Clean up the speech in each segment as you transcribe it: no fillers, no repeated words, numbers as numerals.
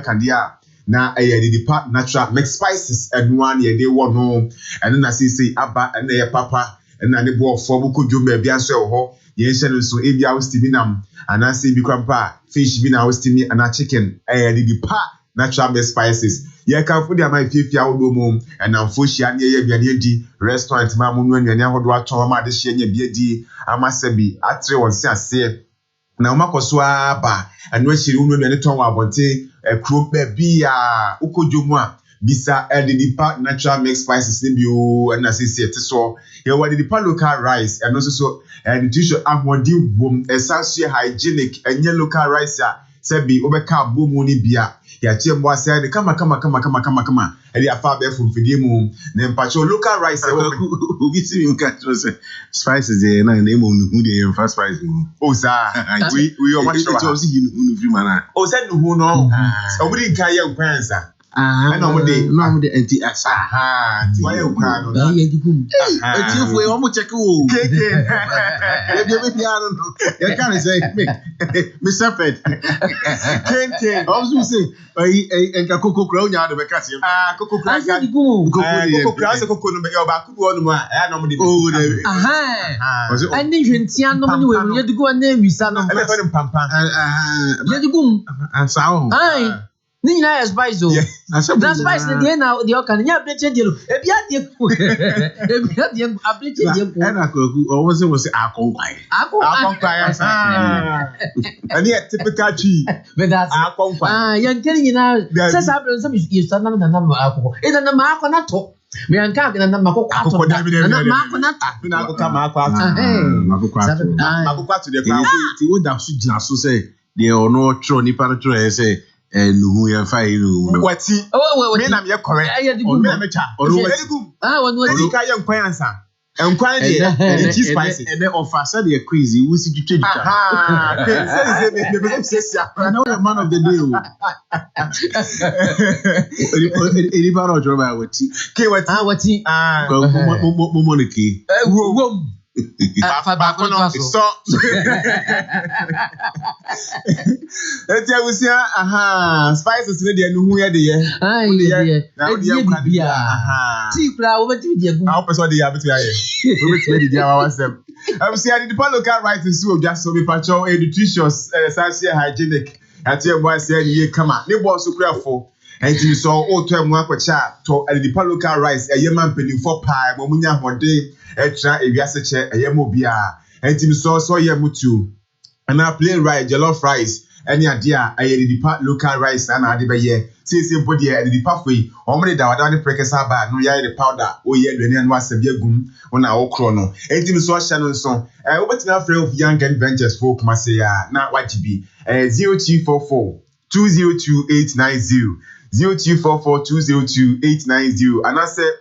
Candia. Now, the part natural make spices and 1 year they want home, and then I see Abba and their papa, and then the boy for Buku Jumbe Bianso ho, Yen so Abia was Tibinam, and I see Bicampa, fish bin house Timmy and a chicken, the part natural make spices. Ye can put my 50 hour mom, and now Fushia near restaurant, Mamun, when you're near what Toma, the Shenya BD, Amasabi, Atre on Say. Now, Makoswa ba, and when she would any tongue about a crow baby, Ukojumwa, Bisa, the part natural make spices in you, and as I said, so here what the part local rice, and also so, and the tissue amodi boom, essentially hygienic, and yellow local rice, Sebi, Obeka, Boomuni Bia, Yachimwa said, come, and the affair from Fidimu, then Pacho local rice, who gets you catch spices, and I name on who they are first spice. Oh, sir, we are much sure. Oh, said who know, somebody can your parents. I know what they anti asa. Why you can't? It's you for your much a cool. I don't know. You can't say, Mr. Fed. I was going to say, a Akoko crown yard of a castle. Coco Crass, Coco Crass, Coco, I normally go. I didn't see no money when you had to go and name me, son of Pampa. Let go. And so. Nina spice. That's spice the end now. The Okan, ya betcha you. If you had the and I could always was Akoko. And yet, typical tea. But that's Akoko. You're telling you now, says some is the number Akoko. It's a mark on a top. Me and Kak and Mako, and Marco to the ground. He would have to say, they are no true Nipanato, say. And who you find what's he? Oh, when I'm your correct. I had the good amateur. One was the young Piansa. And quietly, and cheese spices. And then offer said you're crazy. We see you change. I know the man of the day. Any part of your mind, what's he? What's he? Monarchy. Stop. Let's see. Aha, spices ready and who are the now I'll persuade the I'm saying the local rice so just so be patrol a nutritious, hygienic. At your boy said, ye come out, they was so careful. And you saw all time work with chat to the local rice, a yeman penny for pie, Momunia one day. Extra a yasache a yemobia, and Tim saw yamutu. And now plain rice, jollof rice, any idea, I the part local rice and I did ye. Say simple dear, the pathway, only the Wadani precasa, no ya the powder, oh yeah, the name was a gum on our chrono. And Tim saw Shannon song. I went to afraid of young adventures folk, Masaya, not what you be 0244 202 890 0244 202 890. And I said,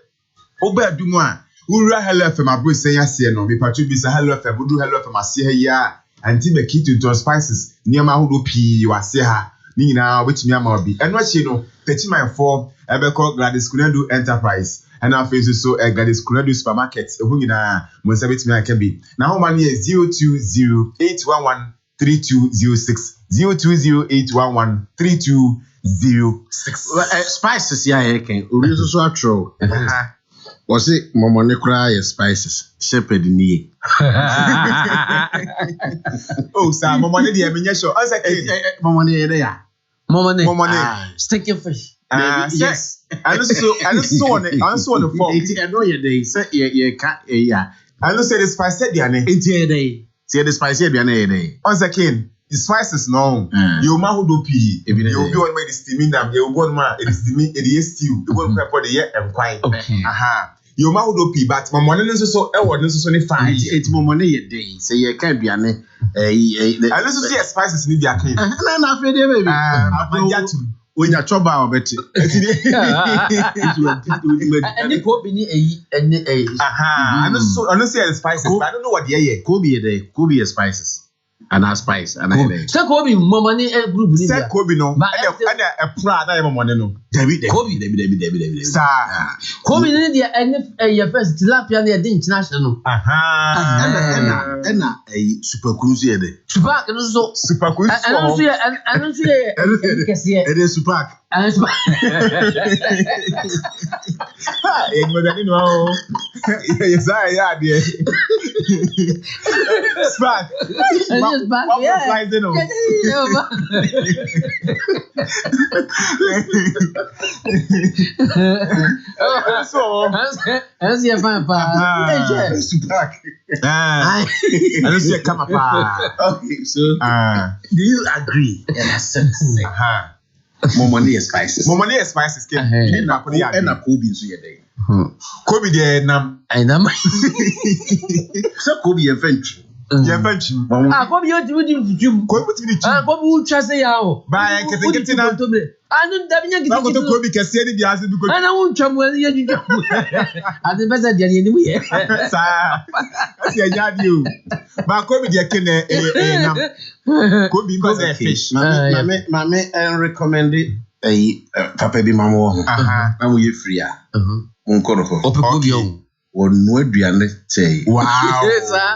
Oba Dumont. Ura HELLO101.5FM abro say ya no me patu bi say HELLO101.5FM do HELLO101.5FM ase ya anti be kit to spices niam ahodo pi wase ha ni nyina wetimi ama obi eno achi no 39 ebeko Gladys Kunadu Enterprise and our face so Gladys Kunadu Supermarket ehu nyina mo nsa betimi aka bi na ho man ye 0208113206 0208113206 spices ya eken obi so atro was it Momone cry spices? Shepherd in ye. Oh, sir, Momone, dear, I sure. I said, Momone, there. Momone, sticky fish. Yes. I also on the phone. I know your day, say, ye cat, yeah. I know say the spice said, Diane, it's a day. Say the spice, Diane, once again. The spices no. You ma who do pee. If you go on the steaming them, you go on ma it is steaming it is stew. You go on for the year and quiet. Aha. You ma who do pee, but my money is so necessarily fine. It's more money a day. Say you can't be an I listen see spices need their clean. I'm afraid baby. When you trouble bet it. And the could be aha. I don't see the spices, but I don't know what the could be a day, could be a spices. and a spice and I say Kobe money group ni say Kobe no and a pra na money no Debbie sir Kobe ni dia any first tilapia na dey international and super cruise here dey super no so super cruise and so kesi it is super and so e gbadani no yes I dey spark back yeah so as you find pa spark I don't see come up okay so do you agree in a sense more money is spices and na Kobe so ye dey Kobe dey nam so Kobe ye French Kobe you do jum Kobe Kobe try say ya o ba kete na anu da binya na ko to Kobe kese ni bi ase bi ko ana won twam ye juju ade beza dia ni mu ye sa asi ajadi o ba Kobe dey kene nam Kobe ba say fish mame and recommend papa bi mamo na wo ye free a unko no Kobe o wonu aduane say wow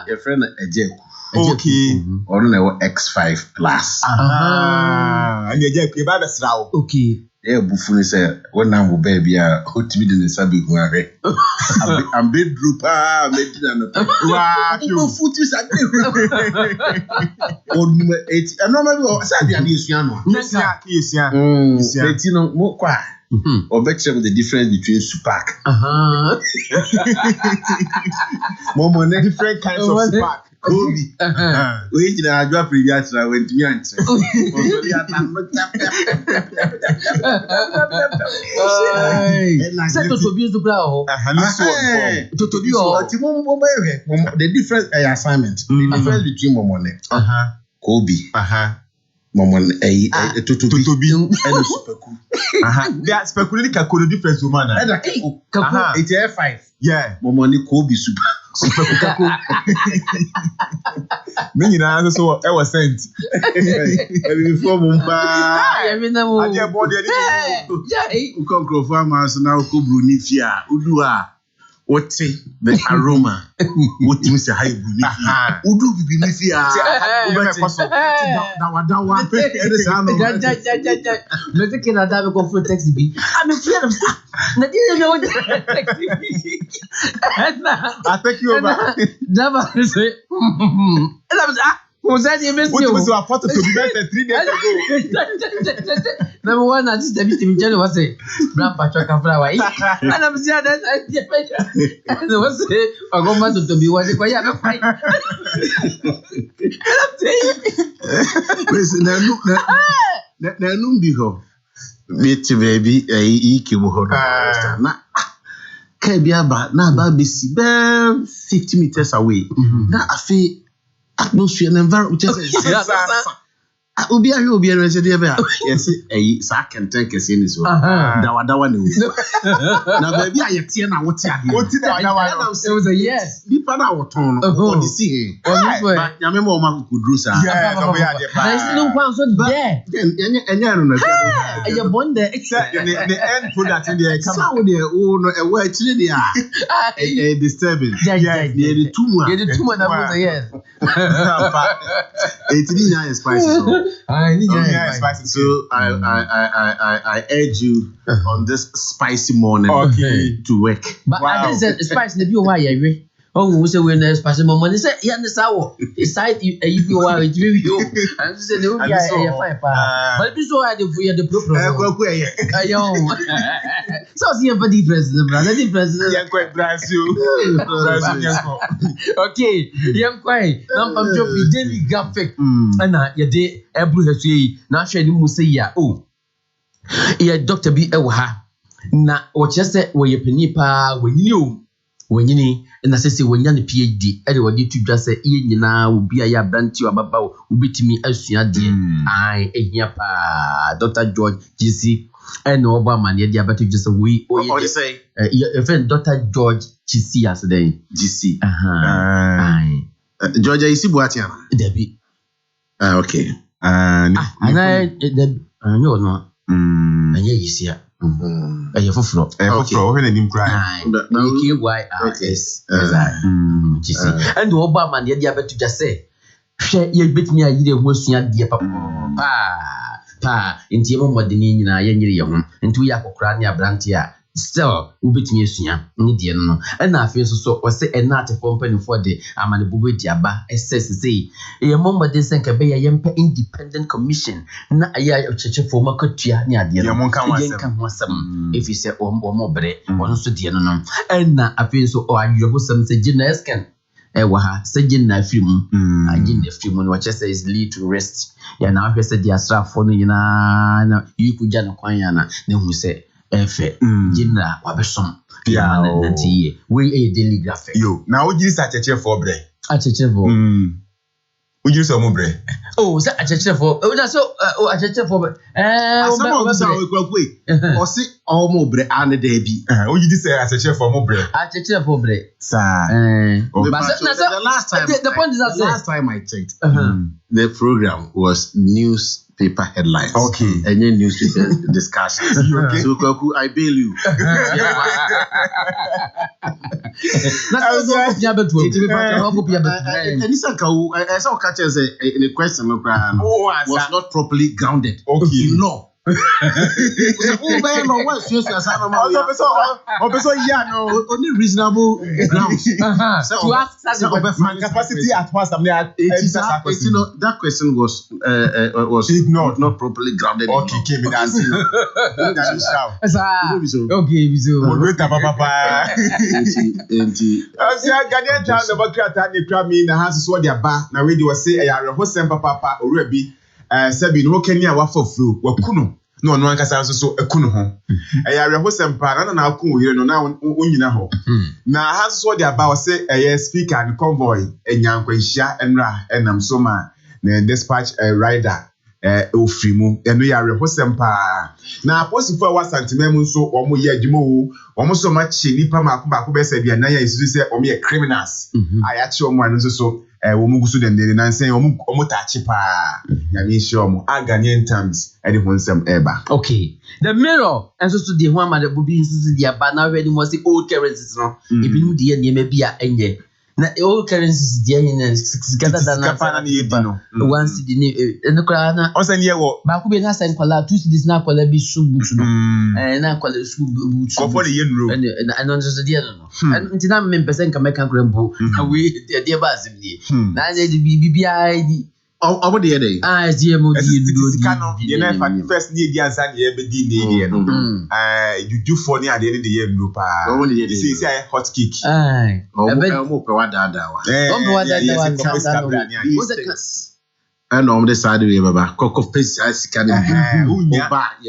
your friend Ejeku okay or na X5 plus and Ejeku ba be srawo okay yeah bufuni say when na wo baby a hotimi de sabi hu ahwe am bedroom pa medina no wow you futi sabi onu eti normal bi say dia na esua no esua eti no mo kwa or bet the difference between Supac. Momo, different kinds of Supac. Kobe. We did drop previous I went to answer. The difference assignment. The difference between Momone. Kobe. Momon Totobi and Supercool. They are speculating the difference woman. It's A5. Yeah. Momoni Kobe Super. Many now so I was sent. Before Mumba. I mean, I dear body. Ukonkro farmers now Kubrunifia Udua. What's the aroma? What you say? Hi, Bunifia. Udu Binifia. Dawa. Let's take another go for taxi B. I'm afraid of that. I didn't know what taxi B. I take you over. Never say. Was that you missed you? What was your photo to be better 3 days ago? Number one, I just everything in general was a brown patch of flower. And I'm saying that I was say, I go back to be what I have a fight. Listen, meet baby, na Kebiaba, na babisi, 50 meters away. Na afi atmosphere and environment Obi say there yes sa kenten kese ni so dawa ne na baby ayete na wote ade wote dawa it was a yes nipa na woton no o di see but nyame mo ma kudru sa yeah no be ade pa nice no kwan so there enye no na e bonde the end product in there come so there o no e wa chire there disturbing yeah the tumu na was a yes it's really spicy so I urge you on this spicy morning to work. But I didn't say spicy. The why you oh we say we're not spicy morning. Say yeah, this hour. It's side you why it review. And say the will be a fine pa. But this why the problem. So see for difference, brother. Difference. Yeah, quite Brazil. Okay, young quite. Number job we daily graphic. And ya day every history. Now share the mu say ya oh. Yeah, Dr. B Ewa. Na what just said where you penny pa when you na say when you PhD e wadi to just say e nyina obi aya branch you ababa obetimi asua de ai ehia pa Dr. George GC and Obama near the abeto just we what you say your friend Dr. George GC as then GC Georgia isi buatiana Debbie Okay. And I no. And yes, yeah. You for flow. When a new cry. YRS. And the Obama, the other to just say, share your bit me a year was your dear papa. In Timo Modini, and 2 year crania brantia. Still, we bit me Indian. And I feel so was say a native company for the Amanabu Diaba, SSC. A moment they sent a bay a independent commission. Not a year of church for Macotia near the Yamonka. If you say or more bread, or so dear. And now I feel so, or you have some say Jinescan. Ewa, saying na film, I did the film when what is lead to rest. Ya now, I said, the staff for you could jana quayana, then we say. Efe, Jinna, Wabesom, we a daily graphic. You now would you such a chair for bread? A chair for would you some bread? Oh, a chair for that's so a chair for some of us are quick or sit all more bread and a debby. Would you say as a chair for more bread? A chair for bread, sir. The last time the point is that the last time I checked, the program was newspaper headlines. Okay. And then newspaper discussions. Okay. So Kwaku, I bail you. And this I saw catches in a question was not properly grounded in law. Only reasonable grounds to ask capacity at once. That question was ignored, not properly grounded. Okay, came in as Sabi no Kenya wafofru wakuno no ono ankasa so ekunu ho eya rehosempa na akun yire no na onyina ho na ha so dia ba say eya speaker and convoy enyankwanhia enra enam so ma na dispatch rider ofrimu eno ya rehosempa na aposifo wa santimem nso omo ye adwuma wo omo so ma chi nipa makobako be se bia na ya isusu se omo ye criminals ayachi omo anu so womugusu den na nsen omo tachi pa nyame hye omo Ghanaian times edi honsem eba. Okay, the mirror and so the one ma the bobi nsusu dia ba na ready mo say old currencies no ebinu de ne ma bia enye na old currencies dia na gather than na yedi no one cedi ne enokra na osan ye wo ba ku be na sen kwala 2 cedis na kwala bi subu no na kwala subu ko for the yenro and on so dia no ntina me person ka meka krempo we dia ba asem na je bibia di over the day. GMO you know, first need the answer the BD you do for near the end of the year, no pa. You see, a hot kick. And on the side of the cock of piss, I can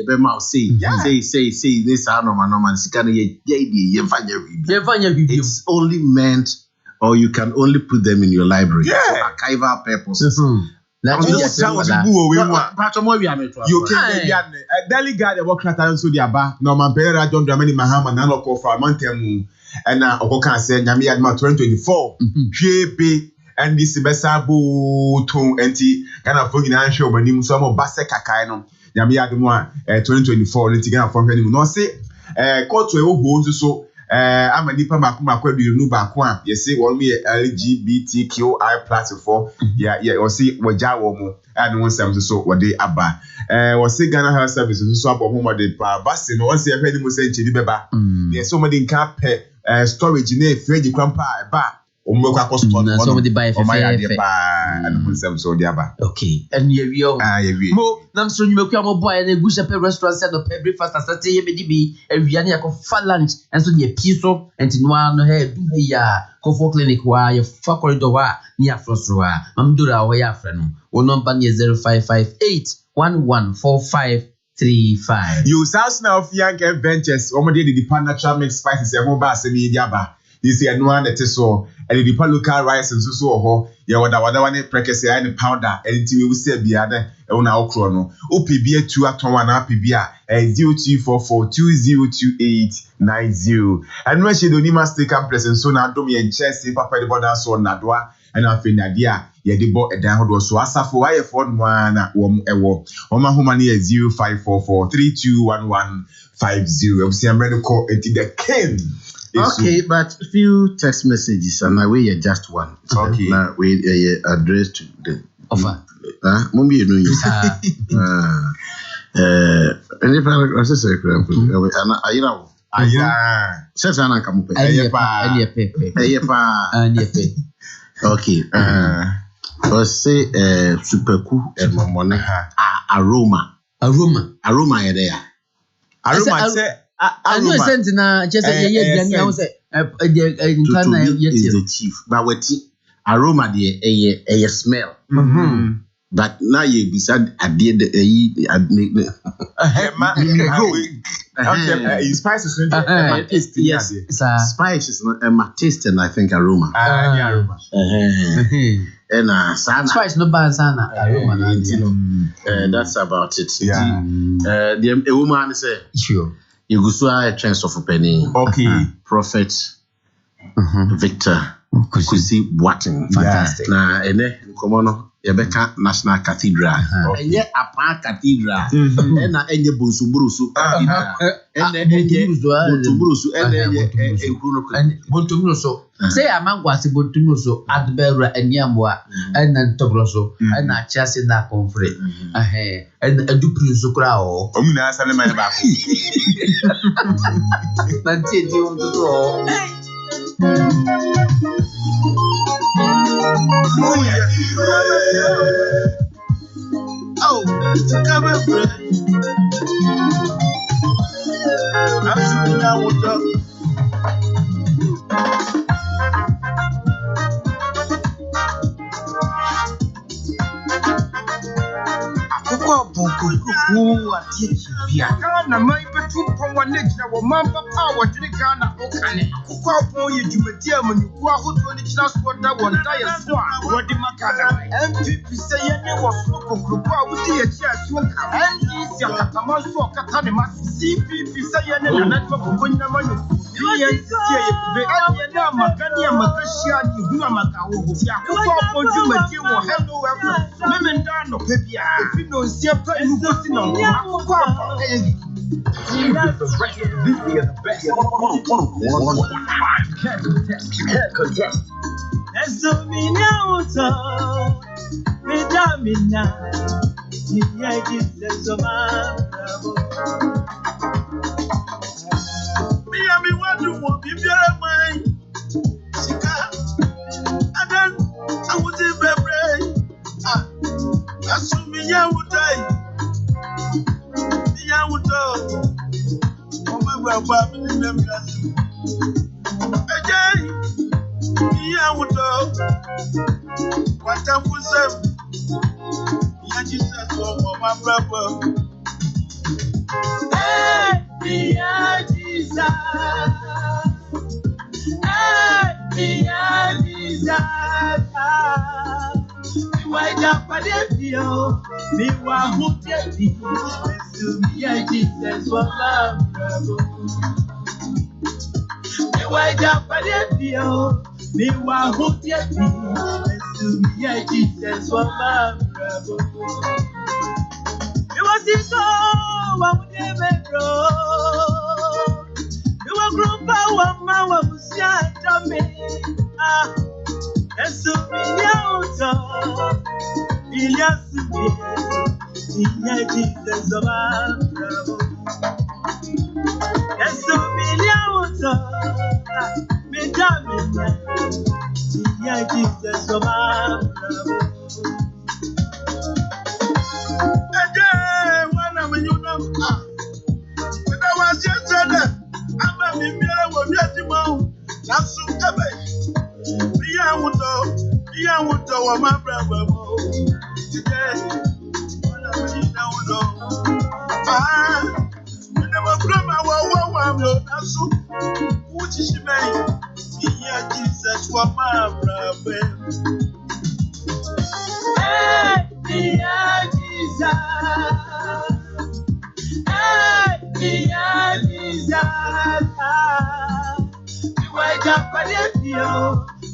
be mouse say, this Anoman scan it's only meant or you can only put them in your library for archival purposes. You can delegate the work so the aba Norman Pereira John Dramani Mahama Nanoko for Montemu and Okoka said Yami Adma 2024 JP and this Besabu to anti kind of financial but him some Baseka Kaino Yami Adma 2024 and Tigana from him no say court to a so I'm a nipa makuma kwa du nu ba kwa ye say won me LGBTQI platform or see waja wo mo and won sam so what they aba or say Ghana Health Service so abo mo de pa basi no won say e hwani mo say nchidi beba yes somebody can pay storage na fridge kwampa ba omekwa cost on somebody buy for and won sam so dia ba okay and ye mo nam so nyumekwa mo boy na egusha pe restaurant say no pe breakfast asate ye medibi ewiane yakọ lunch and so the piso and no no he do ya ko for clinic wa ye fa corridor wa ni afrosro wa mamdura wa ya afra no wo number ne 0558114535 you sounds now of young ventures omode the natural mix spices e ho ba se mi dia ba this year no an so and the local rice and so ho ya wada one prekese and powder and we say bia na e una okro no opb 2 aton wa na opb a 0244202890 and when she do ni master campus so na dom ye chese papa the border so na doa and I think that yɛde bɔ ɛdan hodoɔ so asafo ayɛfoɔ no na wɔn ɛwɔ wɔn ahoma no yɛ 0544321150 ebusiamrɛ no kɔ enti the king. Okay, but few text messages and now we just one. Okay. Now we address to the offer. Mummy, you know. And if I was a secret, I know. Says Anna come up. Okay. Let's say super cool and money. Aroma. Aroma, there. Aroma say. I know sense na just say yeah was say is the chief but what aroma the smell but now you beside adie the spices taste yes spices my taste and I think aroma aroma and spice no bad sana aroma that's about it the woman say sure you go so a chance of a penny. Okay. Prophet Victor Kusi Boating. Fantastic. Na ene komono yebeka National Cathedral. Enye apa cathedral. Ena enye bonsuburusu. Ene enye bonsuburusu. Ene enye bonsuburusu. Say amangwasi bonsuburusu adbera enyamwa ena ntobroso ena chase na konfre. En eduprusu kra o. Omuna asale ma ba ko. Nanti di o. Oh, come on, friend. I'm sitting down with you. Ghana mai betu pon na wo mamba power de Ghana okane kwa pon ye dwumadi amanyu kwa hodo ni kira so da won da ye so a wodi makana MPP say ye ne wo so kokro kwa wodi ye chi aso ka NDC akatama so kata ne mas CPP say ye ne na to konya manyu BNC ye be anye na magani amakashia ni huna makawo ya kwa pon dwumadi wo HELLO101.5FM memenda no pebia efi no nsia pa enu go si no kwa the rest of the best. 101.5 contest.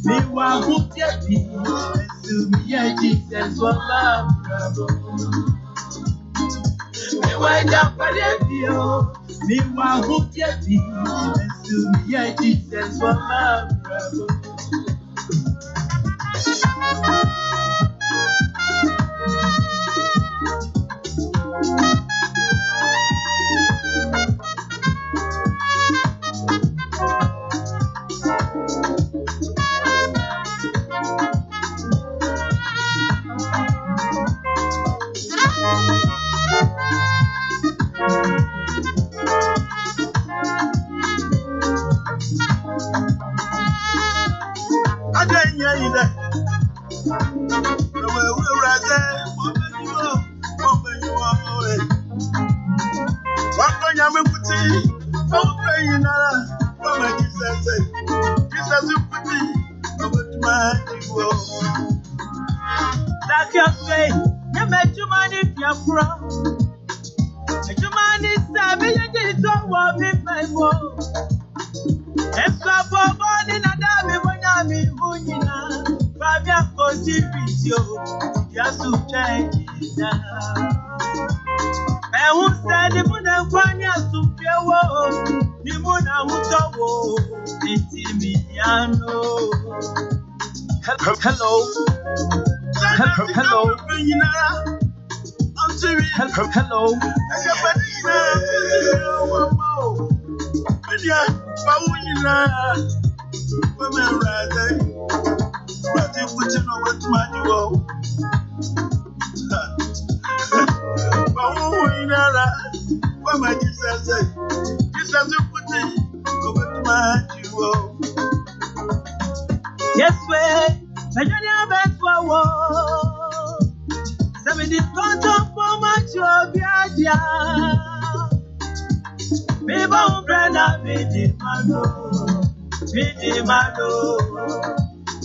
Me wa hutia bi. To me, yeah, Jesus, what love. Me wa japa dedio. Me wa hutia bi. To me, yeah, Jesus, what love. Hello. Yes, way. I don't have best for war. Seven is content for my job, yeah. Me bon brother, me di mano,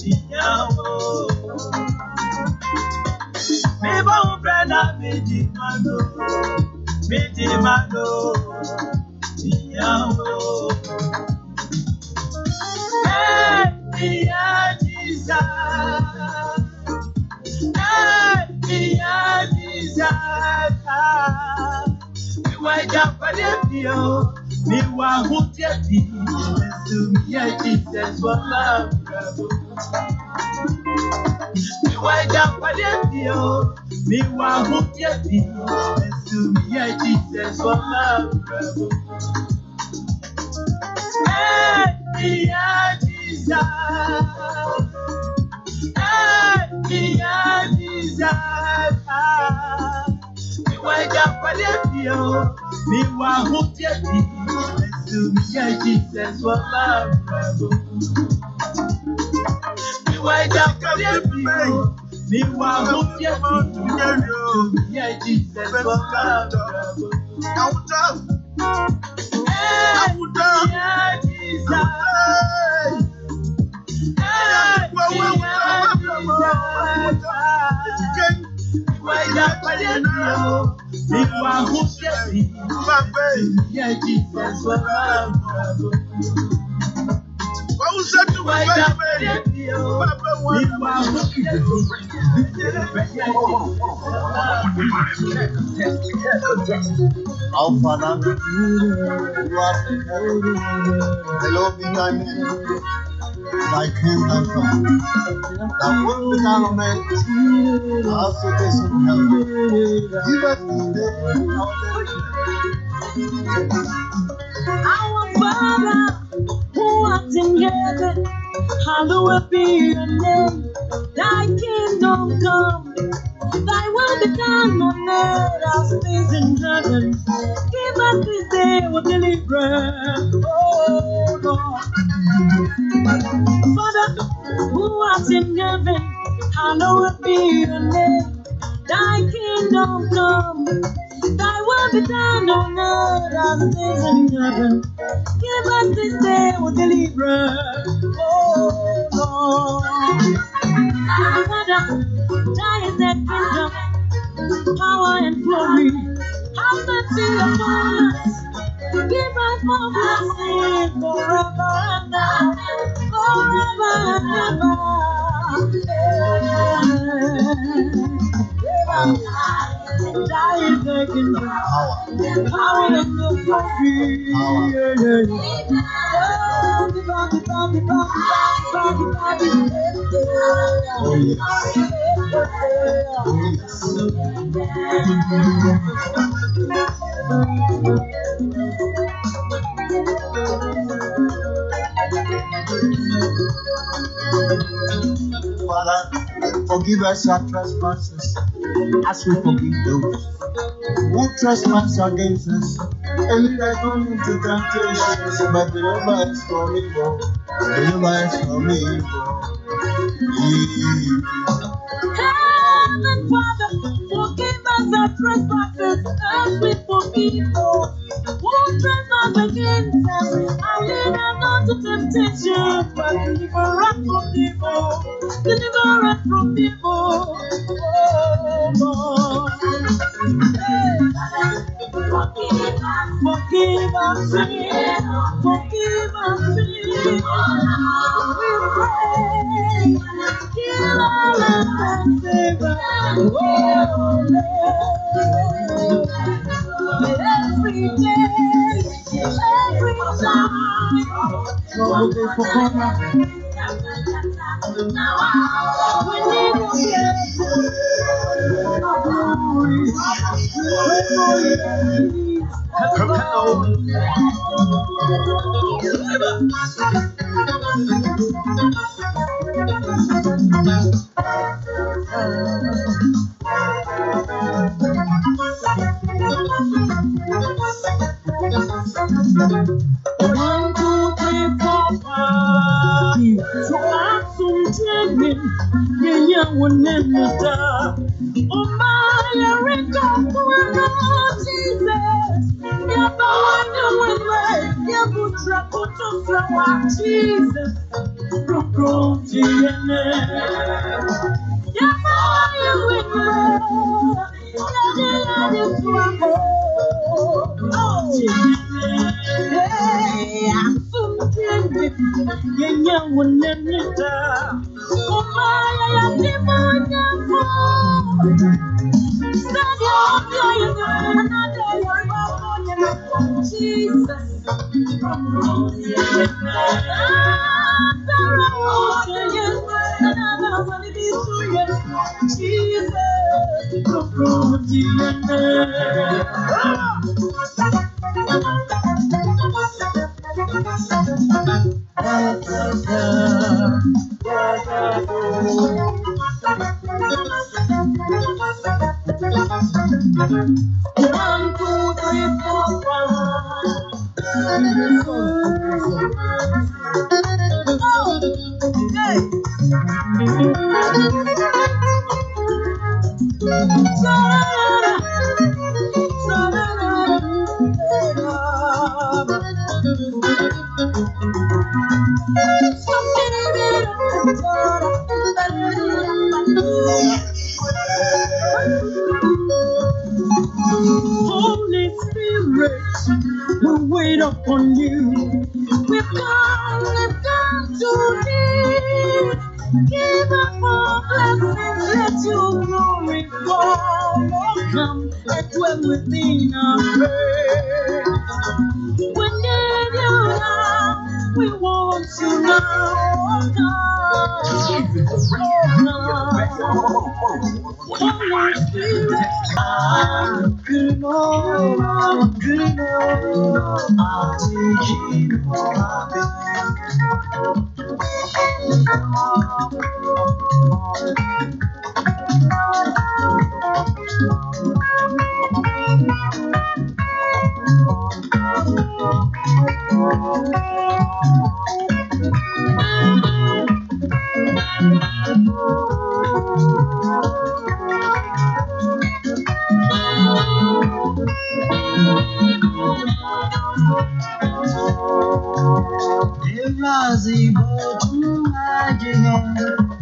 Iyawo. Me bon brother, me di mano, Iyawo. Hey, yeah, Jesus. Me wa japa dedio. Me wa hutia bi. To me, yeah, Jesus, what love. Me wa japa dedio. Me wa hutia bi. To me, yeah, Jesus, what love. Hey, yeah, Jesus. Hey, yeah, Jesus. Me wa japa dedio. Me wa hutia bi. To me, yeah, Jesus, what love. Me wa japa dedio. Me wa hutia bi. To me, yeah, Jesus, what love. Hey, yeah, Jesus. Thy kingdom come. Thy will be done on earth as it is in heaven. Give us this day our daily bread. Our Father, who art in heaven, hallowed be your name. Thy kingdom come. Thy will be done on earth as it is in heaven. Give us this day our daily bread. Oh Lord. Father, who art in heaven, hallowed be your name. Thy kingdom come. Thy will be done on earth as it is in heaven. Give us this day our daily bread. Oh Lord. Father, thy is the kingdom, power and glory. Have mercy upon us. Give us more blessing forever and ever, forever and ever. Father, forgive us our trespasses as we forgive those who trespass against us. And lead us not into temptations, but deliver us from evil. Deliver us from evil. Heaven, Father, forgive us our trespasses as we forgive those who trespass against us. And lead us not to temptation, but deliver us from evil. Deliver us from evil. Oh, Lord. Forgive us, forgive us, we pray. Heal our land and save us. Oh, Lord. Every day, every time. We need your One, two, three, four, five. So I'm so dreaming. Yeah, one in the dark. Oh my, you're in Jesus. You're born with me. You're good, Jesus. Holy Spirit, we wait upon you. We've come to thee. Give us more blessings, let your glory fall. Lord, come and dwell within our faith. We need you now, we want you now. Holy Spirit,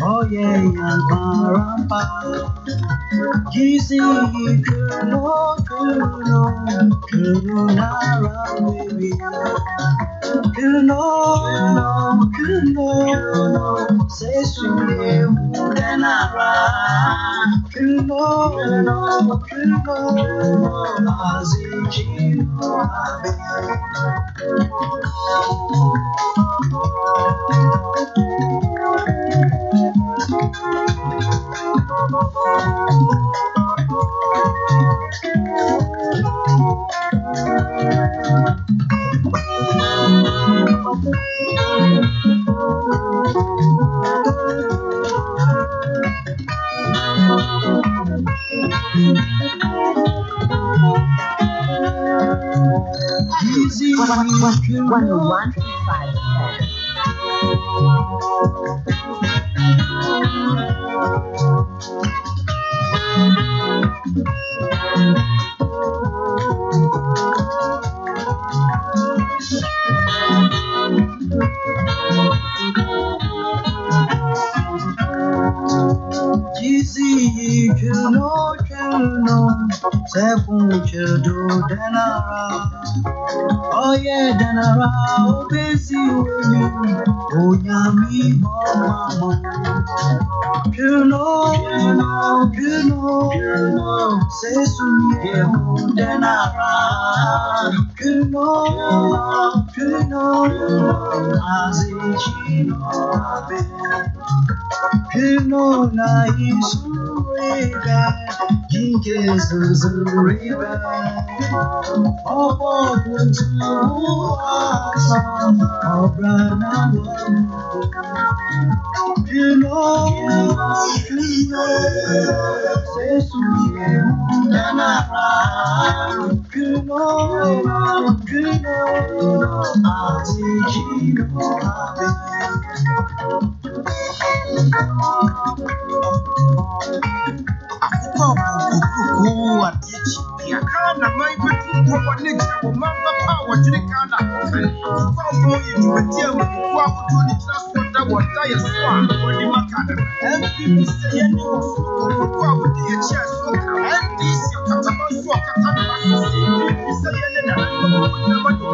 oh yeah, and baby. Kilno, say sweet, then I run. Kilno, easy 101.5FM. easy, Kilno, say do denara. Oh yeah, denara, oh busy with you. Oh yummy, mama. Kilno, say sweet, denara. Kilno, azijino, Kilno na isuribe, jinkesuribe. Obo kuntu asa, obrana wamu. Kilno, sesuye danara. Kilno, azijino abe. Yakana mai betu kwa waneka wa mamba power jirikana kwa moyo tumetia mkuu wa kutuni transporta wa taya swa wadi makana MPP sayeni wa fuko kwa wadi ya chaso MPC katamasu wa katamasi MPP sayeni na na wadi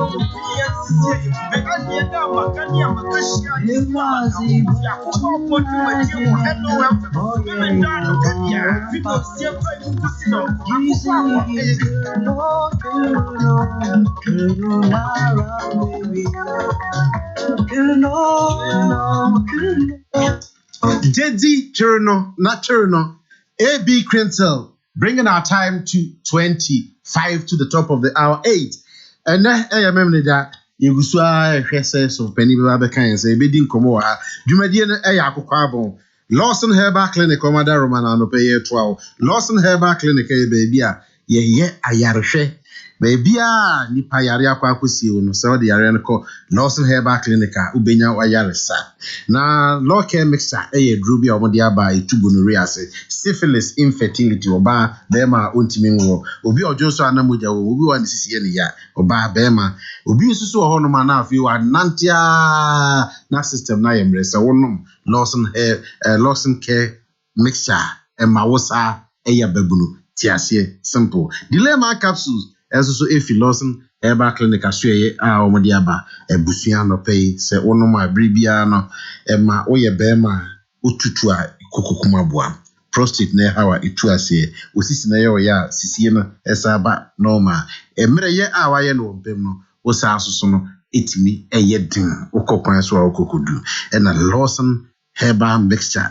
ya sisi begani ya dama gani ya makashi ya ya kwa moyo tumetia wa HELLO101.5FM ndano gani ya vipo siapa yukusino Jedi Turno, not Turno, AB Crintel, bringing our time to 25 to the top of the hour 8. And I remember that you go so penny baby can say bidding come over. Jumadian Akoko Abon. Lawson Herbal Clinic, Commander Romana, no pay 12. Lawson Herbal Clinic, baby, ye ayarshe. Baby, ni payari akwa kusi uno. So the area ko Lawson Herbal Clinic, ubenya ayaresa. Na law care mixer, drubi omodia ba itugonorrhea se syphilis, infertility, oba bema untiminwo. Obi ojoso anamuja obi wa nisisi ye ya oba bema. Obi susu ohono mana afi wa nantia na system na yemresa wonom Lawson care mixture emawosa babunu tiasie simple. Dilemma capsules so efi Lawson Herbal Clinic asue omodi aba ebusua no pay se wonom abribia no ema oye bema otutu a kokokuma boa prostate na hawa itu ase osisi na ye ya sisie no esa ba normal emre ye awaye no mpem no osa asusu no etimi din okokwan so okokodu na Lawson Herbal mixture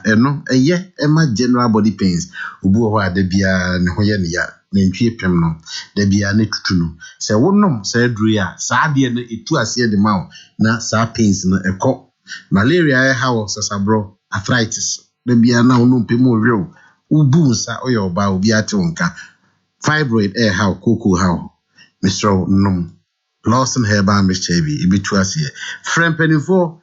ema general body pains obu ho ade bia ne ho ye ne ya na ntwie pem no da bia ne tutu no se wonom se duru ya sa ade no etu ase de ma na sa pains no ekọ malaria hawo sasabro arthritis da bia na wonom pem orew ubu nsa oye oba obi ate wonka fibroid hawo koko hawo Mr. Nom Lawson Herbal mixture bi ebitu ase friend penifo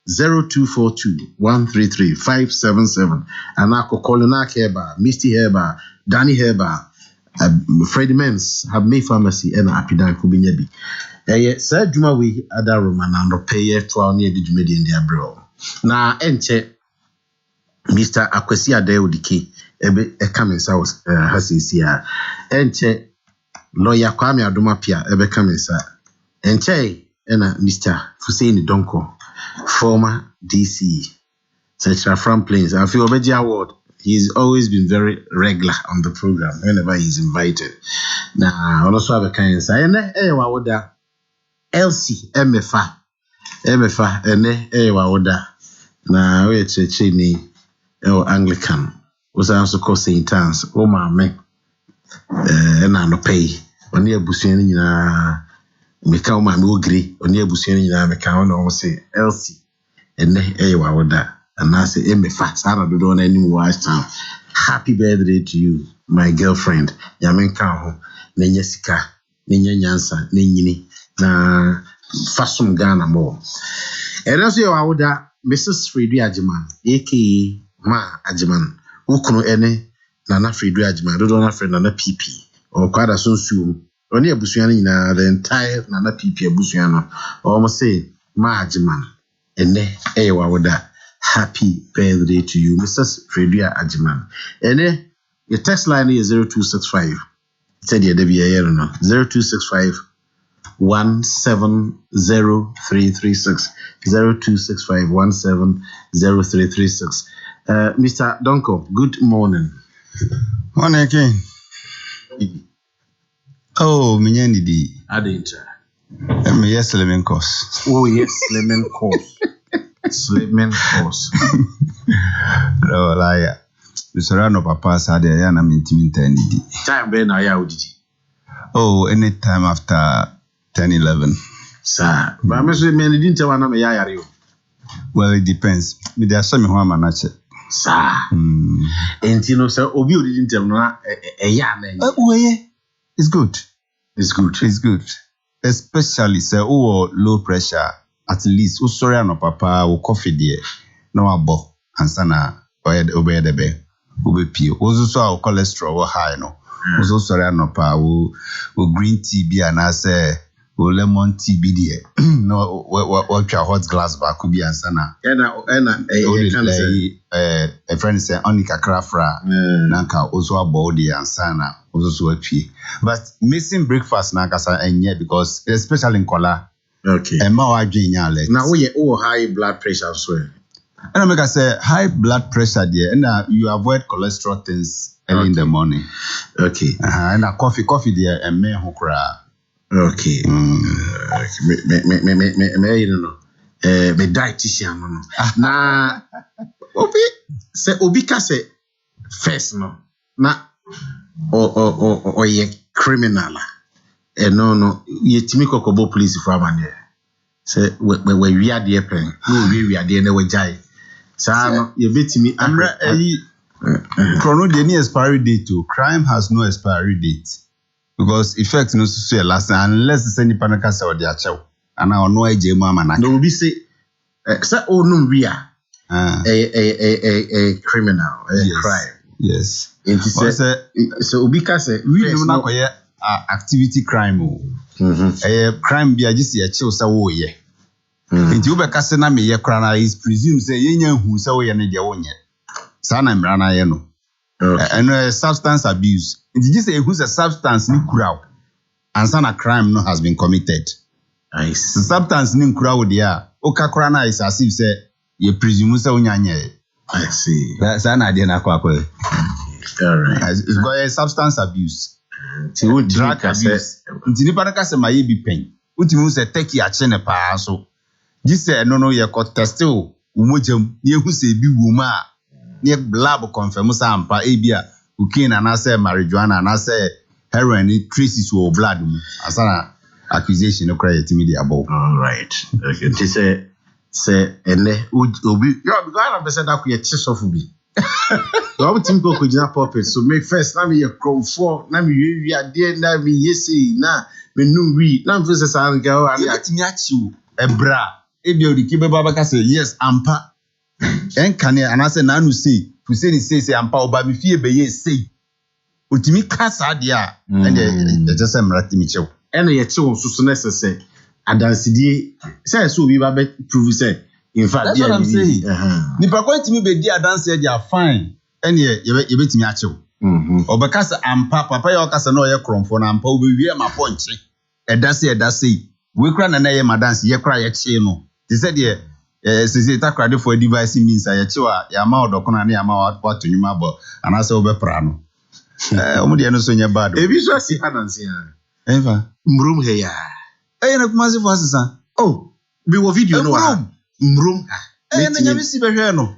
0242-133-577 and Akoko Herbal, Misty Herbal, Danny Herbal, Freddie Mens have made pharmacy and Apidan Kubinyabi. Sir Juma we ada Romana no pay 12 near the Jumedian dia bro. Na enche Mr. Akwesi Adeo Dike ebe coming south hasisia enche lawyer Kwame Adomapia ebeka me sa enchei ena Mr. Hussein Donko former DC Central Front Plains I feel Obeji Award. He's always been very regular on the program whenever he's invited. Now, also have a kind of say, and Elsie MFA, and Wawoda. Now, we're churching Anglican, was also called St. Anne's, oh, mamma, and I no pay. On near Busian, Mikau Mamugri, on near Busian, Mikau, or say Elsie, and Wawoda. And I say, MFA, Sarah, don't any watch time. Happy birthday to you, my girlfriend. Yamen Kao, Nenyesika, Nenya Nyansa, Nenyini, na Fasum Ghana more. And as you are Mrs. Fridu Ajiman, aka Ma Ajiman, Ukuno Ene, Nana Fridu Ajiman, don't friend Nana PP, or Quada Sunsu, only a Busiana, the entire Nana PP, a Busiana, or almost say Ma Ajiman, and Ewa. Happy birthday to you, Mrs. Fredia Ajiman. And your text line is 0265. Said you Debbie 0265 170336. 0265 170336. Mr. Donko, good morning. Morning again. Oh, Minyandi. Adinja. Yes, lemon course. Oh, yes, lemon course. Sleeping course. No, like, Mr. Papa said, I am intimate. Time Ben, I out. Oh, any time after 10-11. Sir, but I'm saying, man, didn't tell one of my area. Well, it depends. There are some who are managed. Sir, and you know, sir, Obi didn't tell me a yarn. Oh, yeah, it's good. It's good. It's good. Especially, sir, low pressure. At least, sorry, no papa, coffee there. No abo, and sana, obey the bay, ube pee. Also, our cholesterol high, no. Also, sorry, no pa, green tea be and I say, lemon tea be there. No, what your hot glass back could be and sana. A friend say, only kakrafra, nanka, also a body and sana, also a pee. But missing breakfast, nakasa, and yeah, because especially in Kola. Okay. And my now we high blood pressure as well. And I make say high blood pressure there, and you avoid cholesterol things early in the morning. Okay. And coffee there, and me who cry. Okay. Me you know. Me dietitian no. Na Obi ka say first no. Na o ye criminal. No, ye timiko kobo police for amane. Say we are there pen. No, we are there we jai. Sa no, ye betimi amra chrono the any expiry date to crime has no expiry date. Because effect no so last unless it's any panaka say odi achew. And I no eje mu amana. No be say say oh no we are a criminal, crime. Yes. So obi ka say we no na koye activity crime crime be just a chill say wo ye nti ubeka se na me ye kra na is presume say yenya hu say wo ye ne de wonye sa na mra na ye no and substance abuse nti just say who's a substance ni kura ansa na crime no has been committed. Nice. Substance ni kura wo dia o ka kra na is as if say ye presume say wonya nye. I see. That sa na de na kwa all right. It's got a substance abuse. Drug abuse. Nti nipa na kase ma ye bi pen. Utimi se take ache ne pa so. Ji se no ye ko test o umojam ye hu se bi wo ma ne lab confirm say ampa e bia cocaine na say marijuana na say heroin traces wo blood mu asana accusation no cry yetimi di abo. All right. Okay. Ti say ene obi yo because I person that ku ye chisofu bi. So I'm team go kujina pulpit. So make first na me ye crowd na me wi ade na me yesi na me nu wi na me say san girl and yetimi achi ebra ebi odiki be baba ka say yes ampa enkane anase na anu say to say ni say ampa oba me fie be ye say otimi kasa de a and e just say mratimi chew ene ye chew so necessary adansidie say so obi ba be prove say in fact that's what I'm saying. Nipa kwa itimi be di adanse they are fine. Ene ye betimi achew. Obekasa ampa papa ya okasa na oye kromfo na ampa obewie ma ponche. Edase. We kra na ye madanse ye kra ye che no. They said sisi takrade for device means ya che wa ya ma odokona na ya ma watu nyuma bo anase obepra no. Omudi no so nya bad. Ebi so asi anansi ya. Eva. Mrum he ya. Na kumasi for asisa. Oh, be wo video no wa. Mrum. Na nyame si behwe no.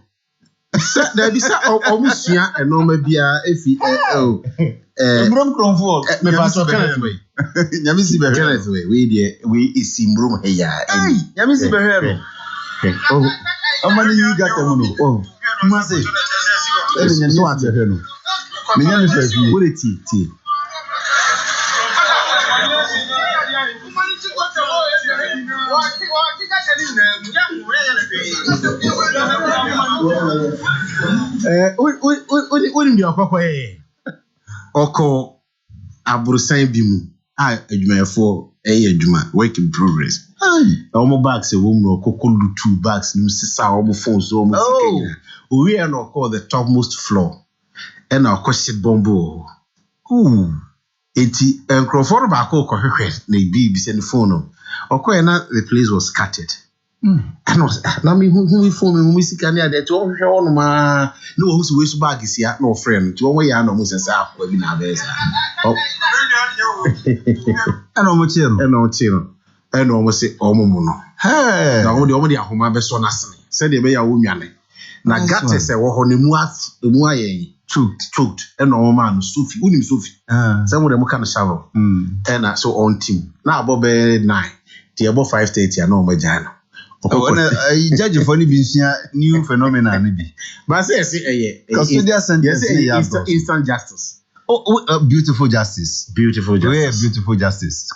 There be sa omusua enoma bia efi Mrum kromfo. Me pastor Kenneth way. Nyame si behwe. Kenneth way. We isi mrum he ya. Nyame si behwe no. Oh, amani yi gata mu no. Oh, kumase. Nyame so behwe no. Me nyame so behwe. What it ti. What in the Akoko Oko aburusan bi mu a adwumayefo adwuma work in progress. Omo bags e wo mu no Akoko lu 2 bags nim sisa omo phones so omo sikenya. We are no call the topmost floor. And our question bombo. Eti enkrofo ba ko hwehwe na bi se ne phone no. Okoye na the place was scattered. And was na me who phone me who sika na dey to hwehwe ono ma no wo so we so bag sia na ofrem to wo ya na mo se sa akwa bi na be sa. Ana mo chiro. Ena omo se omo mu no. Na wo de ahoma be so na sene. Se de be ya wo nwane. Na gate se wo ho ne mu ayen. Choked and all man Sophie unim Sophie some of them can shovel and so on team now above 9 the above 5:30 no my jana judge for new phenomenon maybe but say custodial sentence instant justice beautiful justice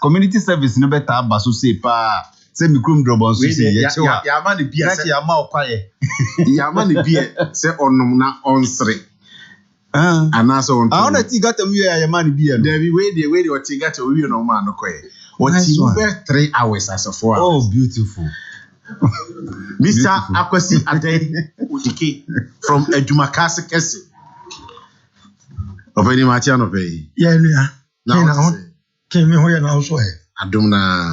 community service no better baso say pa say me krum drop so say ya man the beer ya ma okwaye ya man the beer say onum na onsre and that's on. I want to get them here, man. Be there. There be way or tigata we no man no kwe. What 3 hours as a 4 hours. Oh, beautiful. Mr. Akwasi Adey Udike from Edumakase Kesi. Of any Matiano Bay. Yeah. Now came in here now so. Adumna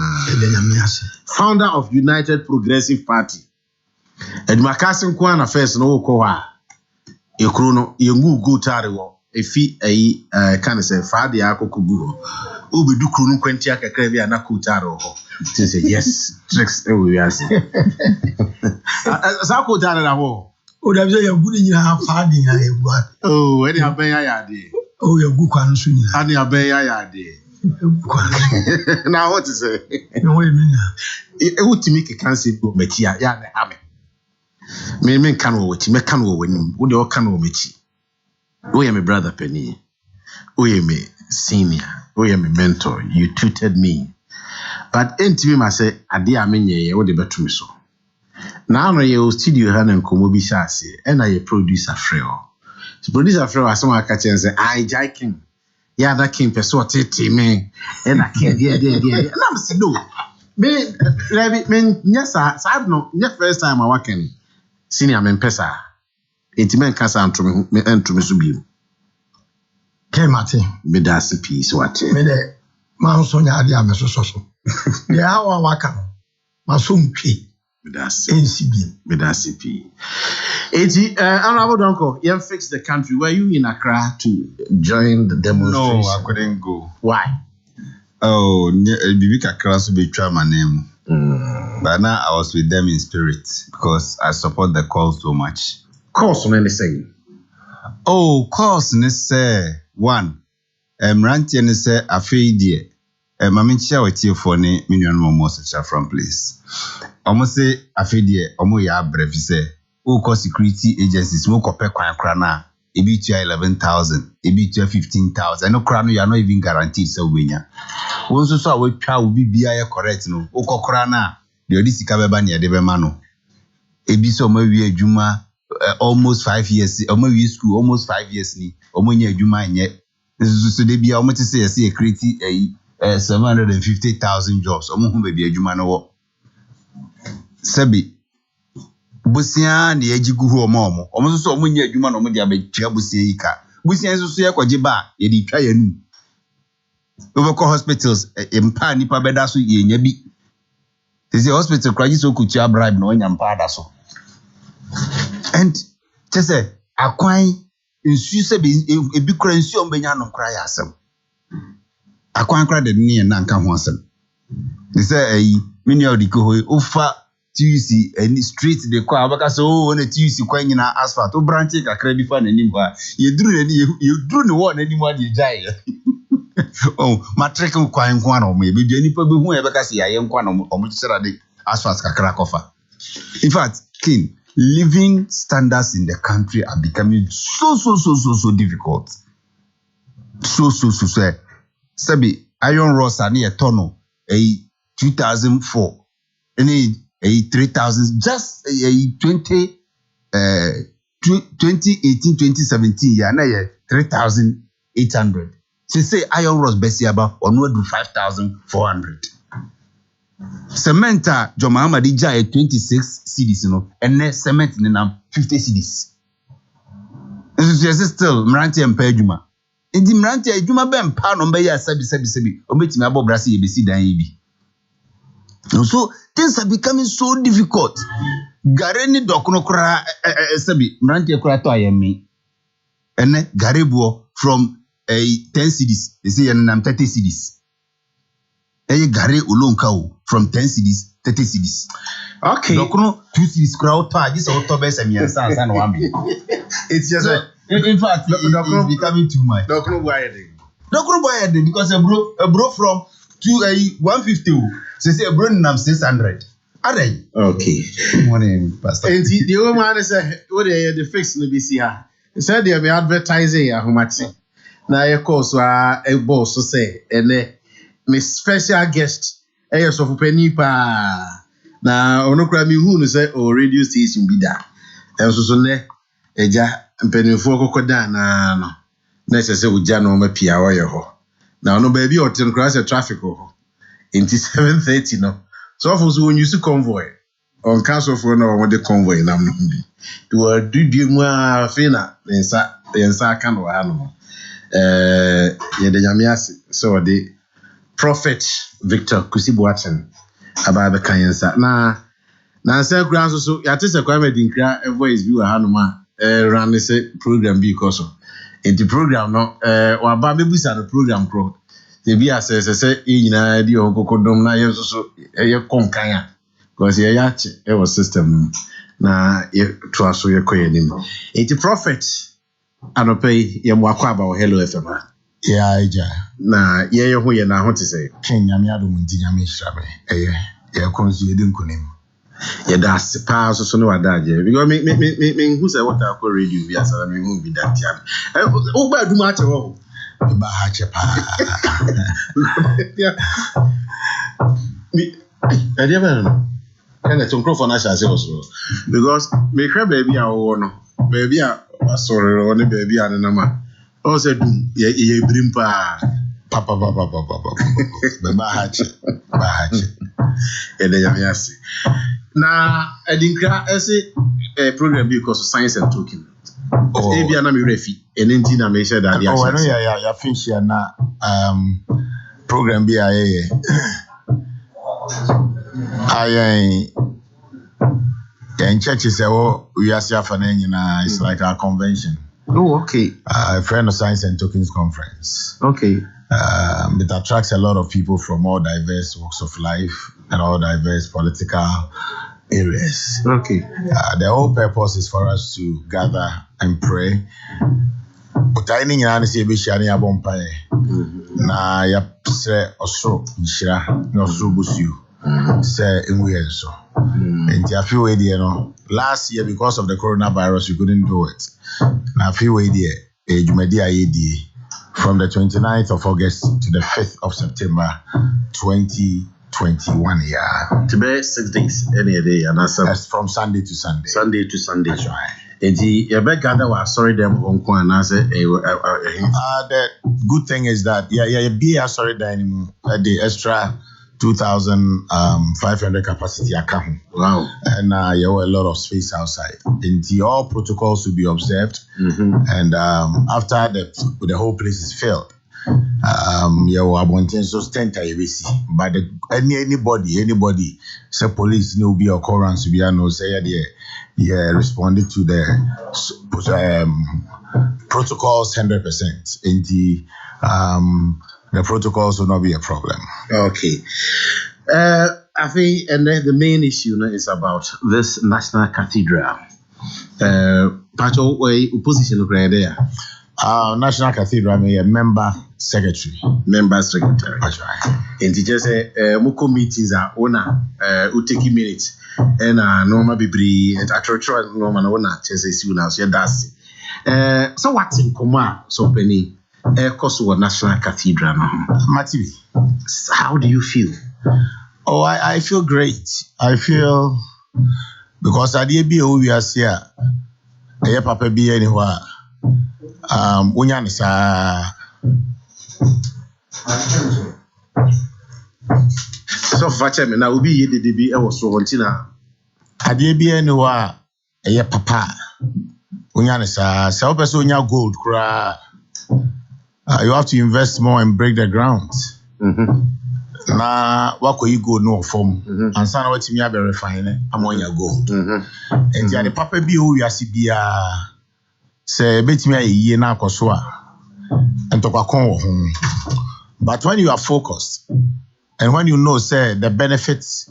founder of United Progressive Party. Edumakase Nkwana first no kowa. Ekrono yengu go tare wo efi ayi kan say faade Akoko guho obedu kronu kwanti akakra bi anako tare ho tin say yes tricks e we ase sa ko tare na ho o da bi ya gu ni nyina faade nya egu oh eni aben ya de o ya gu kwanu so nyina ani aben ya de na what to say no we mean e wutimi ke kan say go machia ya na ame me kan wo wati me kan wo wanim wo de o kan wo mechi wo ye me brother Penny wo ye me senior wo ye me mentor you tutored me but entimi ma say ade a menye ye wo de betumi so na no ye studio ha na nkomo bi sha ase e na ye producer freo asoma aka chen say I jiking ya that king person tete me e na ke dia na am say no me nyasa sa no nya first time I working senior men pesa entimen kasa antumi so biu ke mate me da CP so ate me de ma so nya ade ameso so ya wa waka ma so mpwe me da CP honorable Donko you fix the country. Were you in Accra to join the demonstration? No, I couldn't go. Why? Oh, Bibi Kakra so be try my name. But now I was with them in spirit because I support the cause so much. Cause on anything? Oh, cause ne say one. Rantie ne say afei die. Mama chia wetie for ne million more such from place. Almost say afei die omo ya brevi say o cause security agencies mo kope kwan kra na ebi tua 11,000, ebi tua 15,000. No kra no you are not even guaranteed say obenya. Won so a we twa obi bia ye correct no. O kokra na de odi sika beba ne de be ma no. Ebi so ma wi adwuma almost 5 years. Omo wi school almost 5 years ni. Omo nya adwuma nye. So de bia omo te say say create 750,000 jobs. Omo hu be bia adwuma no wo. Sebi busia na yajigu hu omo so omo nya adwuma na omo dia be tua busia yi ka busian so so yakwaje ba ye di twa yanu overcall hospitals empa nipa beda so ye nya bi the hospital kwaji so kutia bribe no nya mpa da so and just say akwan nsu se ebi kura nsu ombenya no kura ya asem akwan kura de ne na nka ho asem they say mini odiko ho ofa TUC any street de kwa abaka so na TUC kwa nyina asphalt o branch kakra bi fa na nim ha ye duru ne wo na nim ade jai oh matric kwa nkwa na o me bi nipa bi hu e beka se yaye nkwa na o mo tsira de asphalt kakra kofa. In fact, King, living standards in the country are becoming so difficult. So. Sabi iron rods are near tono 2004 any 3,000 just 2018 2017 yeah na 3,800. Say iron rods besi about or no do 5,400. Cement John Muhammad Ija 26 cedis no and cement na 50 cedis. It's still Mranti and Pejuma. In the Mranti Ejuma ben pa no be ya sabi. Obetimi abo brasi yebesi dan yibi. So things are becoming so difficult. Gareni dokono kura sabi Mranti kura to ayemi. Ene garebuo from 10 cedis. They say na 30 cedis. Gare Olonkao from 10 cedis, 30 cedis. Okay. Dokono 2 cedis crowd to this auto best and it's just in fact it's becoming too much. Dokono buy because a bro from 150 say a bro nam 600. Are they? Okay. Morning, Pastor. And the old man is what the fix no be see her. He said they be advertising how much. Now of course a boss so say and my special guest so for penny pa na onokra mi hu no say o radio station bi da so ne eja mpenifo kokoda na no na se uja no ma pia wo ye ho na ono ba bi o tin cross traffic ho inti 7:30 no so for so use convoy on council for no wo de convoy na no bi to do mu a fina yensa aka no ha no ye de nyamiase so de Prophet Victor Kusibuaten about the Kayensa. Na say kura so ya te se kwa medinkra voice bi wa hanoma ran this program bi because in the program no wa ba mebusa the program kro they be as say nyina di okokodom na ye so ye konkan a because ye ya che e was system na ye to so ye koyenim it prophet anope ye mo akwa ba Hello FM. Yeah, Ija. Na ye ho ye na ho te say. Ken nyame adom nti nyame hrabe. Ye konsu ye din kunim. Ye da pa so no wada je. Because me who say what I call radio bi asara me hu bi that time. O ba dum a che ho. Ba ha che pa. Me ade ba no. Kana to microphone na sha se so. Because me hwe baby a wo no. Baby a sorry o ne baby a na ma. O said, ye brim pa. Papa. Bahachi. Yamiasi. Na Edinkra ese program because science and talking. Oh, ebi ana mi refi. Enenti na me share that dia. Oh, no ya finish ya na program bi aye. In churches we are nyina it's like our convention. Oh, okay. A friend of Science and Tokens Conference. Okay. It attracts a lot of people from all diverse walks of life and all diverse political areas. Okay. The whole purpose is for us to gather and pray. But I think I see Bishani Abon Pae. Na ya se osro nshira na osro busu. Say in so. And I feel last year because of the coronavirus we couldn't do it. Now I feel from the 29th of August to the 5th of September 2021 yeah. To be 6 days any day and that's from Sunday to Sunday. Sunday to Sunday. That's right. The good thing is that be sorry anymore the extra 2,500 capacity account. Wow. And there were a lot of space outside. And all protocols will be observed. And after the whole place is filled, Abon so stand but anybody say police no be occurrence be no say responded to the protocols 100%. And the protocols will not be a problem. Okay. I think, and then the main issue is about this National Cathedral. Pacho, opposition there. National Cathedral, I'm a member secretary. That's right. And it just Moko meetings are owner, who take minutes, and normal be at church, normal owner, just now, so that's it. So what's in command, so penny, Kosovo National Cathedral now? Mati, how do you feel? Oh, I feel great. I feel because I did be we are here. I papa be anywhere. Unyan sa. So fache me na obi ye de bi e wo so wontina. I did be anywhere. I papa. Unyan sa. So person unya gold kra. You have to invest more and break the ground. Na wako you go no form and sana wati me verify ne amon ya gold and the papa bi o wiase bia say betimi ayi na akoso a entokwa wo ho. But when you are focused and when you know say the benefits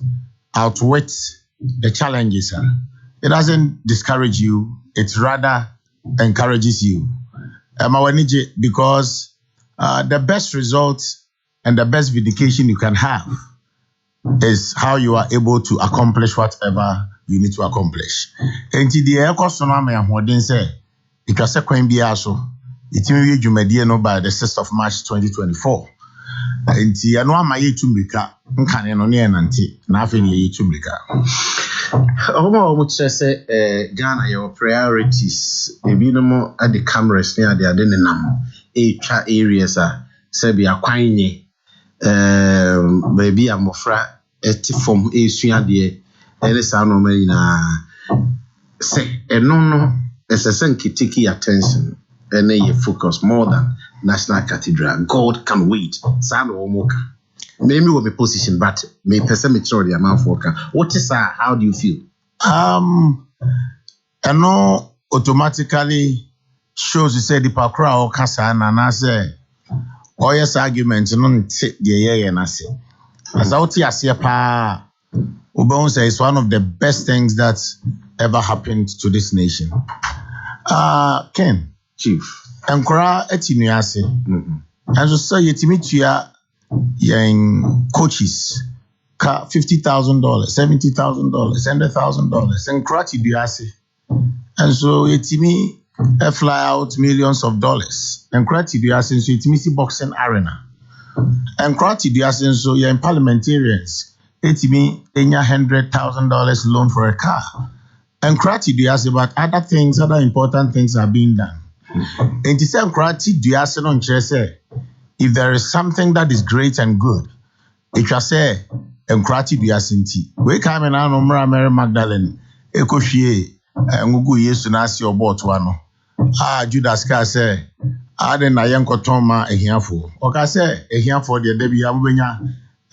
outweigh the challenges, it doesn't discourage you, it rather encourages you. Because the best results and the best vindication you can have is how you are able to accomplish whatever you need to accomplish. And the economy and what they say, it was a coin be also. It will be by the 6th of March 2024. And the annual my Tumbrika, nothing Tumbrika. Almost say Ghana, your priorities, maybe no more at the cameras near the Adenam, areas are Serbia Quine. Maybe I'm afraid from a swia dear, and it's our normal say, and no, it's a senki attention, and they focus more than National Cathedral. God can wait. San or Moka. Maybe we'll be positioned, but may percentage the amount for what is how do you feel? I know automatically shows you say the pakra or kasa and I say. Oh yes, argument no the yeah and I say. As out here say pa Ubon say it's one of the best things that's ever happened to this nation. Ken, Chief. Enkora etinuase. And so say yetimi tuya yen coaches ka $50,000, $70,000, $100,000 Enkora tiduase. And so yetimi fly out millions of dollars. And Krati so it means boxing arena. And Krati so you're in parliamentarians. It means $100,000 loan for a car. And Krati but other things, other important things are being done. And to say Krati on say, if there is something that is great and good, it shall say and Krati we come in our Mary Magdalene, Ekoshie, and Gugu yes to nasi or bought one. Judas ka say, Aden na yanko toma ehiafo. Oka say ehiafo de debi amwenya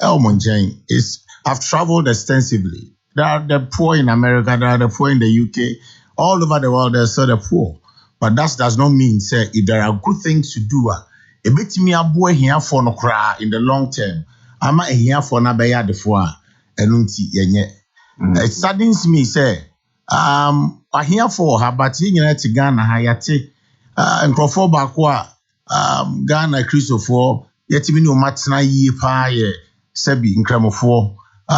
elmonchen is I've traveled extensively. There are the poor in America, there are the poor in the UK, all over the world there's the poor. But that does not mean say if there are good things to do, a bit me abo ehiafo no kra in the long term. Ama ehiafo na beya defo enunti yenye. It saddens me say I here for her, but you know, to Ghana, Hayati, and Crawford Bakwa, Ghana, Christopher, yet me no Matsna ye pie, Sebi, in Cremofor.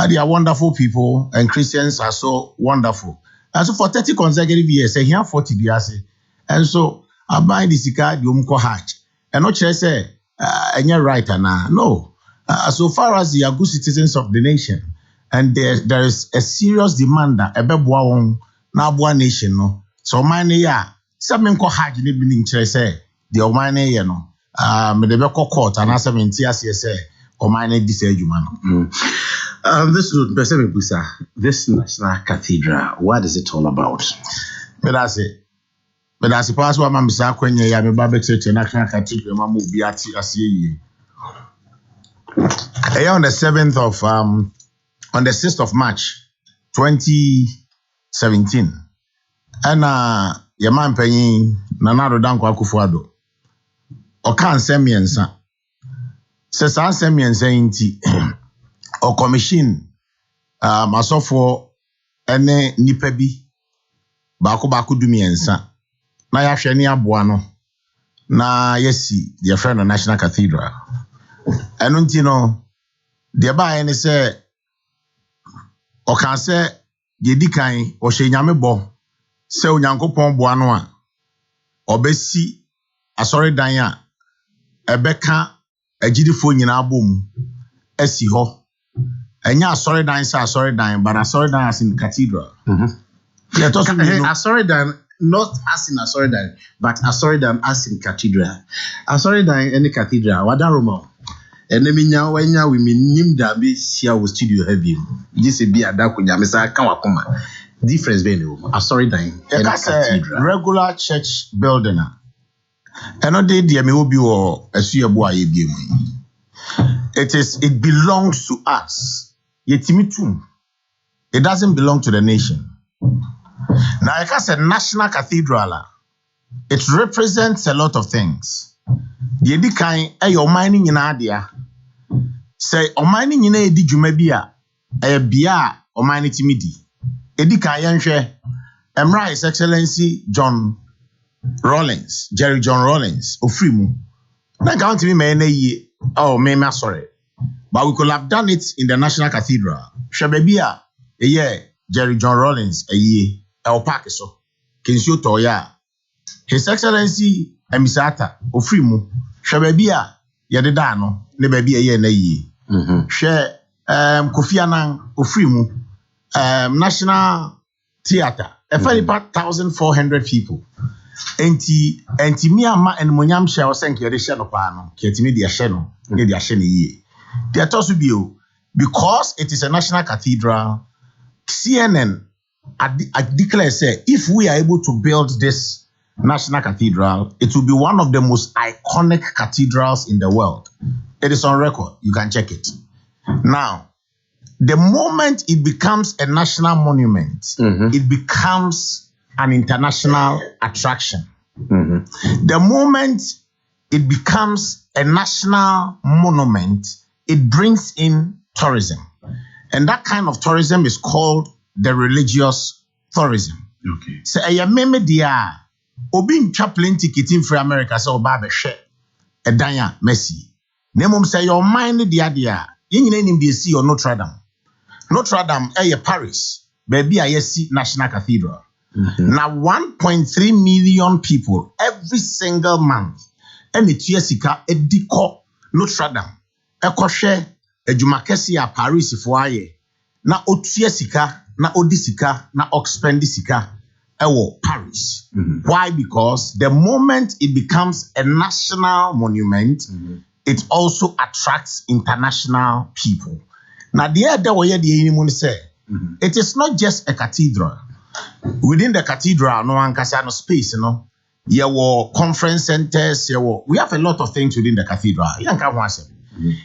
They are wonderful people, and Christians are so wonderful. And so for 30 consecutive years, I hear 40 years. And so I buy this card, you mko hatch. And not just say, and you're right, no. So far as they are good citizens of the nation, and there is a serious demand that ebeboa na boa nation no so mine ya some nko hard ni bi nchere say the mine ye no me de be court and 70 as say ɔman di sɛ adwuma no. This road, Besame Busa, this National Cathedral, what is it all about? But I say, pass what I'm saying, when you have a Bible church and National Cathedral, my move be at on the 7th of on the 6th of March 2017. And your man paying Nanado Danko Akufuado. Or can't send me and son. Says I send me and saying or commission myself for any nipebi baako du miensa na ya hwe ni aboa no na yesi their friend of National Cathedral eno nti no de ba ene se o kan se de dikan o hye nyame bo se onyankopon boa no a obesi asori dan a ebeka agidifo nyina bom asi ho enya asori dan sa asori dan but asori dan as in cathedral. Yeah, asori dan not as in asori dan but asori dan as in cathedral. Asori dan any cathedral wada Roma enemi nya wanya we minim da be sia wo studio heavy this be ada ko nya me sa kan wakoma difference be no asori dan any cathedral regular church building eno de me obi wo asuabo aye bi mu. It belongs to us. Yetimitum. It doesn't belong to the nation. Now, like I said, National Cathedral, it represents a lot of things. The edikan your mining in Adia. Say, o mining in a dijumebia, a bia, or mining timidi. Edikan yanche, His Excellency Jerry John Rawlings, Ofrimu. Now, count me, may sorry. But we could have done it in the National Cathedral. Shabebia, a year, Jerry John Rawlings, a year, El Pakiso, Kinsio Toya, His Excellency Emisata, Ofrimu, Shabebia, Yadedano, Nebebi a year na ye. Share Kofi Annan, Ofrimu, National Theatre, a very 1,400 people. Enti miama and Monyam shall send your shano pano, Ketimi dia sheno, get their sheni ye. They are told to because it is a national cathedral. CNN I declare say if we are able to build this national cathedral, it will be one of the most iconic cathedrals in the world. It is on record. You can check it. Now, the moment it becomes a national monument, it becomes an international attraction. The moment it becomes a national monument, it brings in tourism. And that kind of tourism is called the religious tourism. Okay. So a meme dia obi chaplain ticket in free America so ba be hwe e dan a Messi. Nemom say your mind dia yin nyina nim be see or Notre Dame. Notre Dame Paris, baby a yesi National Cathedral. Now 1.3 million people every single month and it yesika ediko Notre Dame. Ekohwe adwumakesi a Paris fo aye na otua sika na odisika na oxpendisika ewo Paris. Why? Because the moment it becomes a national monument, it also attracts international people. Now the other way the say it is not just a cathedral. Within the cathedral, no one can say no space, you know. There were conference centers, we have a lot of things within the cathedral.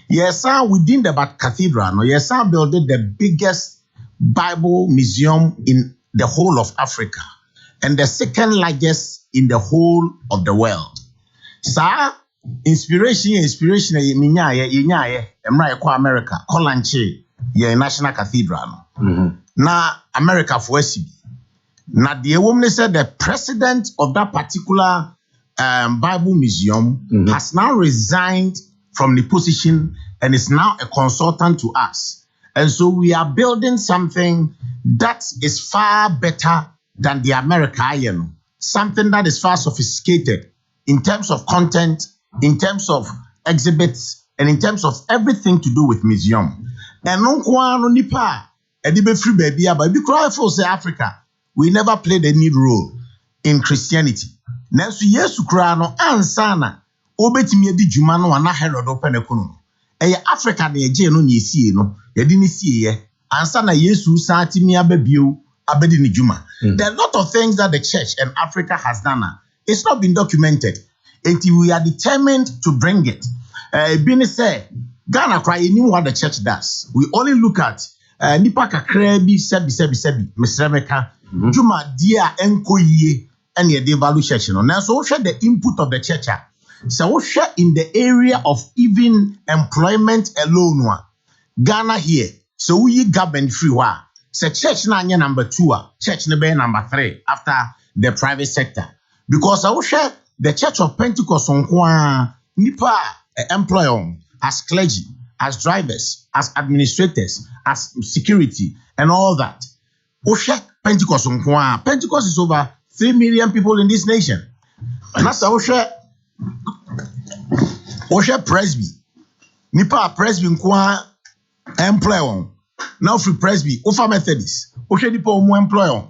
Yes, sir, within the cathedral, no, yes, sir, built the biggest Bible museum in the whole of Africa and the second largest in the whole of the world. Sir, inspiration, America, Kolanche, National Cathedral. Now, America for SCB. Now, the woman said the president of that particular Bible museum has now resigned from the position and is now a consultant to us. And so we are building something that is far better than the America, something that is far sophisticated in terms of content, in terms of exhibits, and in terms of everything to do with museum. And no nipa, free baby, but because for Africa, we never played any role in Christianity. Nanso Yesu kura no ansana obetimi edi djuma no ana Herod open ekono. Africa na eje no ni sie no yedi ni sie ye ansa na Yesu satimi ababio abedi ni juma. There are a lot of things that the church and Africa has done. It's not been documented until we are determined to bring it. Bini say Ghana cry knew what the church does. We only look at nipa kakra bi sebi misremeka juma dia enko yie and ye value church no. Now so share the input of the church. So share in the area of even employment alone. Ghana here. So we government free wa. So church na nye number 2, church na be number 3 after the private sector. Because I share the Church of Pentecost on nipa employ as clergy, as drivers, as administrators, as security, and all that. Osha Pentecost on Pentecost is over 3 million people in this nation. And that's Osha Presby. Nipa Presby employ now free Presby, Ofa Methodist, Osha nipa employ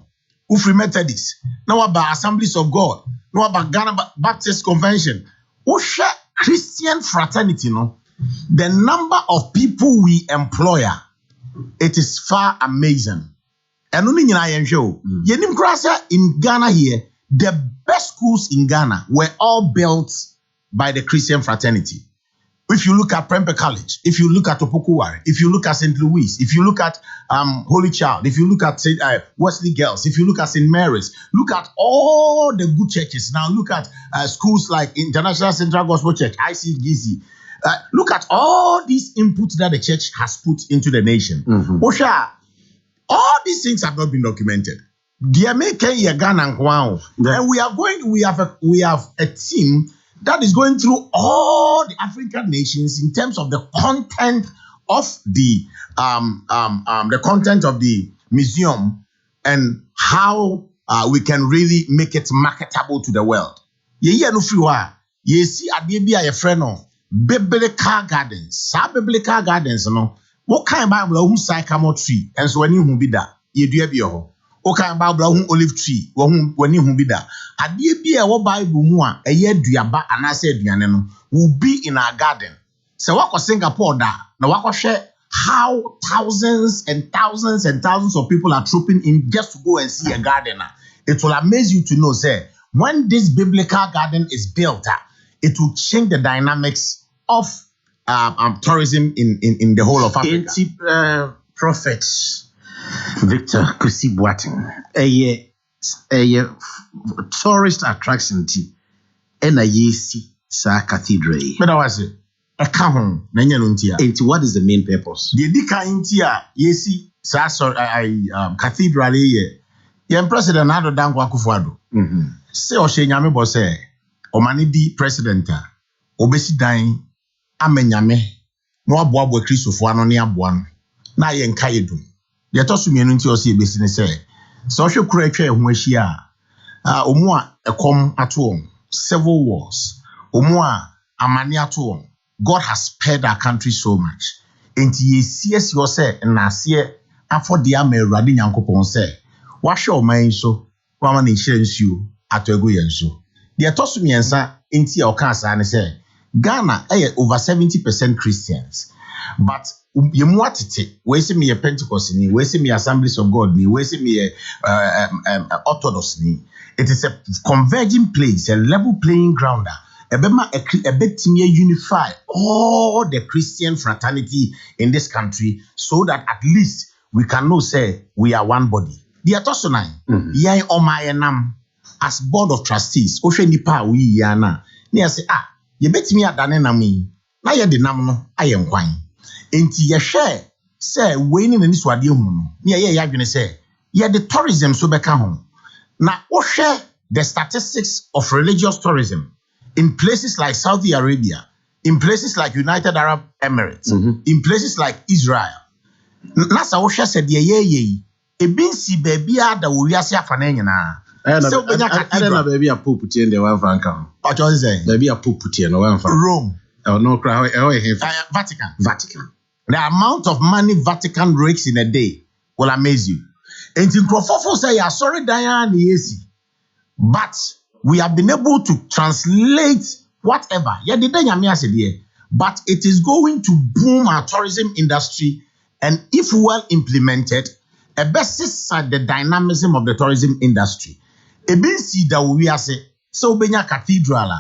Free Methodist, now about Assemblies of God, now about Ghana Baptist Convention, Osha Christian fraternity, no, the number of people we employ, it is far amazing. And only in I show, Yenim Krasa in Ghana here, the best schools in Ghana were all built by the Christian fraternity. If you look at Prempeh College, if you look at Opokuwari, if you look at St. Louis, if you look at Holy Child, if you look at Wesley Girls, if you look at St. Mary's, look at all the good churches. Now look at schools like International Central Gospel Church, ICGC. Look at all these inputs that the church has put into the nation. Osha, all these things have not been documented. And we have a team that is going through all the African nations in terms of the content of the content of the museum and how we can really make it marketable to the world. Ye see adebia ye friend no biblical gardens. Sa biblical gardens no. What kind of Bible sycamore tree and so when you be that ye do be ho. What kind of Bible olive tree when you be that. Adebia wo Bible mu a eye duaba anase aduane no will be in our garden. So what Singapore da na what share how thousands and thousands and thousands of people are trooping in just to go and see a garden. It will amaze you to know, say, when this biblical garden is built, it will change the dynamics of tourism in the whole of Africa. Prophet Victor Kusi Boateng, a tourist attraction and a yesi sa cathedral. But I was a come and what is the main purpose? The Dika Intia yesi sa cathedral ye. Yen president Ado Dankwa Akufo-Addo. Se o she nyame bo se o mane di president a obesi dan amenyame no aboabo Kristofo ano ne aboa no na ye nka yedum. De to so mienu nti o se ebesi ne se so hwe kura atwa eho ahia omu a ekom ato civil wars omu a amane ato. God has spared our country so much. Enti ye siesi o se na se afode ama Awurade Nyankopon se wa hwe o man so wa ma ne insurance you atogu yen so. The atosu miensa enti a oka asa ne se Ghana over 70% Christians. But yemu atete we say me Pentecost ni, we say me Assemblies of God ni, we say me Orthodox ni. It is a converging place, a level playing ground. Ebetimi unify all the Christian fraternity in this country so that at least we can know say we are one body. The atosu nine, yai omayenam as board of trustees, ohwe nipa we yana. Ne say ye betimi adane nam yi. Na ye de nam no ayem kwan. Enti ye hwe say we ni nani swade hu no. Ne ye adwene say ye the tourism so beka ho. Na ohwe the statistics of religious tourism in places like Saudi Arabia, in places like United Arab Emirates, in places like Israel. Nasa ohwe said ye ebinsi baby ada wo wiase afana nyina. So na baby a pope tie the one franca. What was saying? Baby a pope tie no one franca. Rome. Oh no, Vatican. The amount of money Vatican rakes in a day will amaze you. And in Profofo say, "Yeah, sorry, Diane, yes." But we have been able to translate whatever. Yeah, the Danyamia said, but it is going to boom our tourism industry, and if well implemented, a basis at the dynamism of the tourism industry. A BC that we are say, so Benya Cathedral,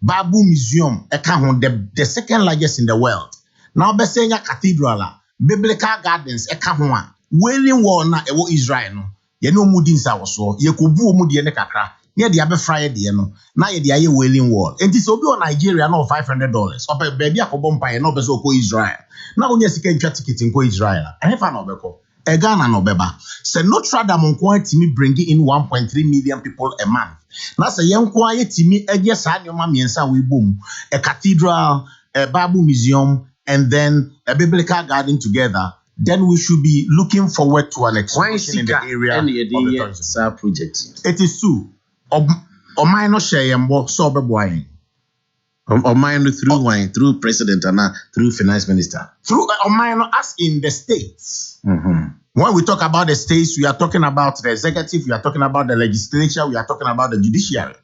Babu Museum, the second largest in the world. Now Besenya Cathedral, Biblical Gardens, Ekahua, Wailing Wall na ewo Israel no. Ye no mudi nsa wo so, ye kobu omu de ne kakra. Ne de abefra ye de no. Na ye de aye Wailing Wall. Enti so obi o Nigeria no $500. Oba baby akobo mpa ye no be so ko Israel. Na onye sika ntwa ticket nko Israel. Ehefa na obeko. E Ghana no beba. Se Notre Dame nko atimi bring in 1.3 million people a month. Na se ye nko aye timi eje sa nyoma miensa we bom. A cathedral, a Bible museum, and then a biblical garden together, then we should be looking forward to an expansion in the area of the tourism project. It is true. Omino share yembo so beboying. Omino through wine, through president and through finance minister. Through Omino as in the states. Mm-hmm. When we talk about the states, we are talking about the executive, we are talking about the legislature, we are talking about the judiciary.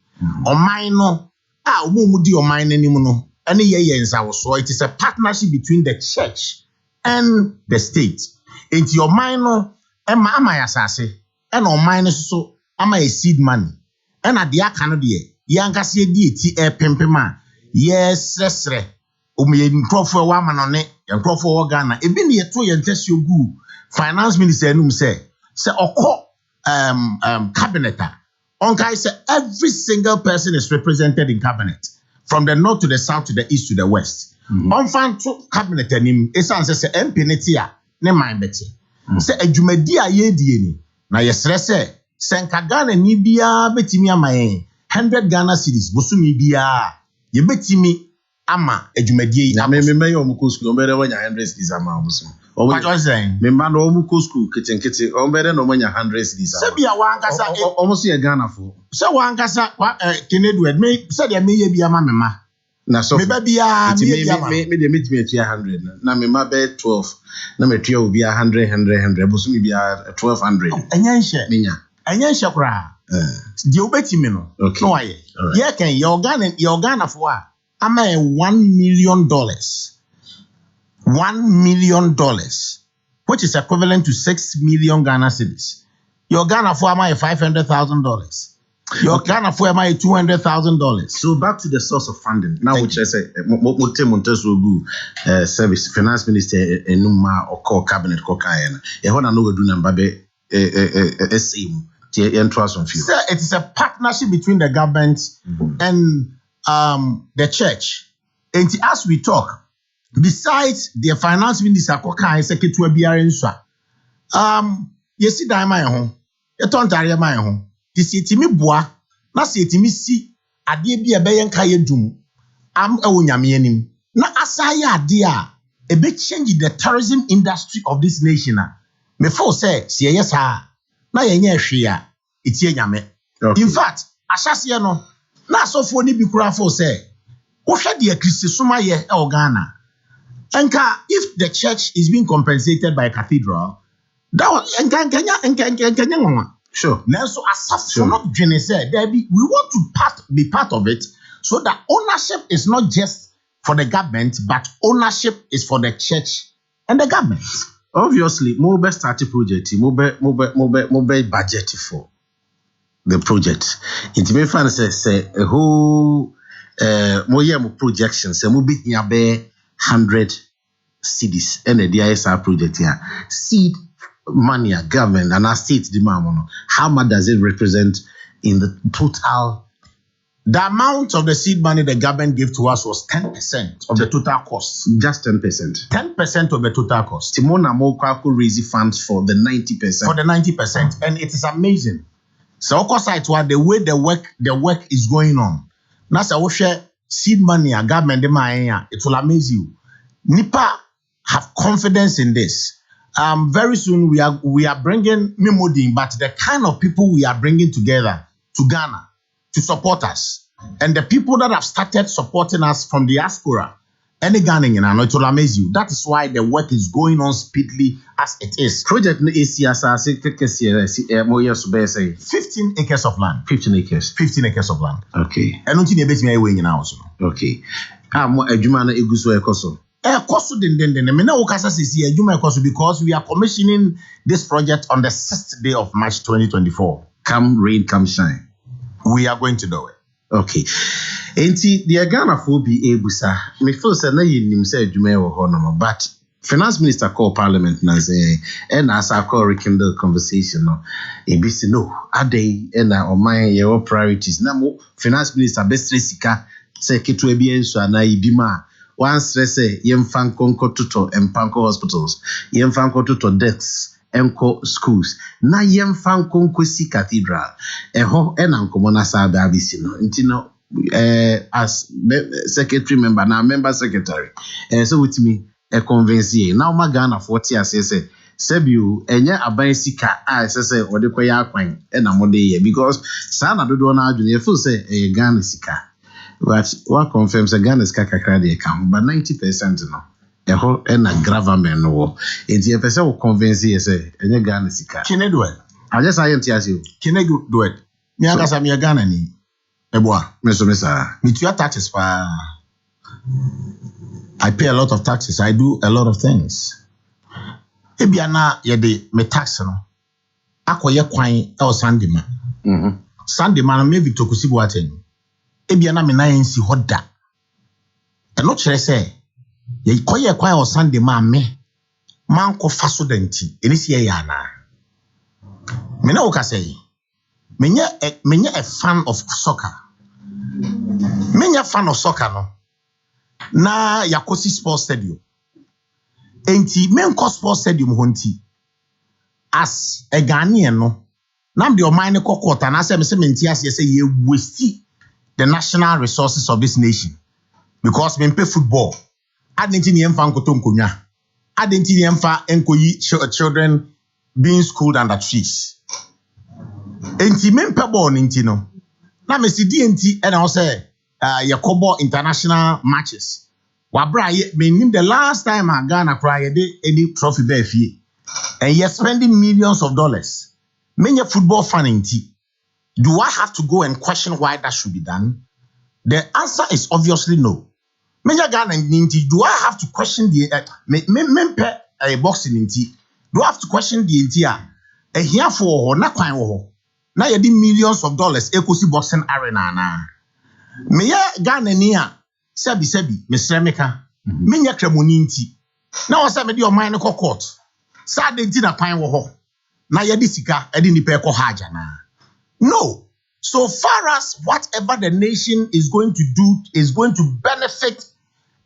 Omino, umudi omino nimuno. It is a partnership between the church and the state. Into your minor, Emma Amayasase, and on minus so ama a seed money. And at the Akanadi, Yankasi deity a pimpema. Yes, sesre. In Crawford woman on it, and Crawford Ghana. It been here 2 years test you good. Finance Minister Num say Oko cabinet. Onkai say every single person is represented in cabinet. From the north to the south to the east to the west. On fan to cabinet nim esan se MP netia ne man beti. Se adwumadi aye die ni na yesre se nka Ghana ni bia betimi ama 100 Ghana cedis bosumi bia ye betimi ama adwumadi na me omuko school ombere wanya 100 cedis ama omuso. What was saying? Me man omuko school kete ombere no wanya 100 cedis ama. Se bia wankasa omuso ye Ghana fo. Se wankasa Kennedy me se de me ye bia ma mema. Na so me bia me de metimi atua 100 na me ma be 12 na me tua obi 100 bosumi bia 1200. Enya nhye kra. De obetimi no. No aye. Ye kan your Ghana for ama $1 million. $1 million, which is equivalent to 6 million Ghana cedis. Your Ghana for ama $500,000. Your Ghana for ama $200,000. So back to the source of funding. Now which I say service finance minister enuma or cabinet kokaena. E hona no do number be same. Sir, it is a partnership between the government and the church. And as we talk, besides the finance minister kokai secretary biara nso yesi dan man ho etontare man ho tisi timi boa na se timi si ade bia be yen kai dum am ewo nyame anim na asaye ade a e be change the tourism industry of this nation me for say se yesa na yenye hwe a etie nyame. In fact ahyase no na asofo ni bi kura for say wo hwe de akrisisoma ye e Ghana. Enka, if the church is being compensated by a cathedral, that was sure. Now, so as not said, we want to be part of it, so that ownership is not just for the government, but ownership is for the church and the government. Obviously, mobile started project, mobile budget for the project. It may find say a whole more projections, a mobile here 100 cedis and the DISR project here. Seed money, government and our state demand. How much does it represent in the total? The amount of the seed money the government gave to us was 10% of the total cost. Just 10%. 10% of the total cost. Timona Mokako raise funds for the 90%. For the 90%. And it is amazing. So of course the way the work is going on. Now so share seed money and government it will amaze you. Nipa have confidence in this. Very soon we are bringing Mimodin, but the kind of people we are bringing together to Ghana to support us, and the people that have started supporting us from diaspora, any Ghanaian, it will amaze you. That is why the work is going on speedily as it is. Project ACSR 15 acres of land. 15 acres. 15 acres of land. Okay. And until you bet me away now also. Okay. mo adwuma no eguso ekoso Ekoso den me na wo kasa sisi adwuma ekoso because we are commissioning this project on the 6th day of March 2024. Come rain come shine. We are going to do it. Okay. Enti the Ghana for be ebusa. Me feel say na yinim say adwuma e wo ho no, but Finance Minister called Parliament and say, and as I call rekindle conversation, no, ABC no, ade and on my your priorities. Now, Finance Minister best sika say kitu ebi enso ana ibima. Once say yemfan konko tuto empanko hospitals, yemfan konko tuto deaths, enko schools. Na yemfan konko si cathedral. Eho enanko na sa ABC no. Intino as secretary member na member secretary. So with me. A convince now my Ghana 40 as say Sebu enya aban sika say or the kwaya kwan na mode because sana dodo na adwene feel say Ghana sika but what confirms a Ghana sika kakra dey account but 90% no eho na gravamen no enti e pese wo convince say enya Ghana sika Kine do it I just I enti as you Kine do it me akasa me Ghana ni eboa me so me sa me tua taxes pa I pay a lot of taxes. I do a lot of things. Ebiana yede me tax no. Akoye kwan e o Sunday man. Sunday man me Victor Kusibu aten. Ebiana me na yensi hoda. E no kire se ye koye kwan o Sunday man me. Man ko faso denti. Enisi ye ya na. Me na o ka say. Menye a fan of soccer. Menye fan of soccer no. Na Yakosi Sports Stadium. Enti menko Sports Stadium honti. As a Ghanaian no. Nam de omine kokota na se me menti ase say ye waste the national resources of this nation. Because men pay football. Adenti ni emfa nkoto nkonya. Adenti ni emfa enkoyi children being schooled under trees. Enti men pay ball nti no. Na me si DNT and I say Yakobo international matches. Wabra meaning the last time I Ghana cry any trophy bear fee. And you're spending millions of dollars. Many football fan do I have to go and question why that should be done? The answer is obviously no. Many Ghana do I have to question the boxing do I have to question the entire a here for na kwan wo na yedi millions of dollars ekosi boxing arena na. Me ya Ghana ni a sebi mesremeka menya kremoni nti na wo se me de o man ko court sa de nti na kwan wo ho na yedi sika edi nipa e ko haja na. No, so far as whatever the nation is going to do is going to benefit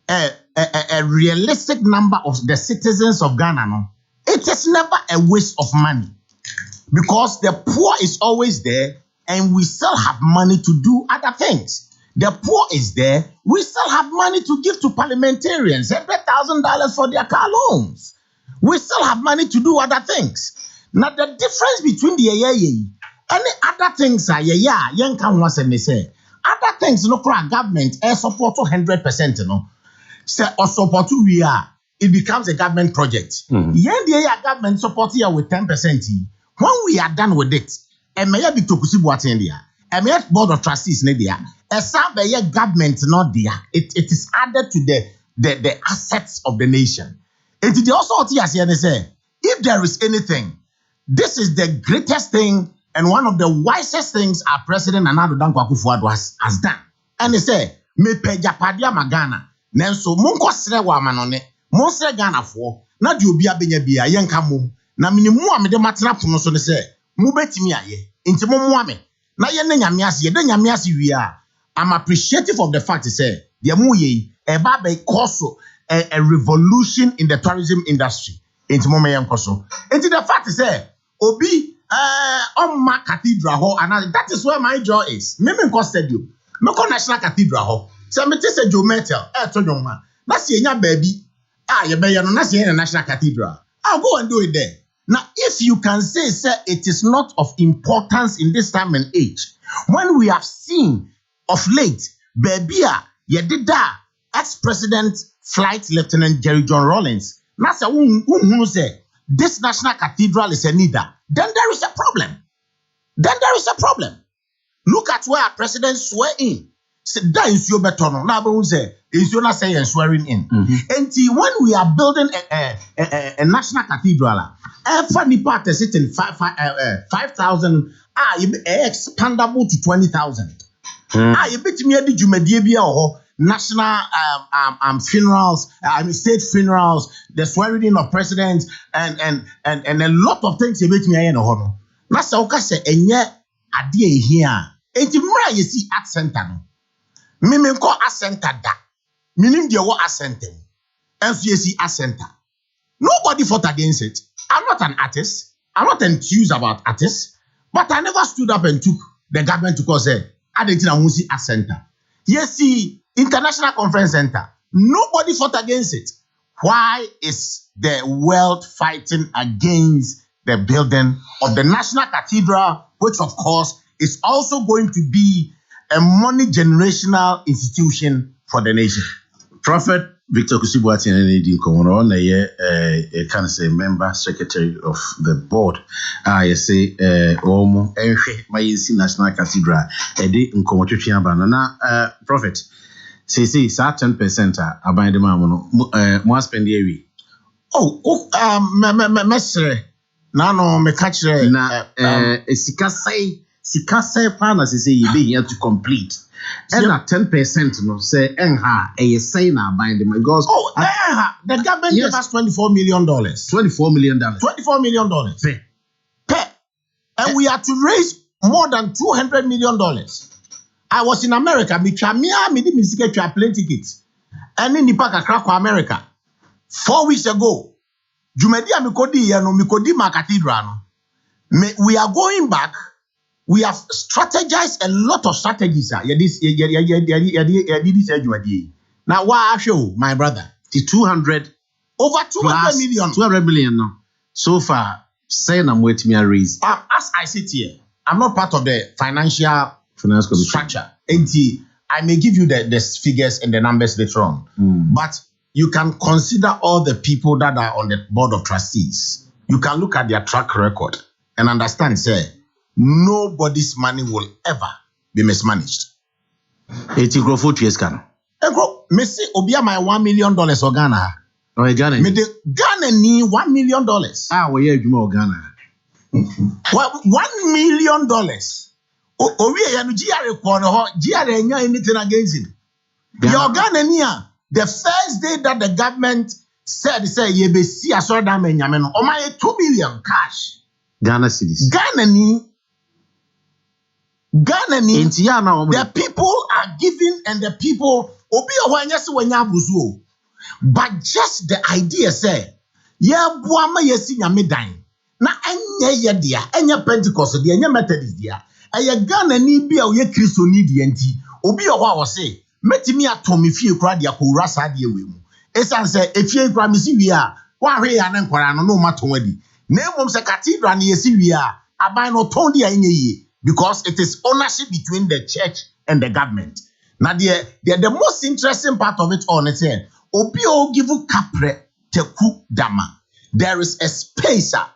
a realistic number of the citizens of Ghana no, it is never a waste of money because the poor is always there and we still have money to do other things. The poor is there. We still have money to give to parliamentarians, $100,000 for their car loans. We still have money to do other things. Now the difference between the any other things are young can once and say other things no for government support 100%, say or support we are it becomes a government project. The government support here with 10%. When we are done with it, and may be to and may board of trustees there. A government not there. It is added to the assets of the nation. It is also say if there is anything, this is the greatest thing and one of the wisest things our president Nana Dankwa Akufo-Addo has done. And they say, me peja padia magana. Nenso munko sre wa manone. Mon sre Ghana for na di obi abenya bia yenka mum. Na minimu amede matena pono so ne se mu betimi aye. Nti mo ame. Na ye ne nyame ase, ye de nyame ase wi a. I'm appreciative of the fact say the mu ye e ba be cause a revolution in the tourism industry. Nti mo me yenko so. Nti the fact say obi on my cathedral hall, and that is where my joy is. Maybe in stadium, me ko national cathedral hall. So me say Joe Metal, to young man. That's your baby. You be no that's your national cathedral. I'll go and do it there. Now, if you can say, sir, it is not of importance in this time and age, when we have seen of late, baby, you did that ex-president Flight Lieutenant Jerry John Rawlings. Now, who say this national cathedral is a neither. Then there is a problem. Look at where our president swear in. da nsuo beto no na abehu say nsuo na say swearing in. And when we are building a national cathedral, every nipa sitting 5,000 expandable to 20,000. You bet me adi dwumadie bia ho national funerals, state funerals, the swearing in of presidents, and a lot of things you bet me aye no ho no. Na say oka say enye ade ehia. Enti mra ye see art center no. Me call art center da. Minim de wo art center. And you see art center. Nobody fought against it. I'm not an artist. I'm not enthused about artists. But I never stood up and took the government to cause I didn't know see art center. Yes, see, International Conference Center. Nobody fought against it. Why is the world fighting against the building of the National Cathedral, which of course is also going to be a money generational institution for the nation? Prophet Victor Kusibuati and Komono, can say member secretary of the board. I say, Omo, my National Cathedral, Eddie Nkomotuchi Banana, Prophet. Say, 10% are by the Mamono, more spend the area. Mestre, Nano, me catch na Sikasai partners say you be here to complete. And at 10% no say a say now bind them because the government gave us $24 million. $24 million. $24 million. And we had to raise more than $200 million. I was in America, me did plane tickets. And in the park Akoko, America. 4 weeks ago, Jumedia Mikodi Cathedral. We are going back. We have strategized a lot of strategies. Now, what I show, my brother? The 200 over 200 million. 200 million now. So far, saying I'm waiting to raise. As I sit here, I'm not part of the financial structure. I may give you the figures and the numbers later on. But you can consider all the people that are on the board of trustees. You can look at their track record and understand, say, nobody's money will ever be mismanaged. 80 grow 4 years can. Me say obia my $1 million or Ghana. Oh, Ghana. Me the Ghana need $1 million. We hear you Ghana. $1 million. We are GRA corner. GRA anything against him. Your Ghana the first day that the government said ye be see a sort of nyameno. Oh my 2 million cash. Ghana cities. Ghana need the people are giving and the people but just the idea say buama yesi nyame dan na enye ye dia enye Pentecost dia enye Methodist dia eye Ghana ni bia o ye Kristo ni dia nti obi owa wo say metimi atomi fie kura dia ko wura sa dia we mu esan say efie kura mi si wi a wa hwe ya ne nkwara no maton adi na emom se cathedral ni yesi wi a aban no ton dia enye yi because it is ownership between the church and the government. Now, the most interesting part of it all is saying, Obio give you capre teku dama. There is a space a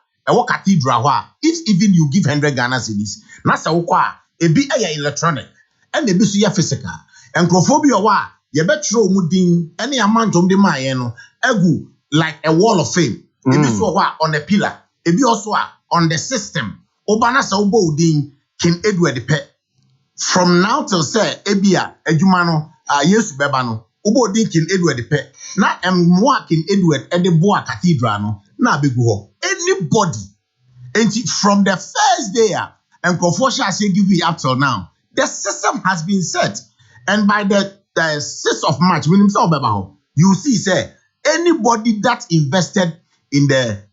cathedral if even you give 100 Ghana cedis, nasa ukwa ebi electronic and ebi so physical. And crophobia ye betro mudin any amount of the no egu like a wall of fame. Ebi so on a pillar, ebi also on the system. Obana sa ubo udin King Edward Pe. From now till say Ebia Ejumano Yesu Bebano Ubo din King Edward Pe. Na mwa King Edward and the Boa Cathedral no na beguho. Anybody and from the first day and Confucius say give you up till now the system has been set and by the 6th of March you see say anybody that invested in the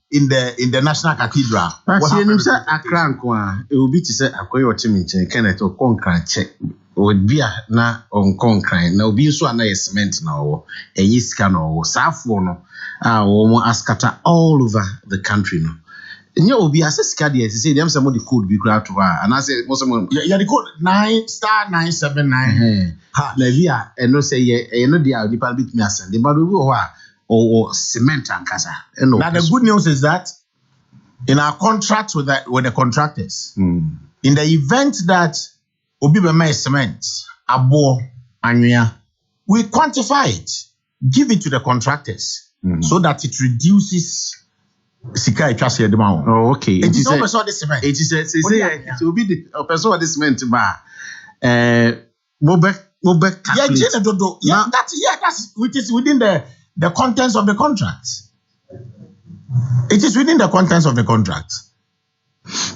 National Cathedral. But you say Accra nko it will be to say akoye otiminche Kenneth okonkran check would be na onkonkran na obi so na cement na owo enyi sika na owo safo no wo askata all over the country no nye obi asesika dey say dem say mo the code be grant to and I say mo some the code 9*979 na via no say ye no dey nipa bit me asende but we go or cement and casa. Now the good news is that in our contract with the contractors, in the event that Obi Bema cement, Abon, Anya, we quantify it, give it to the contractors so that it reduces sika etwase edema. Oh, okay. It is almost all the cement. It is it will be the person of the cement ba mobe calculate. That's which is within the contents of the contract. It is within the contents of the contract.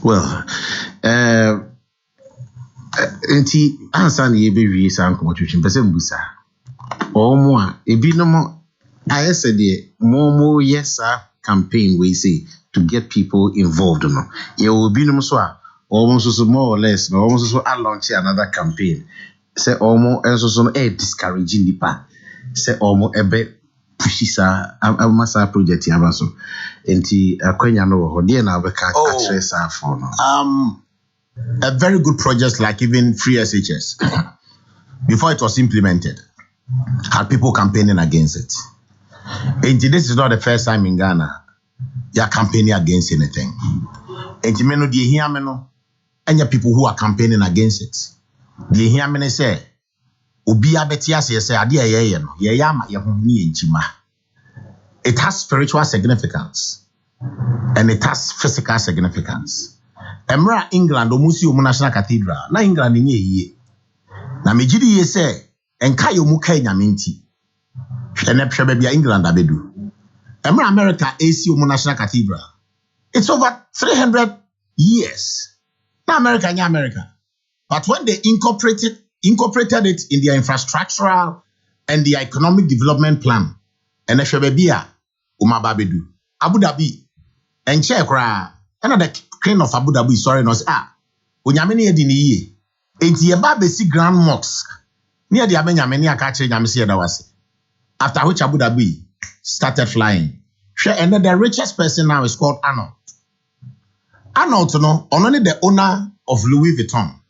Well, enti ansa na yebe wie san komo twetwe pese mbusa. Omo a ebi no mo ayese de mo yesa campaign we say to get people involved no. Ye obi no so a almost so more or less no almost so launch another campaign. Say almost enso so discouraging nipa. Say almost ebe pushisa amasa project yaba so. Enti akwanya no ho de na beka address afọ no. A very good project like even free SHS before it was implemented had people campaigning against it. And this is not the first time in Ghana you're campaigning against anything. And you know, you hear me no, and your people who are campaigning against it. You hear me say, Ubia Betias say, Adia no, Yama Yahuni Chima. It has spiritual significance and it has physical significance. Emra England omusi omu National Cathedral na England nye yie na mejidi ye se enka yo mu ka nyame nti ene hwe bia England abedu Emra America AC omu National Cathedral it's over 300 years na America nya America but when they incorporated it in their infrastructural and their economic development plan ene hwe bia umababedu Abu Dhabi enche kra another Queen of Abu Dhabi sorry no say onyame ne yedi ne yie enti ye ba besi Grand Mosque near the amenyame ne aka kire nyame se yeda wase after which Abu Dhabi started flying and then the richest person now is called Arnold no only the owner of Louis Vuitton.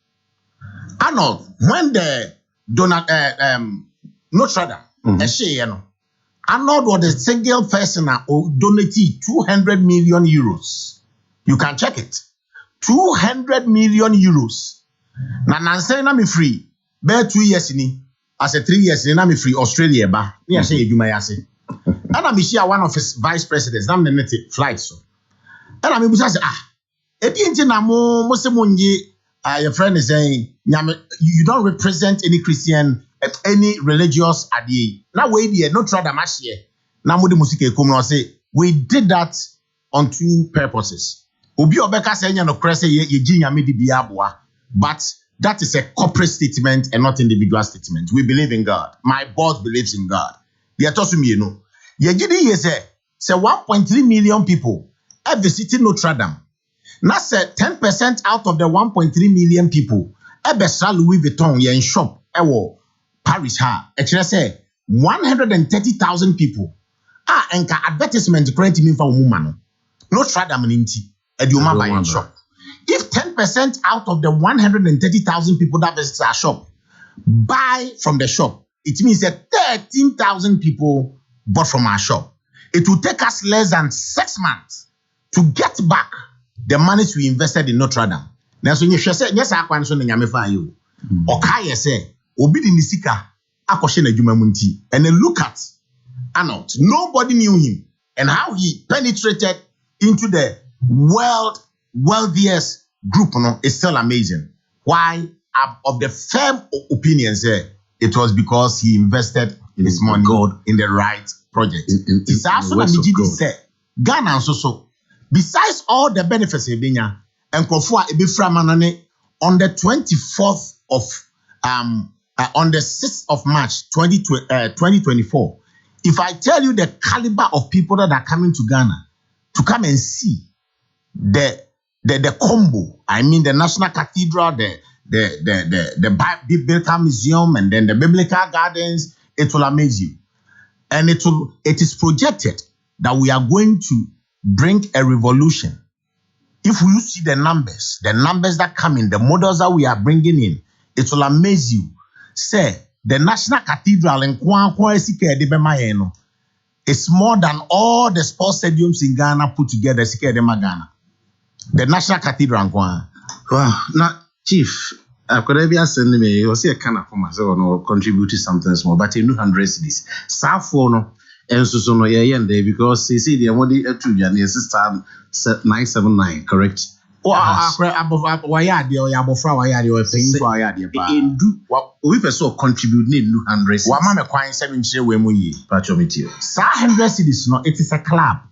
Arnold when the Notre Dame Arnold was the single person who donated 200 million euros. You can check it. 200 million euros. Na nanse na me free. Be 2 years ni. As a 3 years ni na me free Australia ba. Ni ase edwuma yase. And me share one of his vice presidents. Na me net flight so. And me busa say ebi enti na mo se mo nyi your friend is saying you don't represent any Christian any religious adie. Na we dey no try that share. Na mo de musika ekom na say we did that on 2 purposes. Obi obeka say nya no krese ye ginyame di biaboa, but that is a corporate statement and not individual statement. We believe in God. My boss believes in God. They are talking me, you know. Ye gidi ye say 1.3 million people have visited Notre Dame. Now say 10% out of the 1.3 million people ebe sa Louis Vuitton ye in shop ewo Paris ha. E kire say 130,000 people. Enka advertisement currently mean for woman no. Notre Dame ninti. Shop. If 10% out of the 130,000 people that visit our shop buy from the shop, it means that 13,000 people bought from our shop. It will take us less than 6 months to get back the monies we invested in Notre Dame. Now, so you say, yes, I can show you. Okay, say, Obi di nisika, akoshene jumamunti. And then look at Arnold. Nobody knew him and how he penetrated into the wealthiest group is still amazing. Why? Of the firm opinions it was because he invested in his money in the right project. It's also Ghana and so besides all the benefits and on the 24th of on the 6th of March 2024, if I tell you the caliber of people that are coming to Ghana to come and see the combo, I mean the National Cathedral, the Biblical Museum, and then the Biblical Gardens, it will amaze you. And it is projected that we are going to bring a revolution. If you see the numbers that come in, the models that we are bringing in, it will amaze you. Say, the National Cathedral in it's more than all the sports stadiums in Ghana put together. The National Cathedral. Wow. Now, Chief, Could I be asking me? You see a kind of former so no contribute to something small, but you know 100 cities. South for no, and so no yeah and because they see the money at 2 and sister 979, correct? Why are they or Yabofra? Why are they paying for why are they? In do what we also contribute in 100. What mamma quite 7 share we muyi. Patromitio. Sa 100 cities no, it is a club.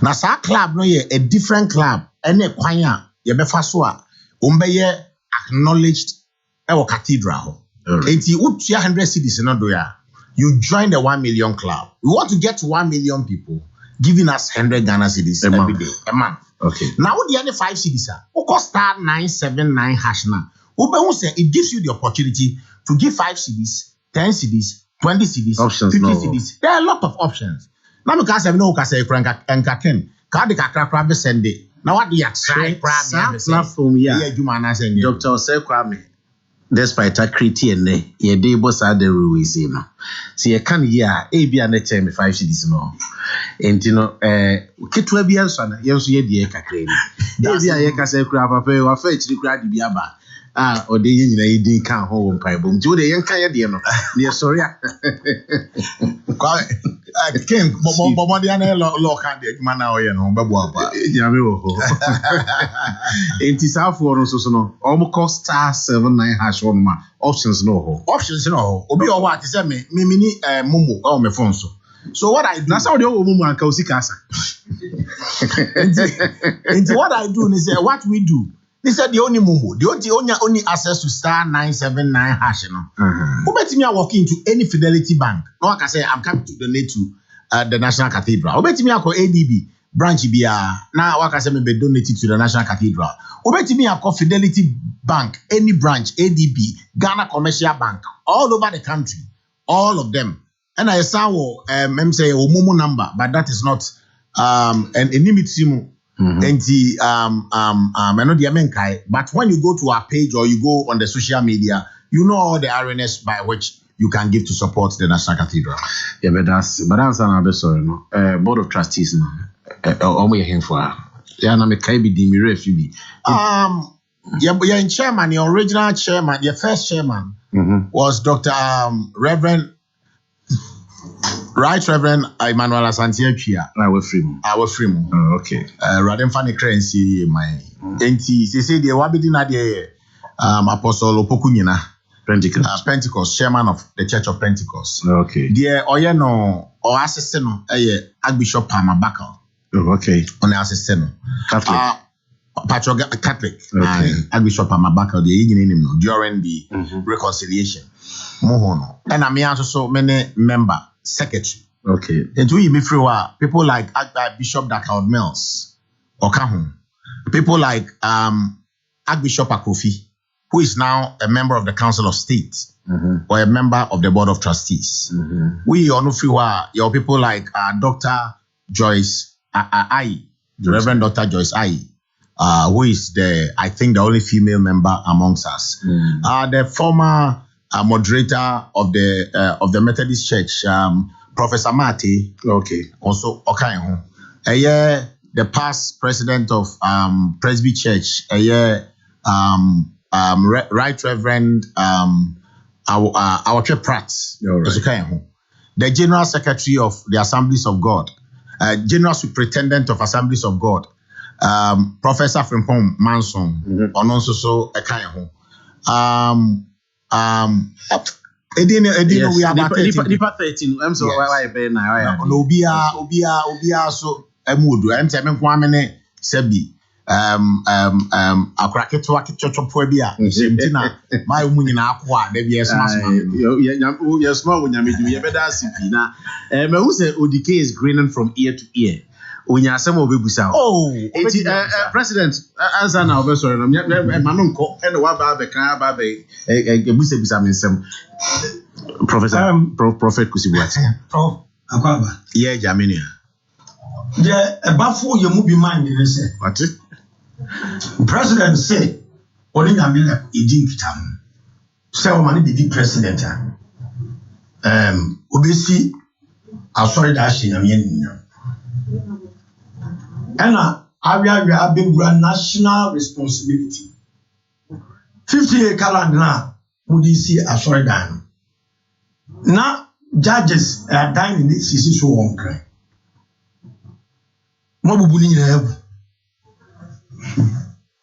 Na sa club no ye a different club. Ene kwanya ye befa so a umbeye acknowledged our cathedral. Enti utu 100 cities no do ya. You join the 1 million club. We want to get to 1 million people giving us 100 Ghana cities every day. A month. Okay. Now the other 5 cities are star 979 hash now. It gives you the opportunity to give 5 cities, 10 cities, 20 cities, options, 50 no. cities. There are a lot of options. Now because I know because I can crab send it. Now what do you try platform yeah. Dr. Osekwame. Despite that critique, ye day boss are the rules, you know. See, I can hear a be an attempt 5 cities no. And you know, Kitwa be answer, yes, ye dear Cacrane. Maybe I can say crab a pair or fetch the crab biaba. Or the Indian didn't come home, Piebom. Do the young Kaya Diano. Dear, sorry. King, Bomodiana low candidate, Mana, you know, Babwa. It is our for us, no. Almost star 79 hash on my options, no. Options, no. Obi or what is a me, mini mumu, or me phone. So what I do, that's how the old woman can see Casa. And what I do is what we do. They said the only mumu, the only access to star 979 hash. Who bet me I walk into any Fidelity Bank? No, I can say I'm coming to donate to the National Cathedral. Who bet me I call ADB branch BR? Now I can say maybe donate to the National Cathedral. Who bet me I call Fidelity Bank, any branch, ADB, Ghana Commercial Bank, all over the country, all of them. And I saw I'm say mumu number, but that is not an enimity. And the I know the Amenkai, but when you go to our page or you go on the social media, you know all the arenas by which you can give to support the National Cathedral. Yeah, but that's another story, no. Board of Trustees, no. Only him for. Yeah, na me kai bi di mi refi bi. Yeah, in chairman, your original chairman, your first chairman was Dr. Right Reverend Emmanuel Asante Chia. Our freedom. Oh, okay. Radem Fanny Crency, my NT. They say the Wabidi Nadia Apostle Opokunyina. Pentecost, chairman of the Church of Pentecost. Okay. Dear Oyeno or assistant, Archbishop Palmer Bakal. Oh, okay. On the assistant. Catholic. Catholic. Okay. Archbishop Palmer Bakal, the evening during the reconciliation. Mohono. And I'm also many member. Secretary. Okay. And we me free people like Bishop Dakar Mills Okahun. People like Archbishop Akofi, who is now a member of the Council of State or a member of the Board of Trustees. We on free your people like Dr. Joyce Ai, the Reverend Dr. Joyce Ai, who is I think the only female member amongst us. The former moderator of the Methodist Church, Professor Mate. Okay. Also, okay. The past president of Presby Church. Right Reverend our Pratt. Okay. The General Secretary of the Assemblies of God, General Superintendent of Assemblies of God, Professor Frimpong Manson. On also so okay. We are about 13. I'm sorry, why Ben now? Obia so emudu. I'm saying kwamene sebi akraketwa kichochopo bia. Ntina my umunyina akwa de bia small. You small when you better CP na. Me who say ODK is grinning from ear to ear. Unya asem obebusa. Oh, President answer now be sorry no manonko and wa ba be kan ba be ebusa bisa mensem. Professor Prophet Kusibuati. Prof Akwaba. Yeah, Jamania. The abafo ye mu bi mind dey say. What? President say oni nyamile edi kitam. Say o mani be president obesi asori da hye nyame nyam. And awia abegura national responsibility. 50 acre land na mudi si asori dan na judges dan ni sisi so won kran mo bubu ni nyina egu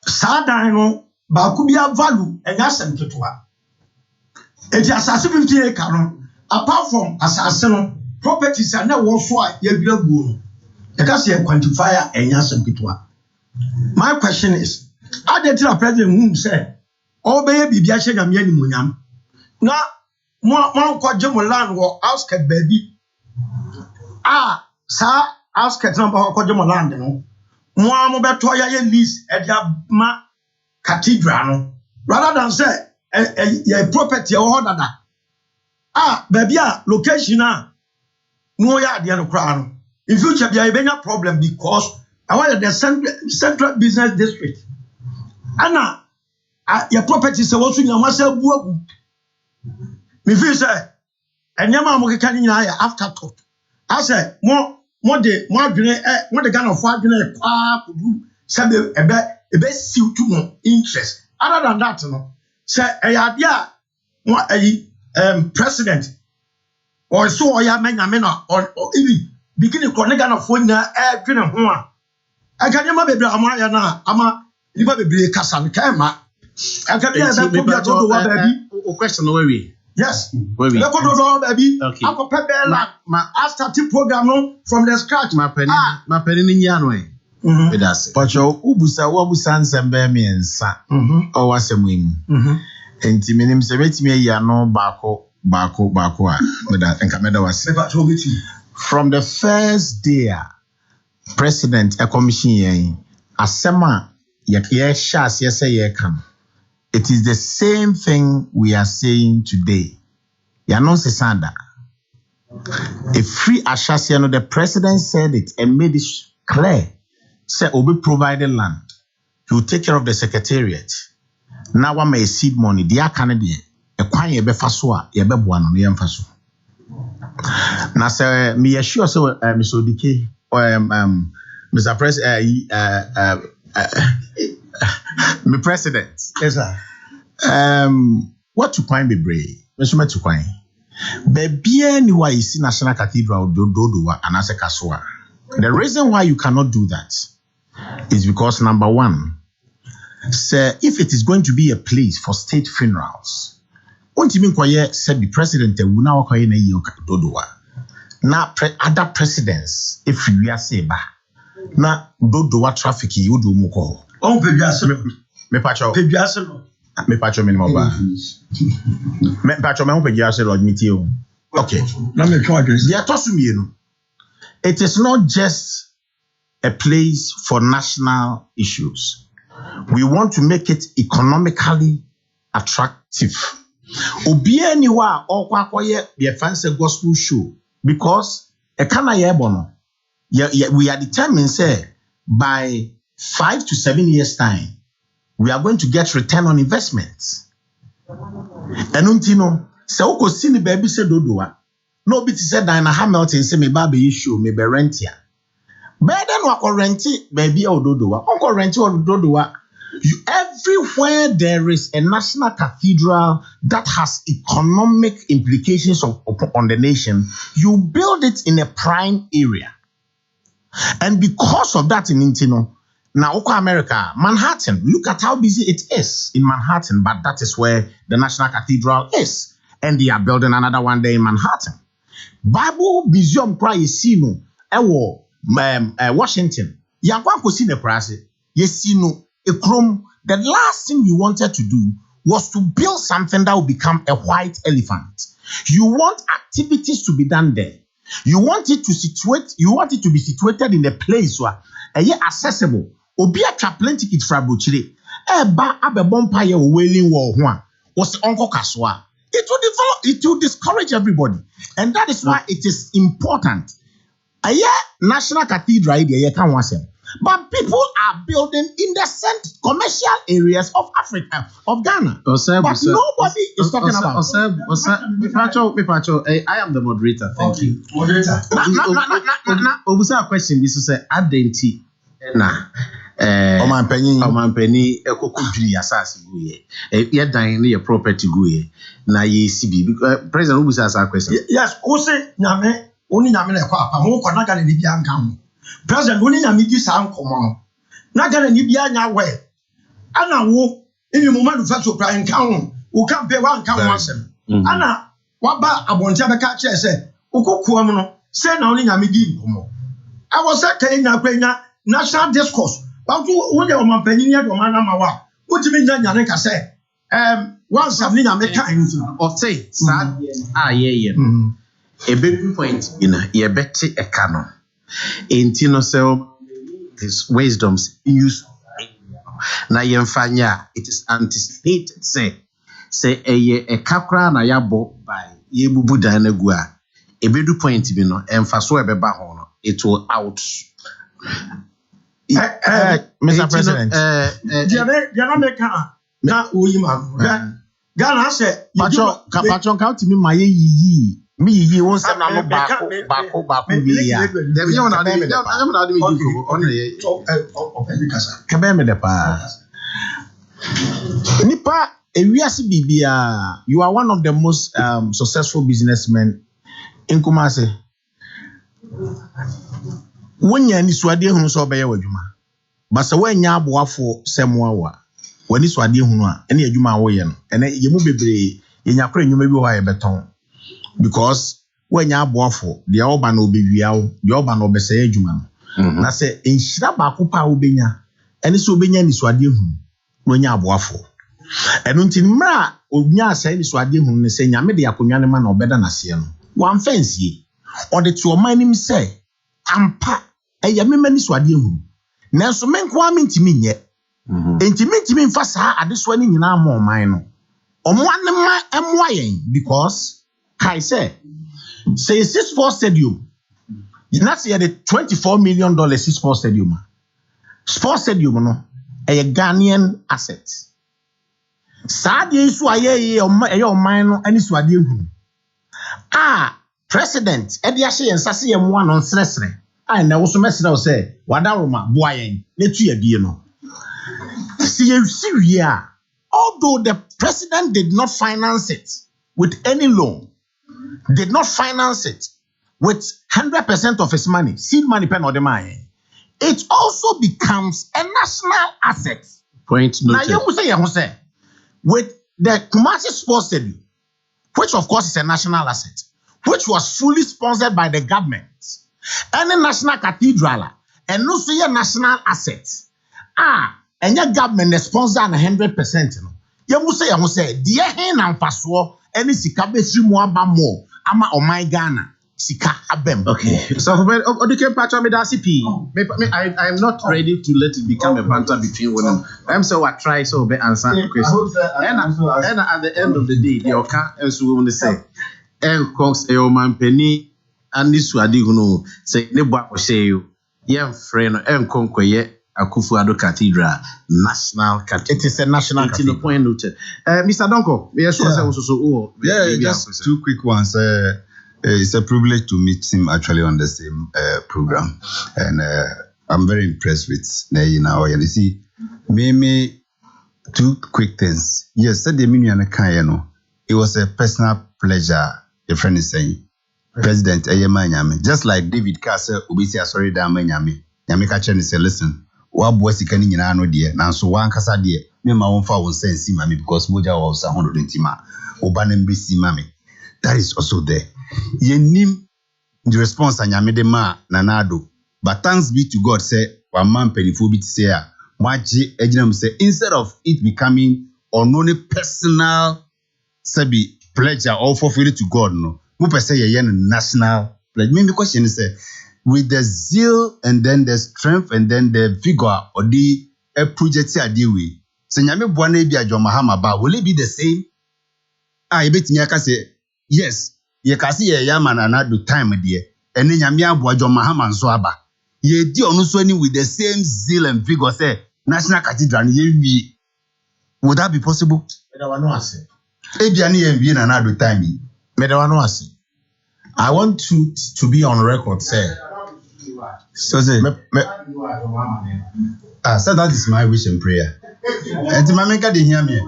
sa dan no ba ku bia value enya asem ketewa eti asase 50 acre no apart from asase no properties are na wo so a ya bia guo no e ka se quantifier enya asem ketewa. My question is, how did the president who say, "Oh, baby, be a shame, I'm young, munyam." Now, one called Jim Land or outskirt baby. Ah, sir, outskirt number called Jim Land, no. One more toya lease at your cathedral, rather than say a property or that. Ah, baby, location now. No, ya, the crown. In future, there will be a problem because. I want the central business district. Anna, your property is also in your muscle. Me feel say, and your mom can in afterthought. I say, more the kind of what could do, say a best suit to more interest. Other than that, no, say a idea, what a president or so I am or even beginning connect of phone air train of I can't remember baby amaya na ama liba baby kasa nkema I can't remember baby question where we yes where we baby okay akopɛ bella I started program no from the scratch my penny ni nya no e me das pacho ubusa nsɛm bɛ miɛnsa o wasɛm emu enti minim sɛ betimi ayi ano baako a meda wase from the first day President a commission yen asema ye shas ye say ye can. It is the same thing we are saying today. Ya non se sanda. A free ashas no the president said it and made it clear. Say obi provided land. He will take care of the secretariat. Now one may seed money. Dia Canadian. A kwan ye be faso a ye be boa no ye mfa so. Na say me assure so Mr. Odike Mr. President, my president. Yes, sir. What to find be brave? Mr. to find. Baby, anyway, you see National Cathedral Dodowa and Ase Kaswa. The reason why you cannot do that is because number one, sir, if it is going to be a place for state funerals, won't even quiet said the president will now quiet na Dodowa. Na other presidents if we are say ba na Dodowa traffic you do moko on peduase me pacho me no ba me pacho me on peduase lord meet you okay na me try this they are tossing me no it is not just a place for national issues. We want to make it economically attractive. Obi aniwa okwa koye be fancy gospel show. Because we are determined, say, by 5 to 7 years' time, we are going to get return on investments. And untino, se uko sini baby se dodowa. No biti said Diana Hamilton say me baby issue me be rent ya. Better no ako renti baby o dodowa. Onko renti o dodowa. Everywhere there is a national cathedral that has economic implications on the nation, you build it in a prime area. And because of that in Intino, now America, Manhattan, look at how busy it is in Manhattan, but that is where the National Cathedral is. And they are building another one there in Manhattan. Bible Museum cry yesino, Washington. Yankwan kosine prase, yesino. The last thing you wanted to do was to build something that will become a white elephant. You want activities to be done there. You want it to be situated in a place where accessible. Obi a plane ticket for Abuchire. Ba abe bompa ye wailing war was Uncle Kaswa. It will discourage everybody. And that is why it is important. National Cathedral idea can want them. But people are building in the commercial areas of Africa, of Ghana. But nobody is talking about. I am the moderator. Thank you. Moderator. Obusa question. This is a identity. Omanpani Akoko dwiri asase guye. Ye dan ne ye property guye. Na ye CB President Obusa asa question. Yes, ose nyame oni nyame na kwa apa mo kwa na Ghana ni bia nka ho. President oni nyame di sa nkomo no. Na Ghana ni bia nya we. Ana wo emi mo manufacture pra nka ho. Wo kan pe wa nka ho asem. Ana waba abontia beka kire se okokuam no se na oni nyame di nkomo. I was saying na national discourse. But when you are penny near the man wa, what you mean Yanaka say? Once I've been a mechanism Or say, sad, yeah. A big point in a betty a canon. In Tino Cell, his wisdoms use. Na yemfanya, it is anticipated, say a kakra na yabo by Yebubu Danagua. A big point, you know, and for so a bebahono, it will out. Mr. President. Diana Meka na Uyima. Ghana said, Patron count to me my ye. Me ye won't say no back. Nipa ewiase bibia, you are one of the most successful businessmen in Kumasi. When you ni swade hunu so obeye wadwuma but se when nya aboafo semwa wa wani swade hunu a ene adwuma wo ye no ene ye mu bebre ye nya kra nnwuma bi ho aye beton because when nya aboafo de oba na obewia wo de oba na obese adwuma no na se enhira ba kopa obenya ene se obenya ni swade hunu no nya aboafo eno nti mra onya asa ni swade hunu ne se nyame de akonwa ne ma na obeda na se no wan fancy or the to omanim say ampa eya memani swade hu nanso menkwa mentimi nye ntimi mfa saa adeso ani nyina ma oman no omwane ma emwa yen because kai say 64 stadium that's the $24 million 64 stadium sports stadium no a Ghanaian asset saade isu aye oman no ani swade hu president edi ahye ensase ye mo anon sresre ai na wo so mesre wo say wadaroma boayen netu ya bie no see we are although the president did not finance it with any loan did not finance it with 100% of his money seed money pen or the money it also becomes a national asset point noted now you say with the Kumasi Sports Stadium which of course is a national asset which was fully sponsored by the government. Any national cathedral, and no say national assets. And your government sponsor 100%. You must say, dear hen and paswo, any sikabe srimwaba mo, ama o my Ghana. Sika abem. Okay. So, I am not ready to let it become a banter between women. I'm so I try so be answer the question. And at the end of the day, the oka and so we say. En Cox Omanpani and this wadi huno say nebo say you yen friend en konkoye Akufo-Addo Cathedral National Cathedral. It is a national cathedral. Point noted. Mr. Donko, just two quick ones. It's a privilege to meet him actually on the same program, and I'm very impressed with you see, maybe two quick things. Yes, said the minion it was a personal pleasure. The friend is saying, President Eyema Nyame, just like David Castle, Ubisi Asori Dama Nyame, Nyame Kachen say, listen, what boys you can in no dear, now so one Casa dear, me my own father will say, see, mammy, because Moja was 120 ma, Obanem BC mammy. That is also there. Ye nim the response and Nyame de ma, Nanado. But thanks be to God, say, one man penifobit say, Maji Ejinam say, instead of it becoming only personal, sabi, pleasure or fulfill to God, no. Who say a national pledge? Maybe question is with the zeal and then the strength and then the vigor or the project here deal with. So Nyame Bwane bi Ajo Mahama ba will it be the same? You bet me I can say yes. You can see a yaman and I do time dear. And then Nyame Abu Ajo Mahama and so aba. Ye di onu so ni with the same zeal and vigor say National Cathedral ye would that be possible? I don't know. I want to be on record, say. So say So that is my wish and prayer. And my make the hear me.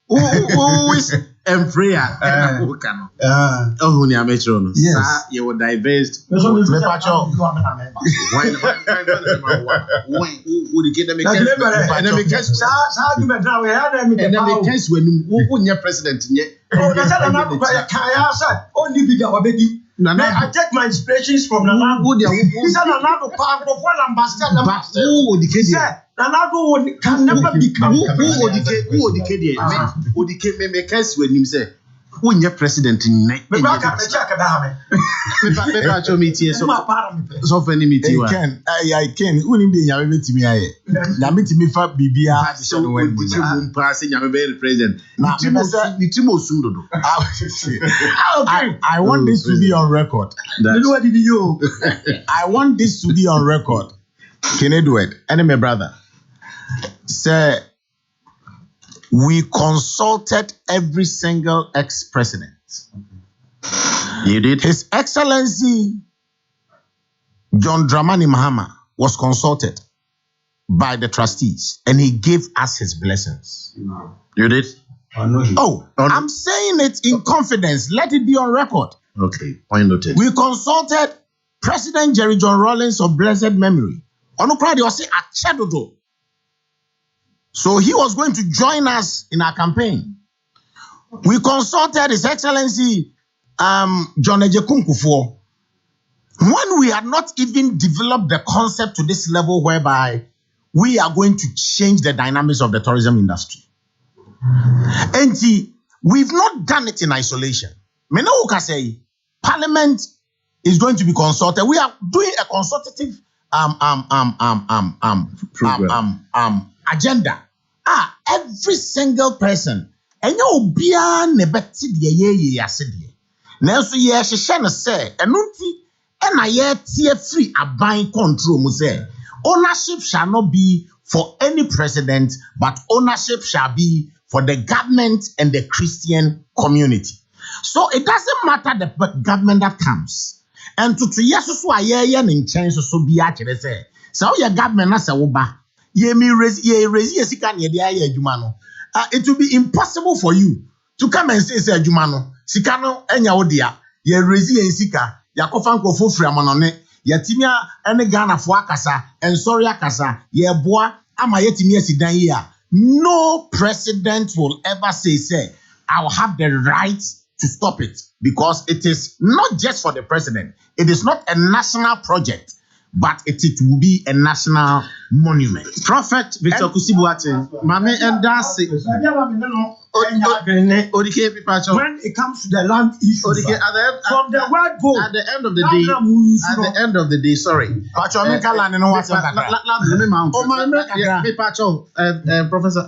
Who wish and prayer? Who can? Oh, when you are metro, yes, you were diverse. Why would you get them? And then case when you president yet. Only be the I take my inspirations from the land. He's another part of one ambassador. Who would the Nanado can never become. Who would the case when you say, when you're president in night? But I can't check about me. Maybe meet here. So funny meeting. I can. Who need the meet me? I meet me for BBR. So when you passing, I'm a very president. Now, I want this to be on record. I want this to be on record. Can I do it? And my brother, sir, we consulted every single ex-president. You did? His Excellency John Dramani Mahama was consulted by the trustees, and he gave us his blessings. You did? I'm saying it in confidence. Let it be on record. Okay, point noted. We consulted President Jerry John Rawlings of blessed memory. So he was going to join us in our campaign. We consulted His Excellency John Ejekunkufuor when we had not even developed the concept to this level whereby we are going to change the dynamics of the tourism industry. And we've not done it in isolation. Menouka say Parliament is going to be consulted. We are doing a consultative agenda. Every single person. And you be a nebeti ye yasidi. Now so ye shishana say, and I yet free a buying control muse. Ownership shall not be for any president, but ownership shall be for the government and the Christian community. So it doesn't matter the government that comes. And to yes, so I in change so be actually say. So your government as a uba. It will be impossible for you to come and say Jumano, Sikano, and Yaodia, ye resi and Sika, Yakofanko Fuframanone, Yatimia and the Ghana Fuakasa, and Soria Casa, ye bois, Amayetimia Sidania. No president will ever say, I'll have the right to stop it, because it is not just for the president. It is not a national project, but it will be a national monument. Prophet Victor Kusibuate, Mame and Darcy. When it comes to the land issue, from the word go, at the end of the day, sorry. Professor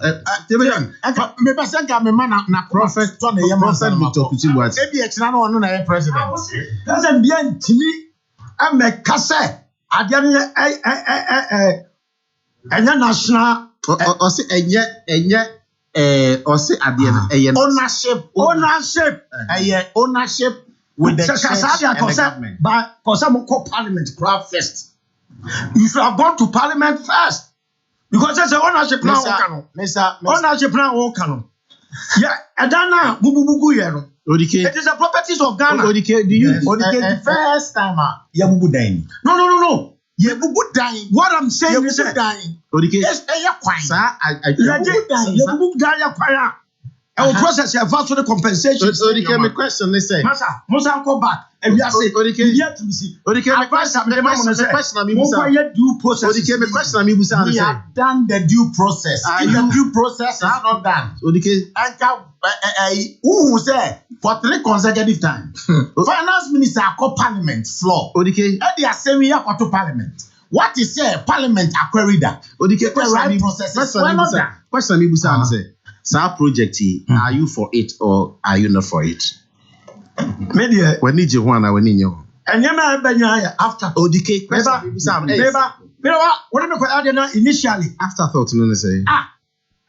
Victor Kusibuate. President bien timi ame kase adiane enya national ownership with the church and the government. But for some parliament first, you should have gone to parliament first, because there's an ownership now. Ownership now. Yeah, Adana bubu yero. It is the properties of Ghana. The first time Yabubu dying. No. Yabubu dying. What I'm saying is dying. Yes, Yabubu dying. I will process your vast for the compensation. My question is say, Masa go back and we are saying, yet to see. My question we have done the due process. The due process is not done. Who say for 3 consecutive times? Finance Minister called Parliament floor. And they are saying we have to Parliament. What is say Parliament queried that? Question me say. So project, are you for it or are you not for it? Media. When need you one, I will need you. And you may after ODK. What am I initially? Afterthought, no say.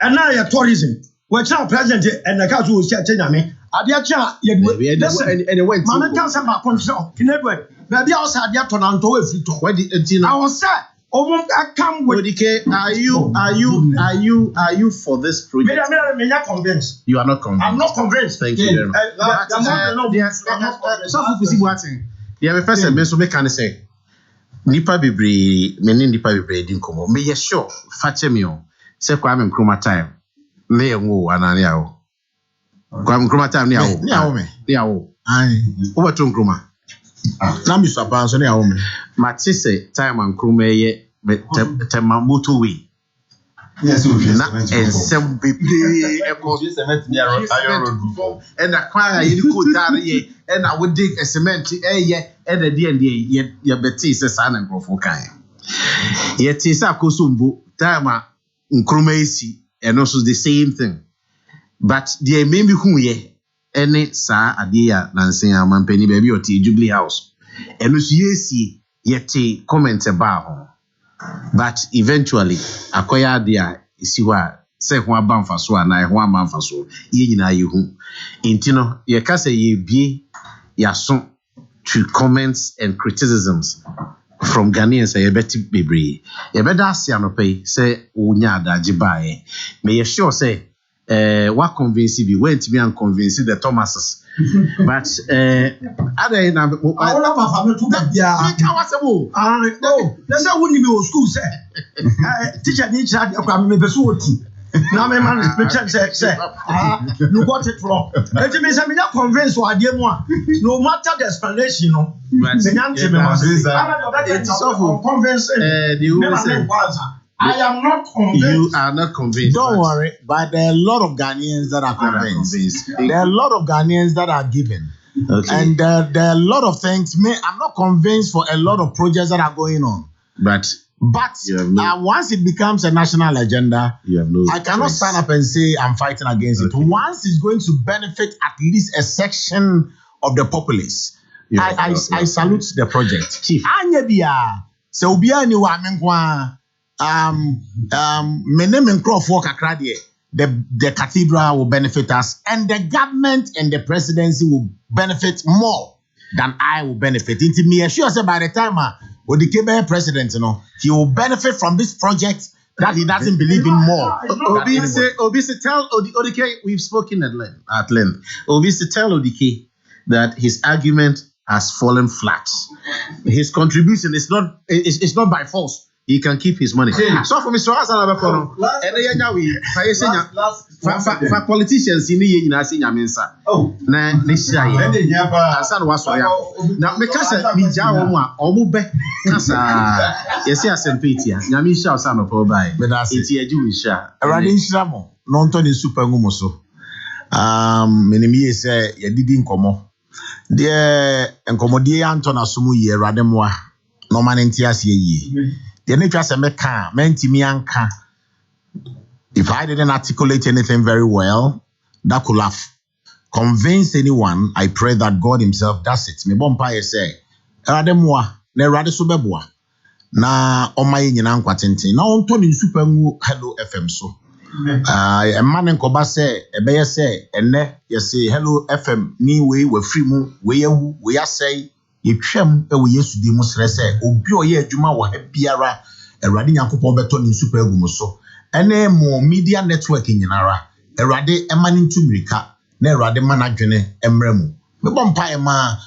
And now you're tourism. What's now present and the council will say, me. Adiacha, you went. Mama tells about control. Maybe I was at the Toronto. I was sad. I come with. ODK, are you for this project? Me not convinced. You are not convinced. I'm not convinced. Thank you very much. So for Buating, yeah, my first me so me can say nipa bebre me ne nipa bebre di nkomo me ye sure fache me o say Kwame Nkrumah time me enwo anani awo Kwame Nkrumah time ni awo ai o to Nkrumah na mi so pa so ne awo me mate say time Nkrumah ye tema motorway. Yes, na ensem bebre eko and acquire you could carry and I would dig a cement and at the end ye beti se san and grofo kai yet is a kosumbu time Nkrumah and also the same thing but there may be who ye any sa adia nansen amampani baby or Jubilee House and us yesi yet comment about but eventually akoya dia isiwa se ho abamfa so ana ho amamfa so ye nyina ye hu intino ye ka se ye bie ya so to comments and criticisms from Ghanaians ye beti bebre ye beda asia no pay say onya adaje bae me ye sure say wa convince bi went me and convince the Thomases but other na I want to perform to bia let's say we need to school say teacher need charge akwa me beso oti na me man me check say you got it wrong let me say me na convince o ade mu a no matter the explanation no me nyante me was so convince I am not convinced. You are not convinced. Don't worry, but there are a lot of Ghanaians that are convinced. There are a lot of Ghanaians that are given. Okay. And there are a lot of things. I'm not convinced for a lot of projects that are going on. But once it becomes a national agenda, I cannot stand up and say I'm fighting against it. Once it's going to benefit at least a section of the populace, I salute the project. Chief. The cathedral will benefit us, and the government and the presidency will benefit more than I will benefit. Into me, sure say by the time the Kebe president, he will benefit from this project that he doesn't believe in more. Obisi tell ODK we've spoken at length. Obisi tell ODK that his argument has fallen flat. His contribution is not by force. He can keep his money. So for Mr. Hassan Abakono, for politicians in the United Mensa. Oh, na Nisha. Hassan was now because Mijawa Omube Casa. Yes, yes, and Petia. Yamisha San of Obai. But that's it. Jewish. Radin Shramo, non to the super mumoso. Menemi say, you didn't come. Dear and Commodie Anton Asumu ye Rademwa, no man in Tias ye. The nature say meka mentimi anka. If I didn't articulate anything very well, that could have convinced anyone. I pray that God himself does it. Me bompa say rademwa na rade so beboa na omaye nyina nkwatenten na onto ni super ngu Hello FM so a man nkoba say ebeye say enne ye say Hello FM ni we free mu we yawu we asay yetwam e wo Yesu di mu sere say obi oye adwuma wo ha biara Erade Nyankopon beto ni super egu mu so ene mo media network nyinara Erade emani ntumirika na Erade manadwene emremu me bompa e ma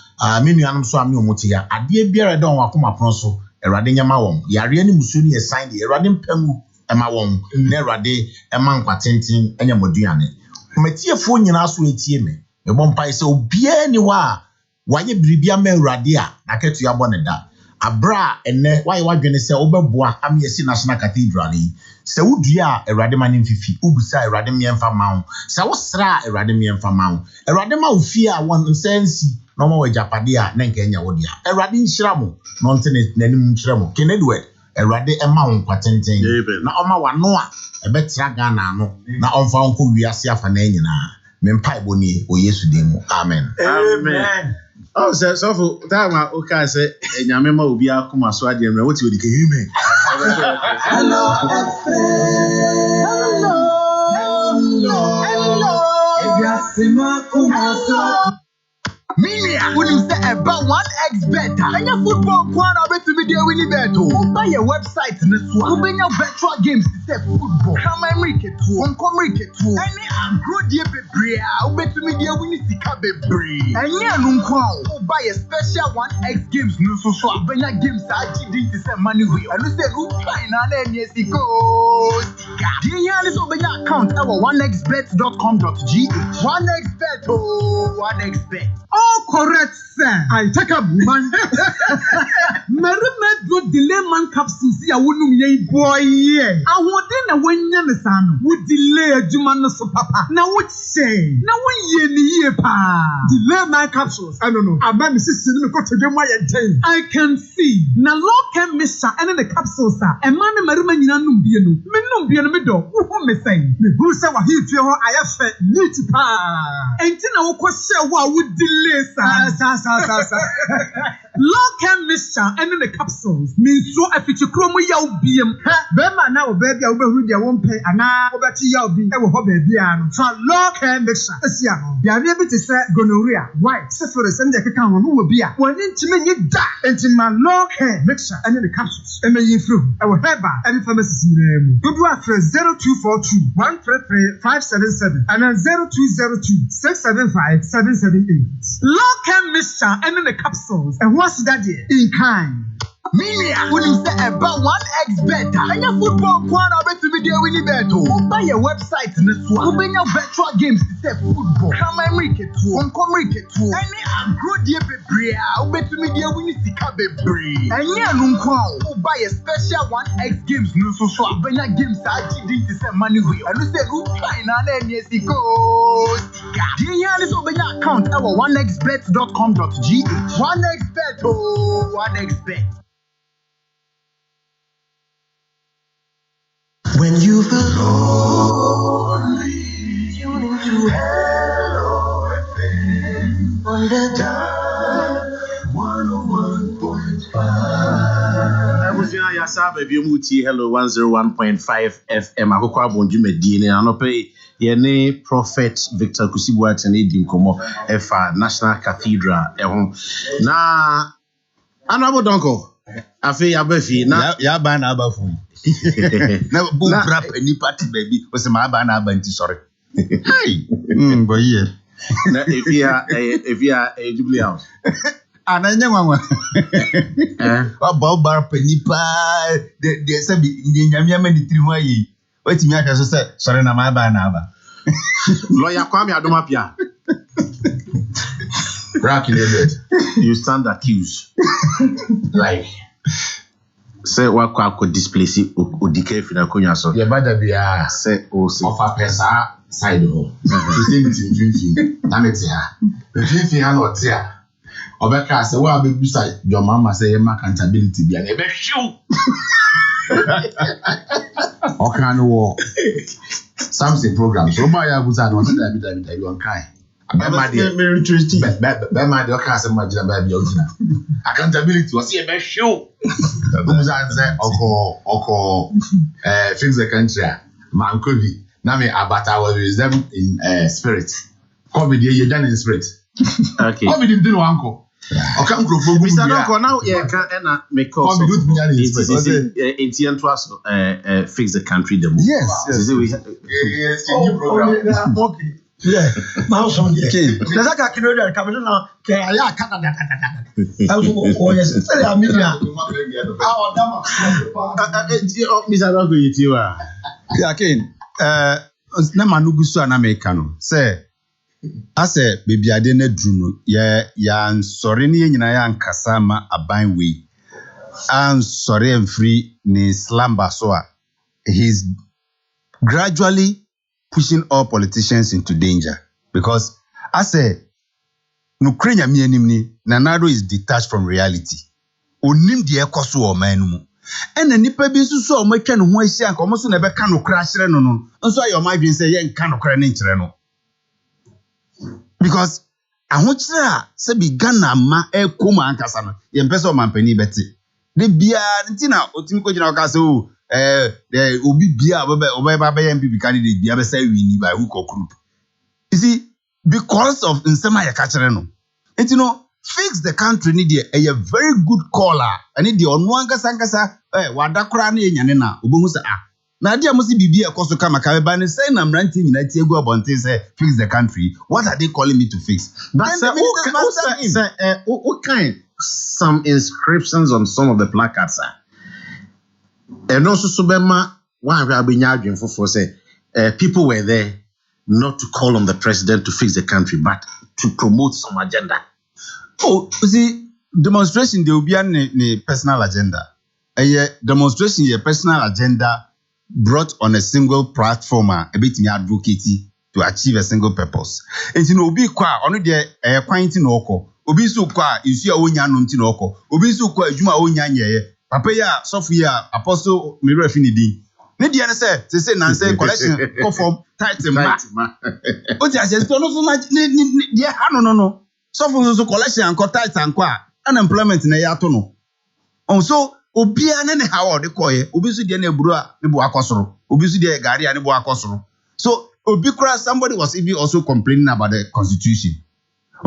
menuanom so ame omote ya ade biara de on wakoma pon so Erade nyama won yare ani musu ni sign de Erade mpangu ema won na Erade ema nkwatenten enya moduane metiefo nyina so etie me bompa se obia ni wa waye biribia ma Erade a na ketu ya bɔ ne da abra enne waye wadwene se obeboa am yesi national cathedral yi se wudua Erade ma ne mfifi ubusa Erade miemfa ma wo se wo sra Erade miemfa ma wo Erade ma ofie a won nsensi no ma wajapade a na nkanya wodia Erade nhyira mo no ntene nanim nhyira mo Kenedward Erade ema wo nkwatenten na oma wano a ebetra Ghana no na omfa onko wiase afa na nyina mempa iboni o Yesu demu amen amen. Oh, so for that, okay, say, Nyame ma obi akoma so ade mra what you dey amen. Hello, hello. Minia, when you say about 1x bet, and your football corner bet to be there with bet. Buy your website in this one. Open your virtual games to say football. Come and make it too. Come make it too. Any good year be bet to be there when you see Kabe Bree. And yeah, no crown. Buy a special 1x games. No so when your games are GD to say money with. And you say, who fine and then yes, it goes. The year is open your account at 1xbet.com.gh. 1xbet, oh, 1xbet. All correct, sir. I take a woman. Marima do delay man capsules. I wouldn't ye boy. I want then when Yamasan would delay a Jumano so papa. Now what say? Now when ye pa delay my capsules. I don't know. I bet Mrs. Cinema got to do my attain. I can see. Now look at Missa and the capsules are a man and Marima Yanum Biano. Menum Biano middle. Who may say? Who said what he feel I have fed need to pa. And then I will question what would delay. Long-term mixture and then the capsules means so a feature chromo yaw beam. Bema now baby I will read your one pay and now over to yaw be ever baby and so long-term mixture. Asiano, they are able to say gonorrhea. Why? Says for the Sunday account who will be a one intimate that into my long-term mixture and then the capsules. And then you through our herba and pharmacy name. Good work for 0242 133 577 and then 0202 675 778. Long-term mixture and then the capsules. And what's that in kind? Minia, when you say about 1x bet, and your football corner bet to be there with bet. Buy your website in this one. Open your virtual games to say football. Come and make it too. Come make it too. Any good year be bet to be there when you see Kabe Bree. And yeah, no crown. Buy a special 1x games. No so when your games are GD to say money with. And you say, who fine and then yes, it goes. The year is open your account at 1xbet.com.gh. 1xbet, oh, 1xbet. When you feel lonely, tune into HELLO101.5FM on the dial 101.5. I was in Yasa, baby, Muti, Hello 101.5 FM. Akoko Abon Jumedine, and Ope, Yene Prophet Victor Kusibuat and Edim Komo, Efa National Cathedral. Na, Anabo Donko, Afe Abefi, na Yaban Abafu. Na boom rap any party baby was my banana banty sorry. Hey, boy, yeah. If you are a jubilee, and I know one. About bar penny pie, they said in Yamia 3 way. Wait me, I said, sorry, na my banana. Lawyer Kwame Adomapia. Rocking it. You stand accused. Like. Say what could displace it or decay for the Konya so. Yeah, but be a say also of a pesa side home. To say it in drinking. Namity. The drinking are not here. Obeka say, well, be beside your mama say, your accountability be an ebe shoe. Okay, no war. Something program. So, my was I don't say, you kind. Very interesting. But my dear can't imagine baby. Accountability was here, best show. Oko, fix the country. Man could be. Now me abata will use them in spirit. Come with you done in spirit. Okay. Come with him, do uncle. Okay, uncle. Mr. Uncle, now yeah, can make calls. It's the entrance. Fix the country. The yes. Yes. New program. Okay. Yeah, mouse on the key. There's a Canadian coming on. Kaya Canada. I was always a million. Mr. Uncle, you are. Yeah, Ken. Na manugusu anameka no. Say, ase baby adene druno. Ya sorry ni nyina ya nkasa ma aban we. An sorry and free ni slamba so a. He's gradually pushing all politicians into danger because I say Nukrenya mienimni Nanado is detached from reality. Onim de ekoso o manmu. Ena nipa bi susu o matwa ne ho ahia nka omo so na be ka no kra hire no no. Nso ayo madwen say ye nka no kra ne nkire no. Because ahokyere a se bi Ghana ma ekoma ankasa no ye mpese o mampani beti. De bia ntina otimi ko gina o ka se o the obi bia oba MPP candidate bia be say we ni by hook or group. You see, because of nsema ya kachere no, And fix the country need a very good caller. I need the onwanga sankasa wadakra na enyane na obohu say na dia musi bibia koso kama kabeba ne say na mranti United ego abonte say fix the country. What are they calling me to fix? But what kind some inscriptions on some of the placards and also subema one we for say people were there not to call on the president to fix the country but to promote some agenda. Oh, see, demonstration, there will be a personal agenda. A demonstration, a personal agenda brought on a single platform, a bit me advocacy to achieve a single purpose. And be qua, only the quaint in oko, obi so qua, you see a onya nuntin oko, obi so qua, Juma onya ye, Papaya, Sophia, Apostle, Mirror Finidi. Nidia say Nancy collection, conform, tight and ma. What I said, no. So for collection and tight and unemployment na ya to no. So obia na ne hawo de koye, obi su de na eburu a ne bo akosoro, obi su de gari a ne bo akosoro. So obi kra somebody was even also complaining about the constitution.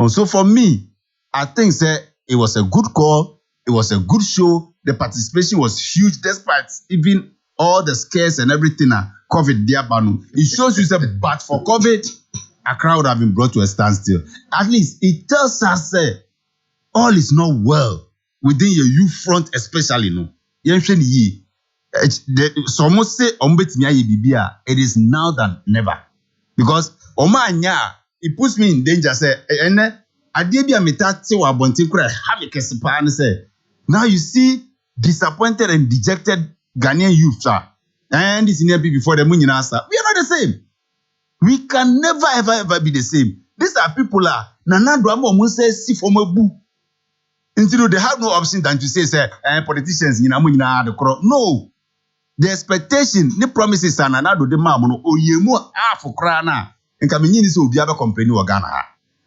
So for me, I think say it was a good call, it was a good show, the participation was huge despite even all the scares and everything COVID there banu. It shows you say but for COVID a crowd have been brought to a standstill. At least it tells us all is not well within your youth front, especially no. Some say it is now than never. Because it puts me in danger. Say, now you see disappointed and dejected Ghanaian youth, and this in before the moon. We are not the same. We can never ever be the same. These are people they have no option than to say politicians no. The expectation, the promises are nanado de mamono oyemu for krana and kamini so be complaining Ghana.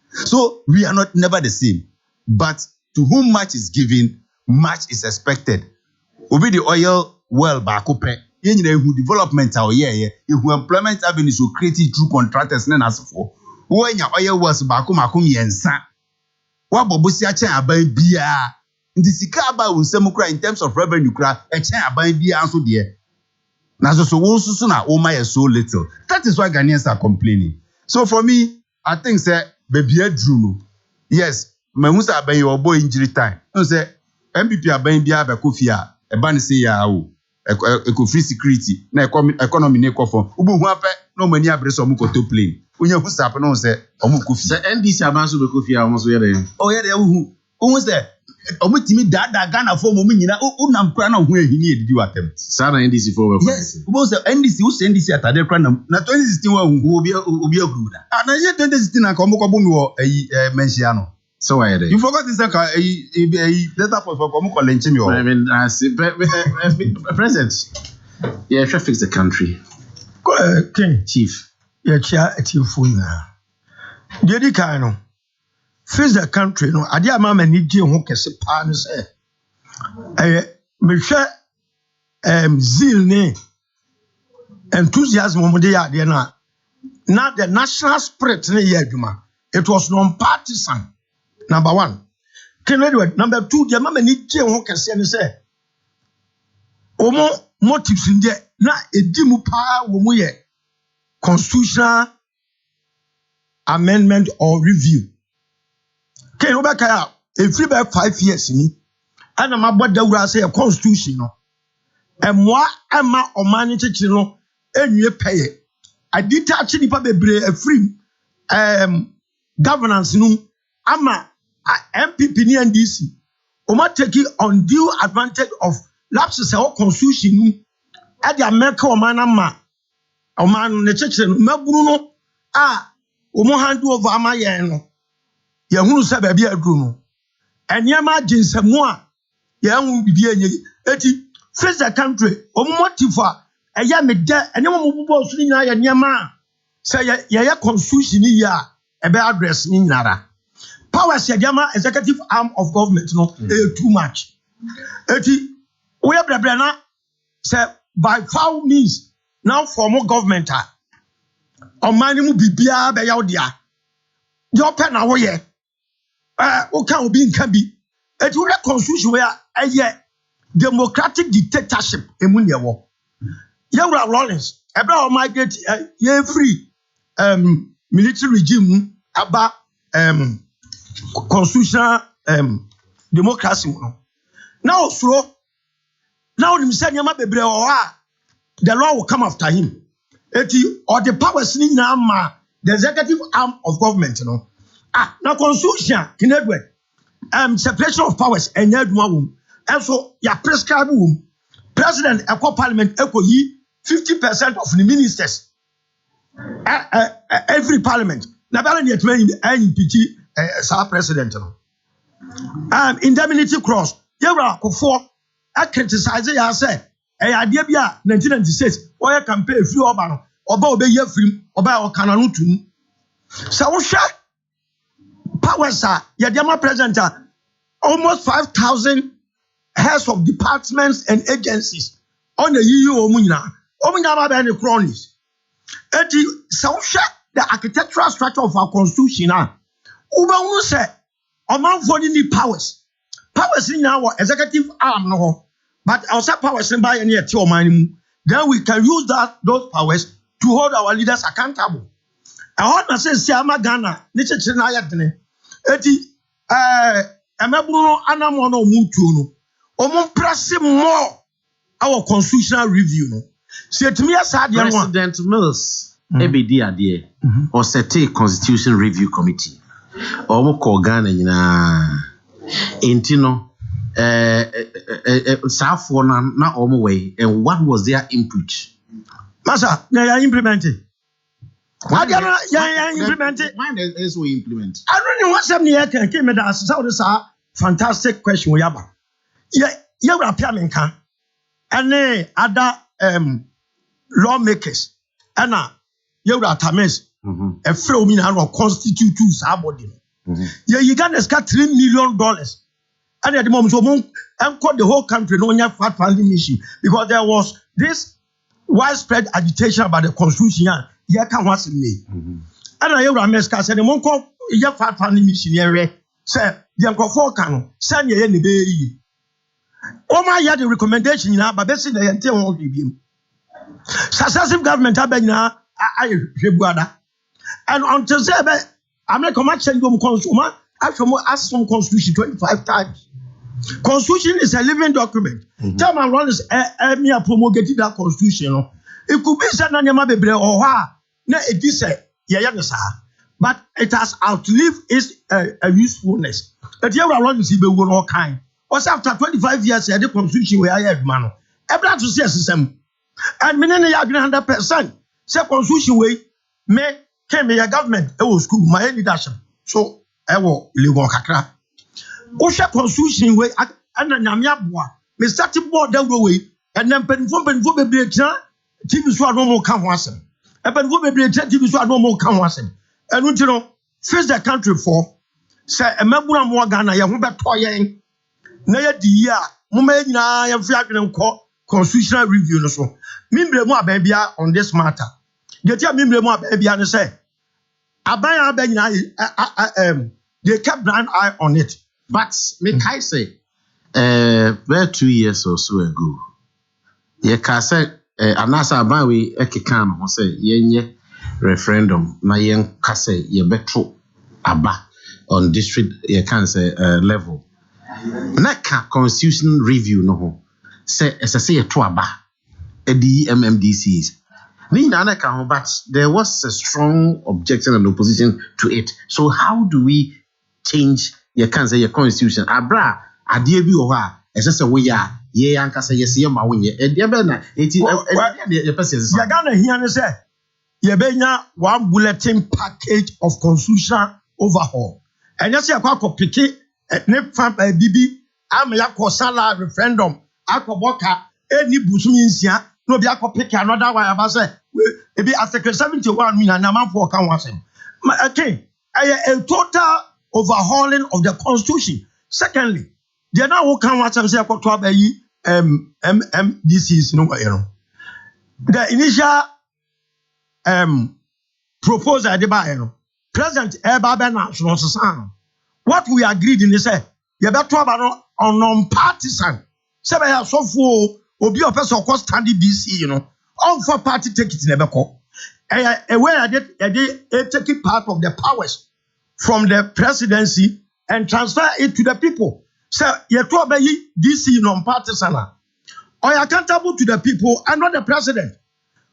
So we are never the same. But to whom much is given, much is expected. Obi the oil well back up. Who development who employment avenues will create through contractors and as for when your oil was bakum yensa. What Bobusia Chan abai bia in the Sikaba will semukra in terms of revenue cra a chan abai bia and so dear. Nazo so suna oh my so little. That is why Ghanaians are complaining. So for me, I think say baby Druno. Yes, Mamusa abai your boy injury time. No say MPP abai bia be kofia e ban say ya o. Eco free security na economy na ekofo ubu hu ape no mani abreso mu koto plane onye hu sap no se omu kofi se NDC abanso be kofi a omo so yede hu se omu timi dada Ghana fo mo nyina unam kra na hu ehini edidi watem sa na NDC fo we yes ubu se NDC hu se NDC atade kra na 2016 wa hu obi agruda na ye 2016 na ka omo kobo mi wo menhia no. So why you forgot this data for lenchim yo. I mean, I see, President, yeah, should fix the country. King Chief, yeah, chair at your phone now. Dedi kaino fix the country. No, adia mama ni di ho kese pa no say. Me hwe zeal ne enthusiasm mo de ya de na the national spirit ne ye adwuma. It was non-partisan. Number one. Number two, the mama ni je ho kese ne say. Omo motives in there na edimu pa wo mu ye constitutional amendment or review. Ken obaka e free by 5 years ni ana mabodda wura say a constitution no. Emwa ama omani chichi no enwie peye. Adita chi nipa bebre a free governance no ama MPP ni NDC. Oma take undue advantage of lapses of constitution no at the America omana ma oman ne chichi no maburu no omo handle over ama yen no. Ye hunu se ba bia aduru no. Enyama ginsemu a ye hu bibia enye eti face the country omo motifa eya me de enyama mo bubo so nyina ye nyama say ye constitution ni ya ebe address ni nyara powers ye diama executive arm of government no too much eti we brebra na say by foul means now form government o mani mu bibia be ya odia your pen na wo ye okay obi nka bi eti wo constitution where democratic dictatorship emu ne wo yewura Rawlings ebra o migrate ye free military regime aba constitutional democracy no now nim say nyama bebre o ha the law will come after him eti or the powers ni nyina ma the executive arm of government na constitution kinedwe separation of powers enye aduma wom also ya prescribe wom president equal parliament yi 50% of the ministers every parliament na bala ni etmen impeach president no indemnity clause yewra Akofo criticize ya say ade bia 1996 oya campaign free oba no oba obeya free oba o kananu tum so wo hwe powers yadema president almost 5,000 heads of departments and agencies on the EU omunyina ba be any cronies eti so hwe the architectural structure of our constitution uba unu say omanfo ni powers in our executive arm no but also powers in by any eti oman then we can use those powers to hold our leaders accountable. I want to say Siama Ghana ni chechire na ayadene eti emebunu anamono mutu no omo press more our constitutional review no so etimi asade no President Mills ebedi ade or set a constitution review committee omo ko Ghana nyina entino safo na omo way and what was their input masa na implemented. Why implement it? Mine is we implement. I don't know what's happening here. Came with us. So this fantastic question. We have. You are can and other lawmakers. And you are tames. A few million constitute somebody. You got $3 million. And at the moment, so and called the whole country no one fat funding mission because there was this widespread agitation about the constitution. Ya kan wasim ni ana yewra meska se ne monko ya fat funding mission yere se de nkofo kan no se ne ye ne be yi o ma ya the recommendation na ba be se na ye nte won bibiem successive government abanyina aye hwebuada and until say be America ma change them consumer actually ask some constitution 25 times. Constitution is a living document. Tell my runners me promulgate that constitution no it could be said na nyama bebre oha na it is but it has outlived its usefulness. But you are running to be all kind. Also after 25 years, the constitution where I have man. Every to see a system. And meaning you agree 100%. Say constitution way may came your government. It was school my leadership. So I will live on kakra. Osha constitution way and nyamia boa. Me start board that way and then penfo be TV so no more can wasem. Even wo bebre TV so no more can wasem. And you know, face the country for say emebuna mo Ghana ye ho beto yen. Na ye di ya, mo ma nyina ye fi adwene nko constitutional review no so. Mimbre mu aban bia on this matter. Dey tia mimbre mu aban bia no say aban aban nyina they kept an eye on it. But me kai say about 2 years or so ago. Ye ka say anasa aban we ekekan ho say yenye referendum na yen ka say ye betro aba on district ye can say level na ka constitution review no ho say say ye to aba edi MMDCs ni na ka ho but there was a strong objection and opposition to it. So how do we change ye can say your constitution abra ade bi ho a say we ya ye anka say yes ye ma wonye e de be na eti ye person ya Ghana hia ne say ye benya one bulletin package of constitutional overhaul and yes akwa piki ne fam bibi am yakọ sala referendum akoboka eni busumi nsia no bi akopiki another one aba say e bi article 71 mean na manfo kan wasem okay a total overhauling of the constitution. Secondly, they now who can watch them say MMDCs no know. The initial proposal de ba President Eba Bena so what we agreed in is say you better have on non-partisan. Say by so for obi of person cost standing BC, you know, all for party take it in Ebeko. Where I did taking part of the powers from the presidency and transfer it to the people. So you talk about DC non-partisan. Or you accountable to the people and not the president.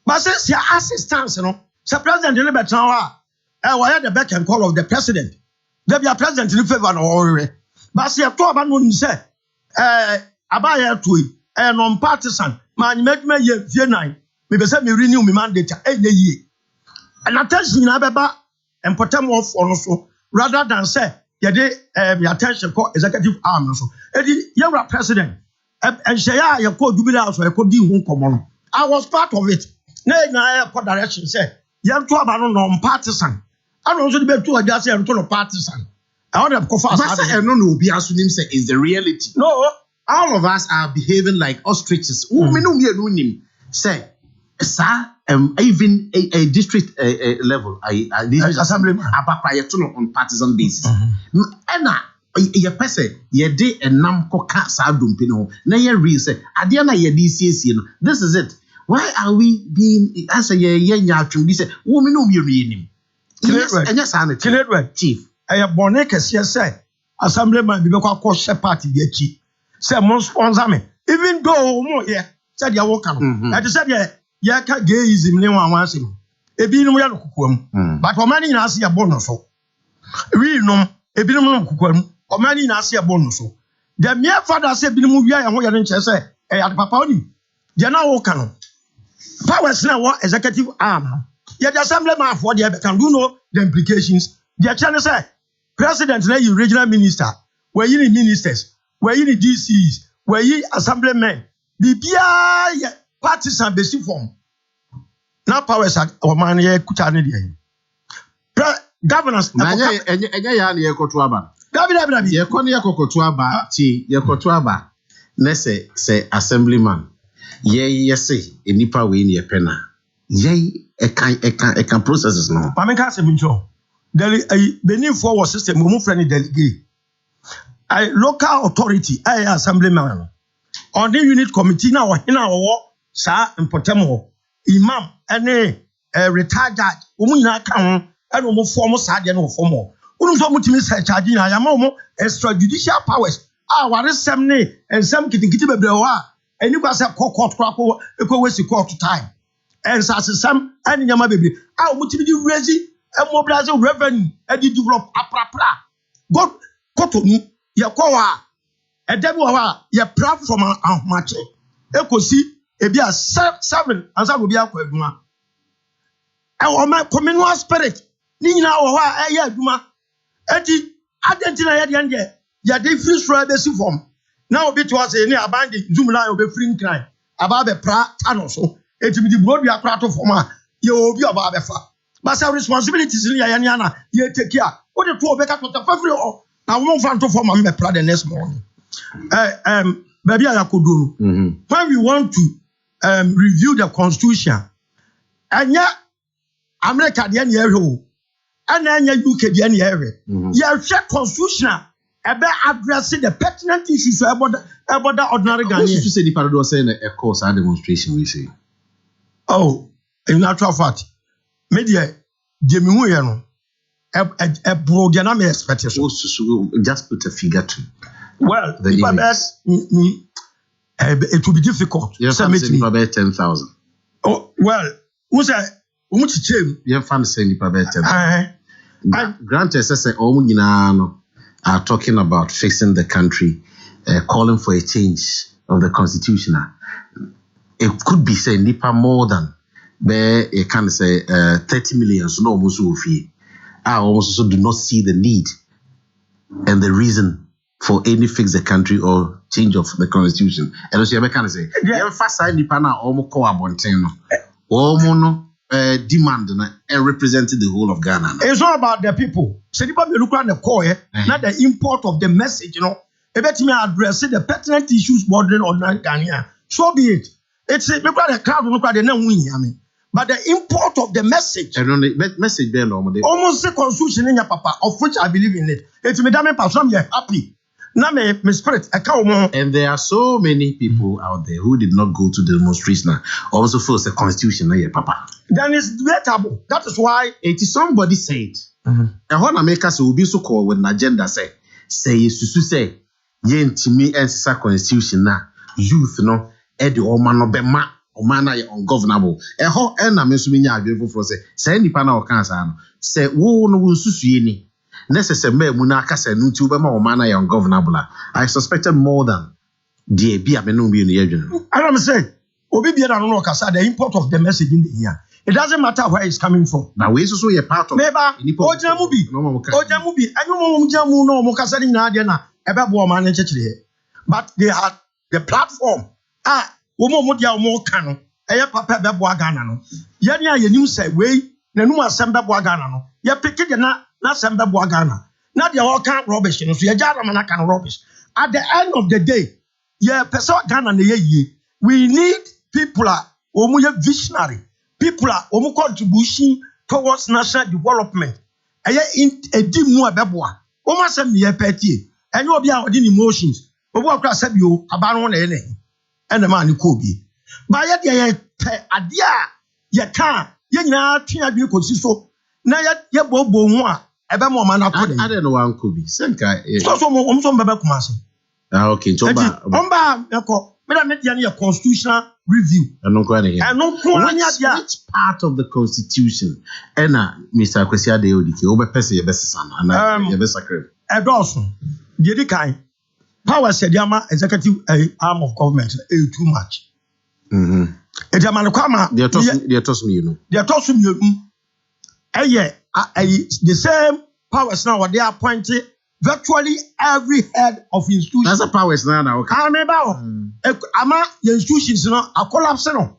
But since your assistance, you know, the president didn't better now. Why the back and call of the president? There be a president in favor of all. But see, you talk about no say. Abaya to a non-partisan. Man, make me year 9. Maybe say me renew my mandate any year. And attention in Ababa and put them off also rather than say the attention called executive arm also. You're a president. And say you call jubilee so I could do one common. I was part of it. Now I direction say you have to have a non-partisan. I don't want to be too just a partisan. I want to go fast. But I don't know be as say is the reality. No, all of us are behaving like ostriches. We know me say sir, even a district level, assemblyman on partisan basis. And your person, ye day and nam coca sadumpino. Now ye real say, Adiana ye DCC. This is it. Why are we being as a young be say, woman no me yes, and yes, Anna chief. I have Bonnekas, yes, say, assemblyman, because I call shepherd to be chief. Say, most sponsor me. Even though, yeah, said you're welcome. I just said, yeah, can't gaze him, no one wants him. A being we are kukum, but for many in Asia bonus. We know a bit of kukum, or many in Asia bonus. The mere father said, Bimuya and what you didn't say, at Papani. You're now welcome. Powers now executive arm. Yet the assemblyman for the can do know the implications. The channel say, President, you regional minister, where you need ministers, where you need DCs, where you assemblymen, BBI partisan basic form. Now powers are or man here kutani governance. Nese say assemblyman. Yes, a nipa win ye penna. Yea, a can processes no. Pameka se mincho. Benin forward system we move friendly delegate. Local authority, assemblyman. On the unit committee now in our sa impotemo imam any retired judge. Umuna can and almost form side no formal. So much charging I am extrajudicial powers. What is some and some kitty bewa. And you guys have court crackle, a court to time. And some and yama baby. I want to be ready and mobilize revenue and you develop a prapra. God, cotton, ya koa, a devil, ya proud from our match. Echo see, a be a 7 as I will be a quadma. Our communal spirit, Nina or a duma. Eddie, Argentina at the end, ya de free strategy form. Now bit was a near bandit, Zumla will be free crime. About the Pratt so it will be the broad your prato for my you will be about the far. But our responsibilities in Yana, you take care. What the 2 back to the February or now won't find to form a Pratt the next morning. Maybe I could do. When we want to review the constitution, and yet America the area, and then you UK the area, you check constitutional. About addressing the pertinent issues about the ordinary Ghanaian. You say the paradox saying a course and demonstration, we say. Oh, in natural fact, media, Jimmy Huyano, a broad dynamic expectation. Just put a figure to. Well, it will be difficult. Yes, I'm saying about 10,000. Oh, well, who's a change? You have saying about 10,000. Granted, says, oh, are talking about fixing the country, calling for a change of the constitution. It could be say nipa more than you can say 30 million. So no musufi. I also do not see the need and the reason for any fix the country or change of the constitution. And also you can say, yeah, first I nipa na omo ko abonteno. Omo no demand and represented the whole of Ghana. It's all about the people. So you look at the core, not the import of the message, you know. About me addressing the pertinent issues bordering on Ghana. So be it. It's look at the crowd, look at the name. I mean, But the import of the message, And on the message there, normally. almost the constitution in your papa, of which I believe in it. It's me that person you're happy. Now my spirit, I can't. And there are so many people out there who did not go to the demonstration, also force the constitution, yeah, papa. Then it's debatable. That is why It is somebody said, and when America will be so called with an agenda say Yesu say, yen to me and sa constitution na youth no, edi oman no bema, oman na ungovernable. And how and I'm assuming you are beautiful for say any pana or cancer, say, wo no susu ni. Necessary me munaka say no to bema oman na ungovernable. I suspected more than the be a menu be in the agent. I don't say, Obi Biara no kasa the import of the message in the here. It doesn't matter where it's coming from. Now we also a part of Meba, Ojamubi, Ojamubi, and you jamu no mokasa ni na na ebe bo man chechire. But they had the platform. Womo mo dia mo kanu. Eye papa be bo Ghana no. Ye ni ayenim say we na nu asem be bo Ghana no. Ye pick the na asem be bo Ghana. Na dia wo kan rubbish no so ye jara man kan rubbish. At the end of the day, ye person Ghana na ye. We need people who are visionary. People who contribution towards national development. Eye in a dim mu abeboa. O ma sem ye peti. Enye obi a odi emotions. Obo akra sabio abano na ene. Ene ma ni ko bi. Ba ye de ye pe ade a ye kan ye nyina twia bi ko si so. Na ye bobo hu a ebe mo ma na ko de. Ade no wan ko bi. Senka. So mo so bebe kuma se. Okay, Chomba. Omba eko. Me da me dey a constitutional review. Which part of the constitution? Mr. Kwesi Adeodike, obe pese ye best son, and ye best sacred. Edosun, the kind power said yama executive arm of government too much. They are tossing me, you know. They are tossing you. The same powers now they are appointed virtually every head of institution. That's a powers now. Ama institutions no a collapse no.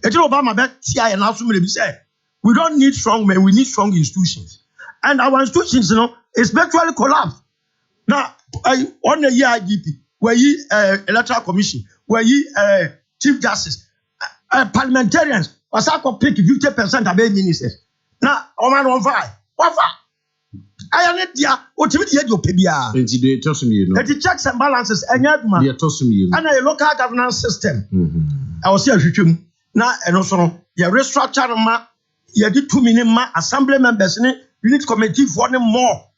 Eti Obama bet tia and also me say we don't need strong men, we need strong institutions. And our institutions is virtually collapsed. Now on the year IGP, where ye electoral commission, where ye chief justice, parliamentarians was pick 50% of their ministers. Now Oman on fire. What for? I am not there. What you did, your PBR. They toss me, you know. The checks and balances, and they toss me, you know. And a local governance system. I was here with you now, and also your restructure, you did 2 million assembly members in it. Unit committee for them more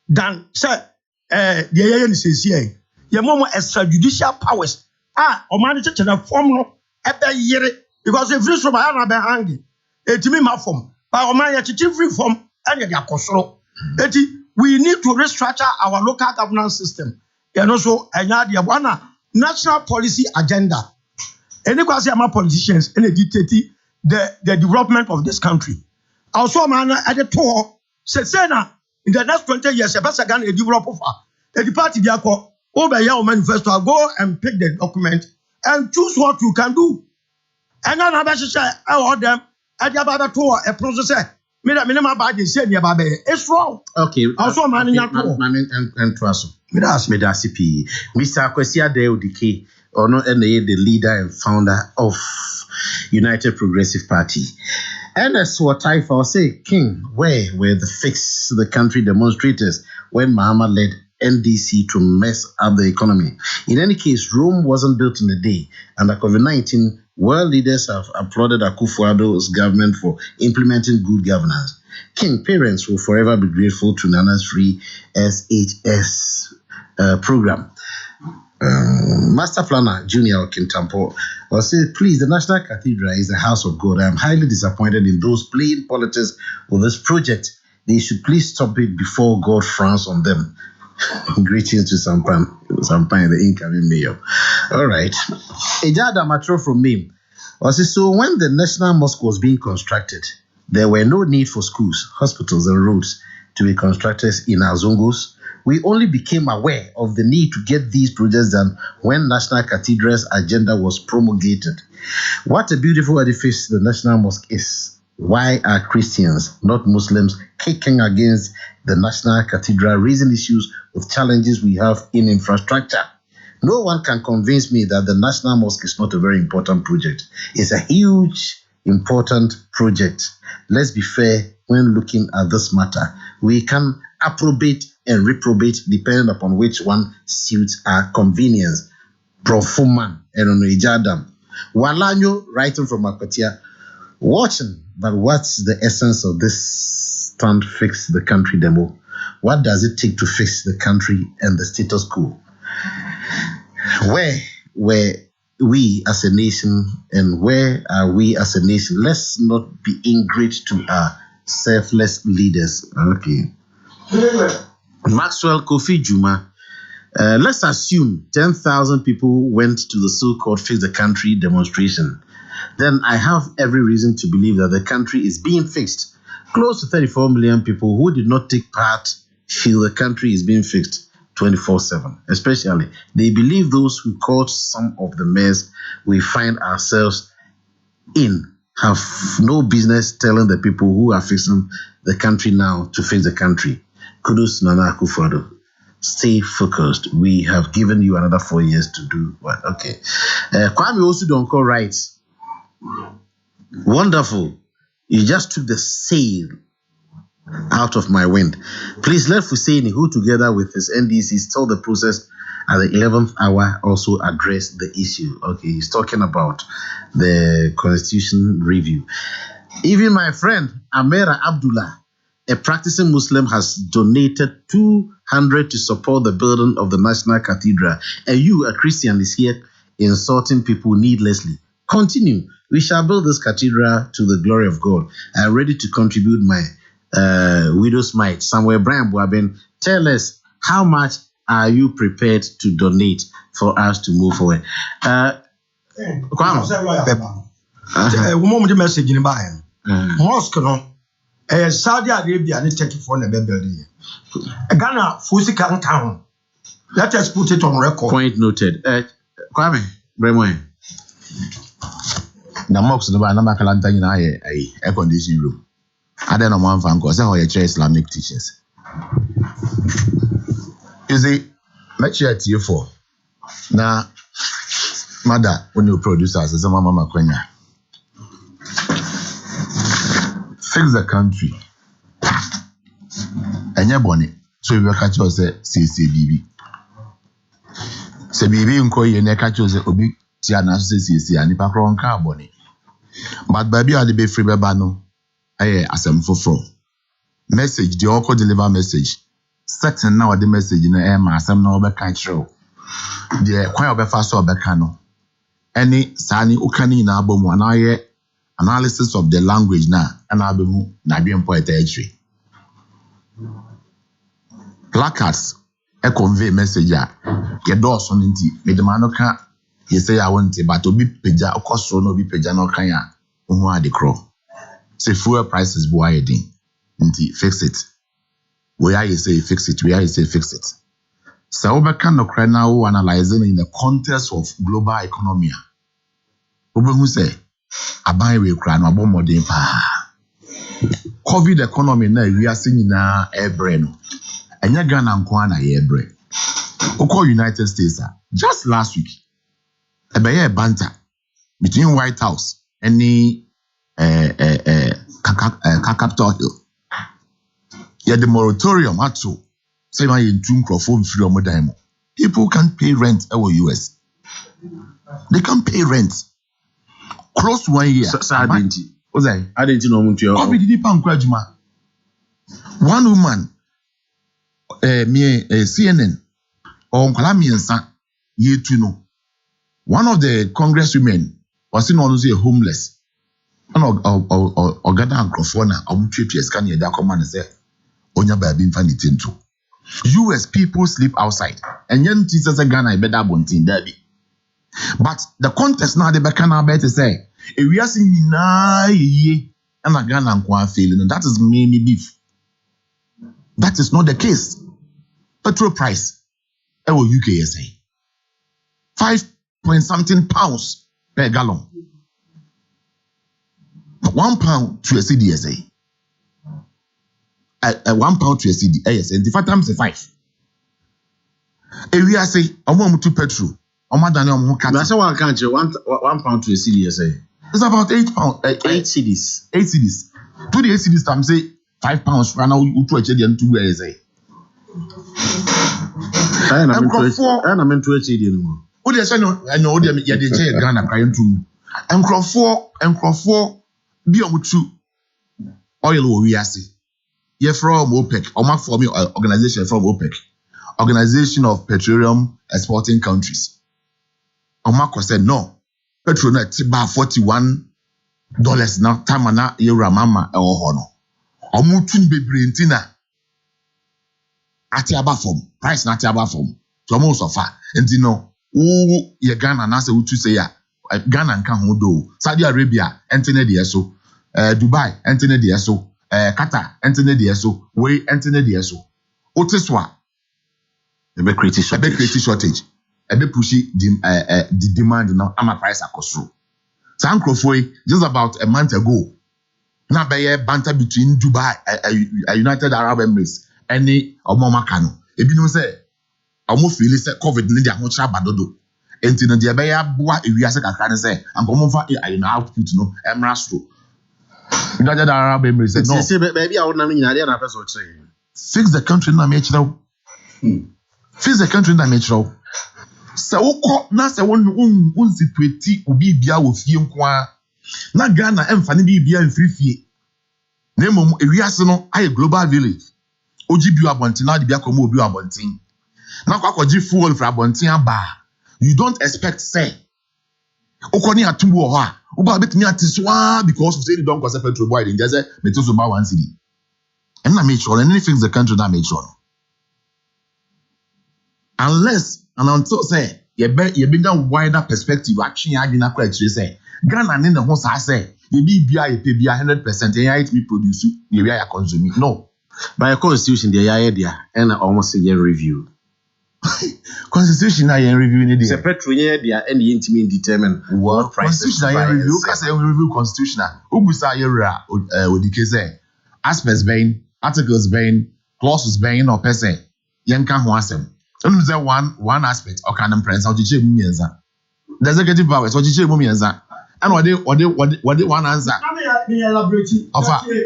than the ANC. Your more extrajudicial powers. Or manage to form no every year because if this from I am hanging. It me my form. But on my free form and your control. We need to restructure our local governance system. And also, the national policy agenda. And you can see my politicians and dictate the development of this country. Also, man, at the tour, say, in the next 20 years, a better gun a developer. The party be over your manifesto, go and pick the document and choose what you can do. And then I say, I order them at the tour, a process. It's wrong. Okay. Also, man, and trust. Medasi P. Mr. Kwesi Adeodike, the leader and founder of United Progressive Party. And as what I say, King, where were the fix the country demonstrators when Mahama led NDC to mess up the economy? In any case, Rome wasn't built in a day. Under COVID-19, world leaders have applauded Akufo-Addo's government for implementing good governance. King, parents will forever be grateful to Nana's free SHS program. Master Planner Junior Kintampo will say, please, the National Cathedral is the house of God. I am highly disappointed in those playing politics with this project. They should please stop it before God frowns on them. Greetings to Sampan, the incoming mayor. All right. Ejada Matro from me. So when the National Mosque was being constructed, there were no need for schools, hospitals, and roads to be constructed in our zongos. We only became aware of the need to get these projects done when National Cathedral's agenda was promulgated. What a beautiful edifice the National Mosque is. Why are Christians, not Muslims, kicking against the National Cathedral, raising issues with challenges we have in infrastructure? No one can convince me that the National Mosque is not a very important project. It's a huge important project. Let's be fair when looking at this matter. We can approbate and reprobate depending upon which one suits our convenience. Profuman and Onijadam. Walanyo, writing from Akotia, watching, but what's the essence of this stand fix the country demo? What does it take to fix the country and the status quo? Where we as a nation and where are we as a nation? Let's not be ingrate to our selfless leaders. Okay. Maxwell Kofi Juma. Let's assume 10,000 people went to the so-called Fix the Country demonstration. Then I have every reason to believe that the country is being fixed. Close to 34 million people who did not take part feel the country is being fixed 24/7. Especially, they believe those who caused some of the mess we find ourselves in have no business telling the people who are fixing the country now to fix the country. Kudos Nana Akufo-Addo. Stay focused. We have given you another 4 years to do what? Okay. Kwame Osu-Donko writes, wonderful. You just took the sail out of my wind. Please let Husseini, who together with his NDC stole the process at the 11th hour, also address the issue. Okay, he's talking about the Constitution review. Even my friend Amira Abdullah, a practicing Muslim, has donated 200 to support the building of the National Cathedral. And you, a Christian, is here insulting people needlessly. Continue. We shall build this cathedral to the glory of God. I am ready to contribute my widow's mite. Samuel Brian Buaben, tell us, how much are you prepared to donate for us to move forward? Message in the mosque, no? Saudi Arabia and Turkey for the building. Ghana, Fusika town. Let us put it on record. Point noted. Kwame, Bremoy. The mosque no ba na makalanta nyina air conditioning room. Ade no man fan ko say ho ye Islamic teachers. You see, make sure you for. Na mother when you producers say mama makwenya. Fix the country. Enya boni. So you catch us say CCBB. Se bibi nko ye ne catch us obi ti ana so CC ani pa kro nka boni. But baby are the be free beba no. Aye asem foforo. Message the oko deliver message. Certain now the message na e ma asem na obeka kire. The kwan obefa so obeka no. Any sani ukani na abomu anaye analysis of the language na abemu na bi point entry. Placards e convey message a ye do so nti me de ma no ka ye say I want it but obi peja okoso no obi peja no kan ya ohu ade kro. Say fuel prices bo ayedin nti fix it. We are say fix it, we are say fix it. So we can no cry now analyzing in the context of global economy. Obehu say aban we kra no abo modern pa. COVID economy na we are seeing na ebre no. Enya Ghana nko na ye ebre. Oko United States just last week. Ebeye banter between White House and the Capitol Hill. Yeah, the moratorium ato say my in microphone free omo. People can't pay rent in US. They can't pay rent. Close to 1 year. What's that? I didn't know what you are. One woman, CNN, or Kalamiansa, ye to know. One of the congresswomen was in always a homeless. Or Ghana and Crofona, or Tripias can you command and say, Onya baby fanity too. US people sleep outside, and young teachers are Ghana better bunting derby. But the contest now, the Bacana better say, if we are seeing na ye and a Ghana and Kwan failing, and that is maybe beef. That is not the case. Petrol price, UKSA, 5-point-something pounds per gallon. £1 to a CDSA. 1 pound to a CD, yes, and the 5 times 5. If we are say, I want to petrol. That's why I can't 1 pound to a CDSA. It's about £8. 8 cities. 8 cedis. To the 8 cedis, I'm say £5. Right now, you to a check and 2 years. I'm into a city anymore. What they say, no, I know they say Ghana crying to. And Crawford, be on with you. Oil we are see. You're from OPEC, or my forming organization from OPEC, Organization of Petroleum Exporting Countries. Omako said no. Petrol net about $41 now. Tamana yura mama or hono. Omutun be brintina. Atiaba form price na atiaba form. So most of her and you know ye Ghana na say utu say ya Ghana nka ho do. Saudi Arabia entene de so. Dubai entene de so. Qatar entene de so. We entene de so. Oteswa ebe create shortage. Ebe pushy the demand now ama price akosro. San Crawford just about a month ago. Na be banter between Dubai United Arab Emirates any omoma kanu. Ebi no say omo feel say COVID ni dia ho tra badodo. Enti no dia be ya boa ewiase kakra ne say ankomo fa na output no emrastro. United Arab Emirates said no. Say baby I would na nyina dia na person say. Fix the country na me chiro. Fix the country na me chiro. Se wokọ na se won situate obi bia wo fie nkoa na Ghana emfa ne bia mfirifie na emom ewiase no aye global village oji biu abontin na de bia komo obi abontin na kwakoji fuel for abontin aba you don't expect say okoni atumbu ho a oba betimi atiswa because of say they don't cause petrol boy in just meto so ba 1 cedi and na make sure anything the country na make sure unless and until say you be down wider perspective actually agina kwa chire say Ghana ne ho sa say you be bia you pay bia 100% and it be produce you we are consuming no by a constitution the ya there and almost a year review constitution na year review ni the petrol year there and the intimate determine what prices na year review ka say review constitution obusa yera odike say aspects being articles being clauses being or per se yenka ho asem. Don't say one aspect or can impress how to change mumienza. The executive powers or to change mumienza. And what they one answer.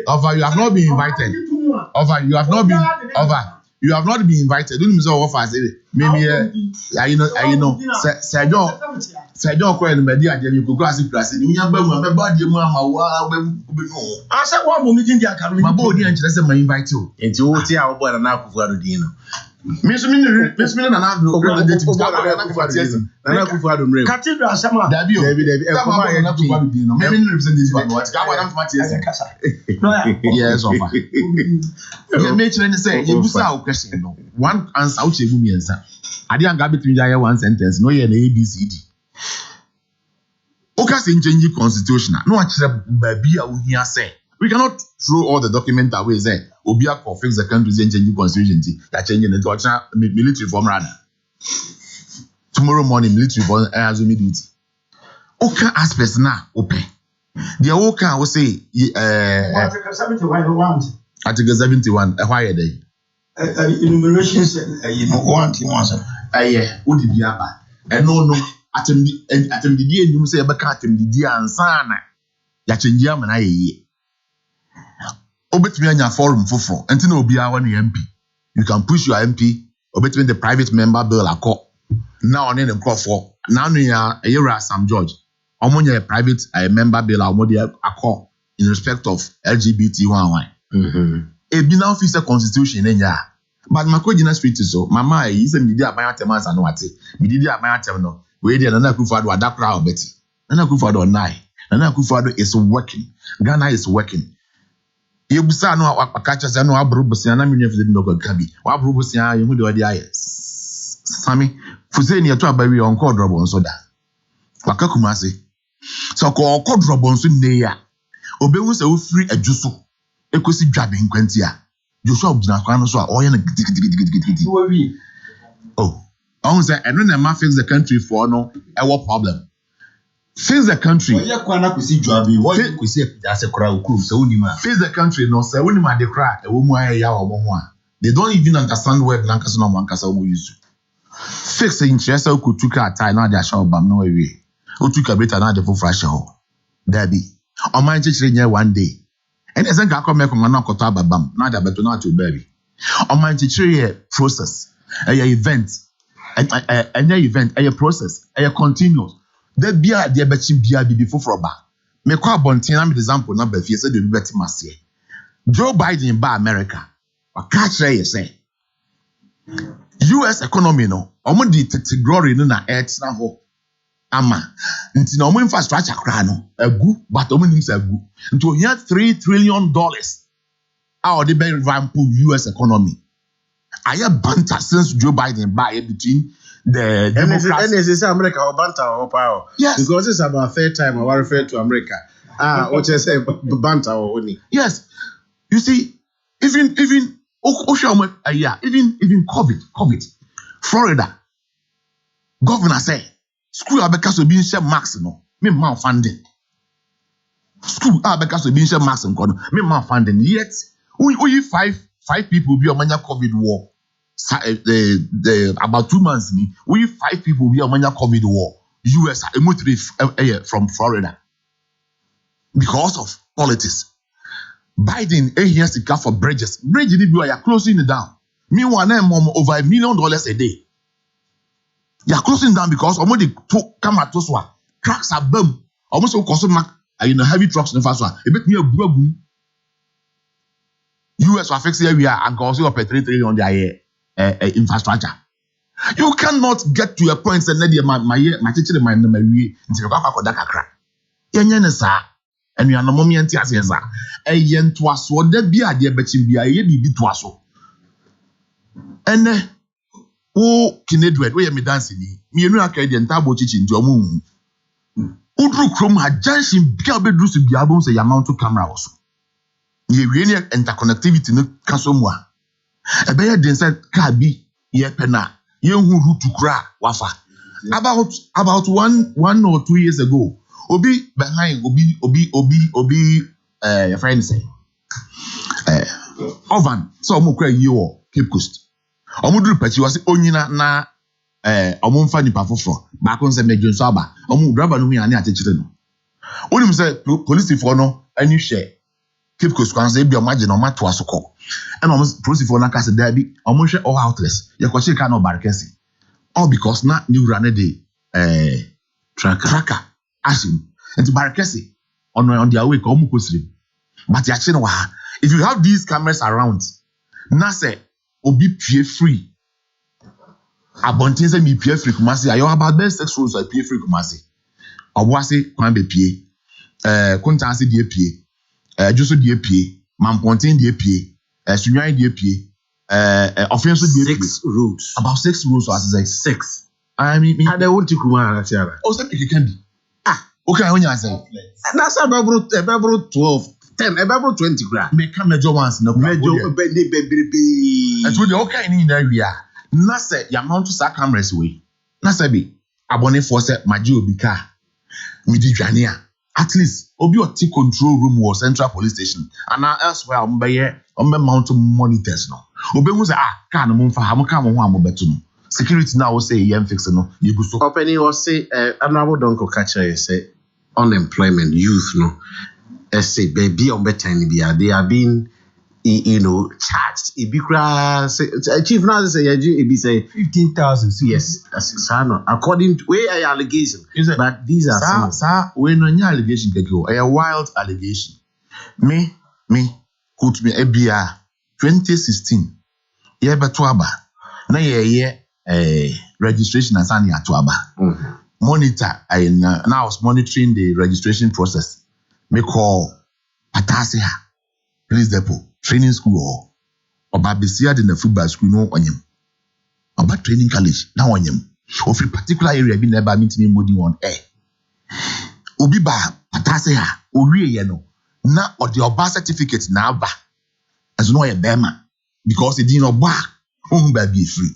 Offer you have not been invited. You have not been invited. Don't say offer say maybe you know say don't call in media you go as if class. You nyamba mu be body mu ama wa be no. I said one mo meeting dia Caroline. My body and say my invite you. Enti wo ti a wo boy na Akufo Addo din no. Mesmini na na do na Akufo Addo mre. Cathedral sama. Dabi Ekoma ye na Akufo Addo din no. Me representative ba what ka wadam fama tie say. No ya. Yes offer. You make sure say you busa o question no. One answer o chegu mi answer. Ade anga between ya one sentence no ye na ABCD. Okay, say change constitutional. No actually baby a here say. We cannot throw all the document away. Say Obia for fix the country and change constitution. That changing the military form rather. Tomorrow morning military form as duty. Okay, aspects now open. The okay will say Article 71. Article 71. Why day? Enumerations. One thing was. Yeah. What did you have? No. Atem didi enyum say ebe ka atem didi ansa na ya change am na ye obetumi anya forum foforo enti na obi awa na MP you can push your MP obetumi the private member bill akọ now on the Crawford now no ya Ayera Sam George omonya a private member bill amodi akọ in respect of LGBT one ebi na officer constitution enya but makojina street so mama yi say me didi aban atem ansa no ate me didi aban atem no we dey Nana Akufo Addo adakra obeti. Nana Akufo Addo nai. Nana Akufo Addo is working. Ghana is working. Yebusa no akacha say no abro bosia na menye fide ndoko kabi. Wa abro bosia yehu de odi aye. Sami fuze ni eto abawi onko drobo nso da. Waka kumase. So ko onko drobo nso ne ya. Obehu se wo free adwuso. Ekosi dwabe nkwanti a. Joshua obgina kwa no so a oye na gidigidi. Oh. I say, I don't know fix the country for no our problem. Fix the country. Fix the country, no, say, when they cry, a woman, they don't even understand where Blancas no Mancasa will use. Fix the interest of Kutuka, tie now their show, but no way. Who took a bit another for fresh hole. Dabi. On my teacher one day. And as I got come back on my bam, not a better not to baby. On my teacher process, a event, and event, a process, a continuous. There be a dear betching be before for a bar. Me kwa bontin example number fear said you better must say. Joe Biden by America. Or catch you say. US economy no. Omo di glory no na earth na ho. Ama. Nti na omo infrastructure kra no. Egu, but omo nim say egu. Nti o here $3 trillion. How they be revamp US economy. Aye banter since Joe Biden by between the Democrats. And it's America or banter or power. Yes. Because it's about third time I refer to America. What you say banter or only. Yes. You see, even COVID, Florida, governor say, school abeka so being share max no, me man funding. School abeka so being share max no, me man funding. Yet, we five people be on mania COVID war. About 2 months ni, we 5 people be on mania COVID war. US from Florida because of politics. Biden has to for bridges. Bridge you are closing it down. Meanwhile, over $1 million a day. You are closing down because almost the come at us trucks are boom. Almost so cost heavy trucks in the first one. A bit near boom. US are fixing area and also up $3 trillion on their infrastructure. You cannot get to a point and let my teacher my number until you go back crack. And you are no moment as yes, a yen twas what there be a dear betching be a ye be twaso. And oh, Kinedred, where me dancing me, you know, I carry the entire bochich into a moon. Udru Chrome had junction become bedrooms to be albums a amount to camera also. Ye really interconnectivity no casomwa. A bear then said, Kabi, ye pena, ye who root to crack, wafa. About 1 or 2 years ago. Obi behind your friend say Ovan so mo kra you Cape Coast omo duru pachi wase onyina na omo mfa nipa foforo ba kon se mejo so aba omo driver no mi ani atechire no onim say police for no ani hwe Cape Coast kwan say bi omo age no mato asoko and omo police for na ka se da bi omo hwe all outlets ye ko chika no barkesi all because na new run dey tracker Ashim and to Barakesi on their way come kusrim. But if you have these cameras around, Nase obi pay free. Abon say me pay free kumasi. Ayo about best sex rules I pay free kumasi. Obwase kwan be pay. Kontansi die pay. Juso die pay. Mampontin die pay. Sunyan die pay. Offense die pay. 6 rules. About 6 rules as I say 6. I mean, and they won't take kumara tiara. Oh, say it can be. Okay, when you say, that's about 12, 10, about 20 grand. Make come major ones, no major baby. And with the okay in area, Nasa, your mount to sack cameras away. Nasabi, Abon force my Bika, Midijania. At least, Obi or T control room was central police station, and now elsewhere on the mountain monitors. No, Obi was can't move for Hamakam one betum. Security now will say, Yen fix no, you go so. Opening or say, another don't go catch her, say. Unemployment youth no say baby on better they are being charged chief now say 15,000 yes that's according to where allegation but these are sir we no allegation a wild allegation me could be a 2016 yeah beto aba na ye registration as any ato aba monitor now I was monitoring the registration process. Me call Patasia police depot training school or Babisia in the football school no on him. About training college now on him. Of a particular area be never meet me moving on air. Obi ba Patasia Uri yeno na or the Oba certificate na ba as no a bema because it did not back home be free.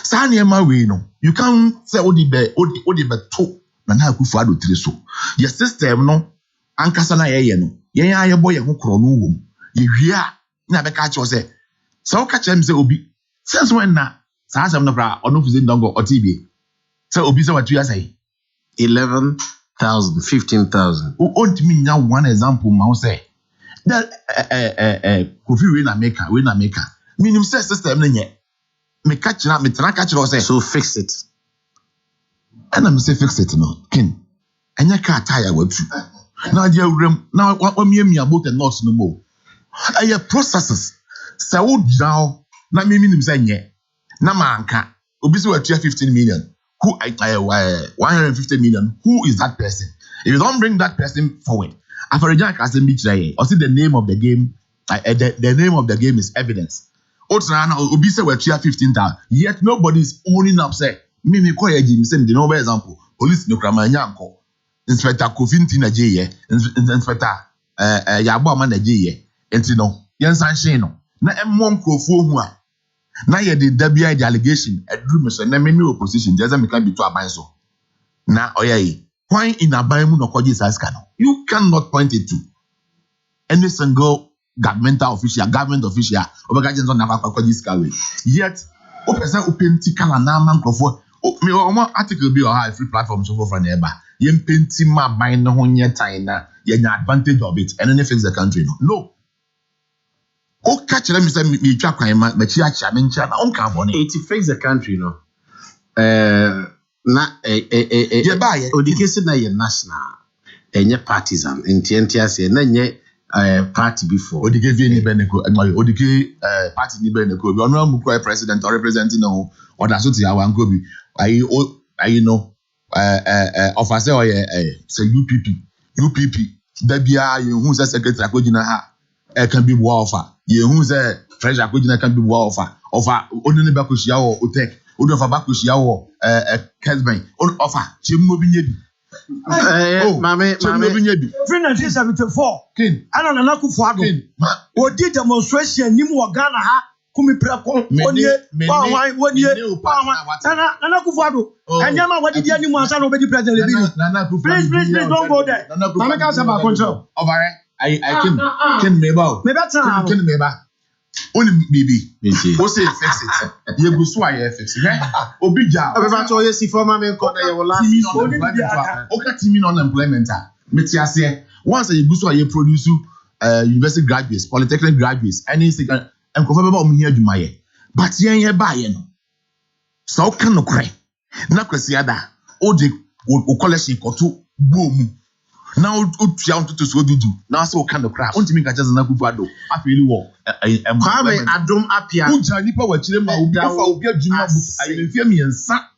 Sani ema we no you can't say odi be to na kufu ado tire so your system no ankasa na ye no yen aye boy ho kro no wom ye hia na be ka che o say o ka che me say obi since when na sa asem no bra ono fuzi ndongo otibie say obi say what you say 11 1,000, 15,000. Won't mean now one example, Mao say that Kofi we na maker. Meaning say system na me catch na me try catch say So fix it. and I'm say fix it no kin. Anya car tire we tu. Now dia urem now what me about the nuts no more. Aye processes. Say wo down na me meaning say nye. Na manka obi say we 15 million. Who 150 million? Who is that person? If you don't bring that person forward, after a jack as a meet or see the name of the game, the name of the game is evidence. Obi say we're 15,000. Yet nobody's owning up. Say me call you Jim. Same the number example. Police no kramanyanko. Inspector Kofinti na jeye. Inspector Yabo man na jeye. Enti no. Yansan she no. Na emmon krofo hu a. Na ye the WI the allegation. Edru me so na me opposition. Just me can be to aban so. Na oyayi. Why in aban mu no kwaji saska no? You cannot point it to any single government official, obagaje on na kwaji skawe. Yet, o person open tikala na man krofo. Me o article be on free platform so for neighbor. Yem penti ma ban no ho nye time na ye nya advantage of it and then fix the country no. O catch them say me twa kwan ma chi acha me ncha na on ka bone. It fix the country, no. Na odikesi na ye national. Enye partisan. Entientia say na nye party before. Odike vi ni beneko odike party ni beneko bi onu amu kwa president or representing no oda so ti awan go bi ayi no offer say say UPP da bia ye hu say secretary akogina ha can be war offer ye hu say treasurer akogina can be war offer onene ba ko shia wo otek odofa ba ko shia wo Kesben on offer chimmo bi nyebi Mame. Free 1974. Kin. Ana nana kufuado. Odi demonstration ni mu Ghana ha kumi preko onye nana kufuado. Enyama wadi dia ni mu ansa no be president lebi. Please don't go there. Mame ka saba control. Obare I kin meba. Kin meba. Only baby. O say fix it. Ye go so aye fix it. Obi ja. Obeba to ye si former men ko na ye will last. Team on unemployment. Meti ase. Once you go so aye produce university graduates, polytechnic graduates, any second and confirm about me here adwuma ye. But yen ye ba ye no. So kan no kre. Na kwesi ada. O de o collection ko to boom. Now utia onto so dudu. Now so kan no kra. Ontimi ka just na kufuado. Afeli wo. Kwame Adom Apia. Uja nipa wa chire ma obi afa obi adwuma bu ayemfie miensa.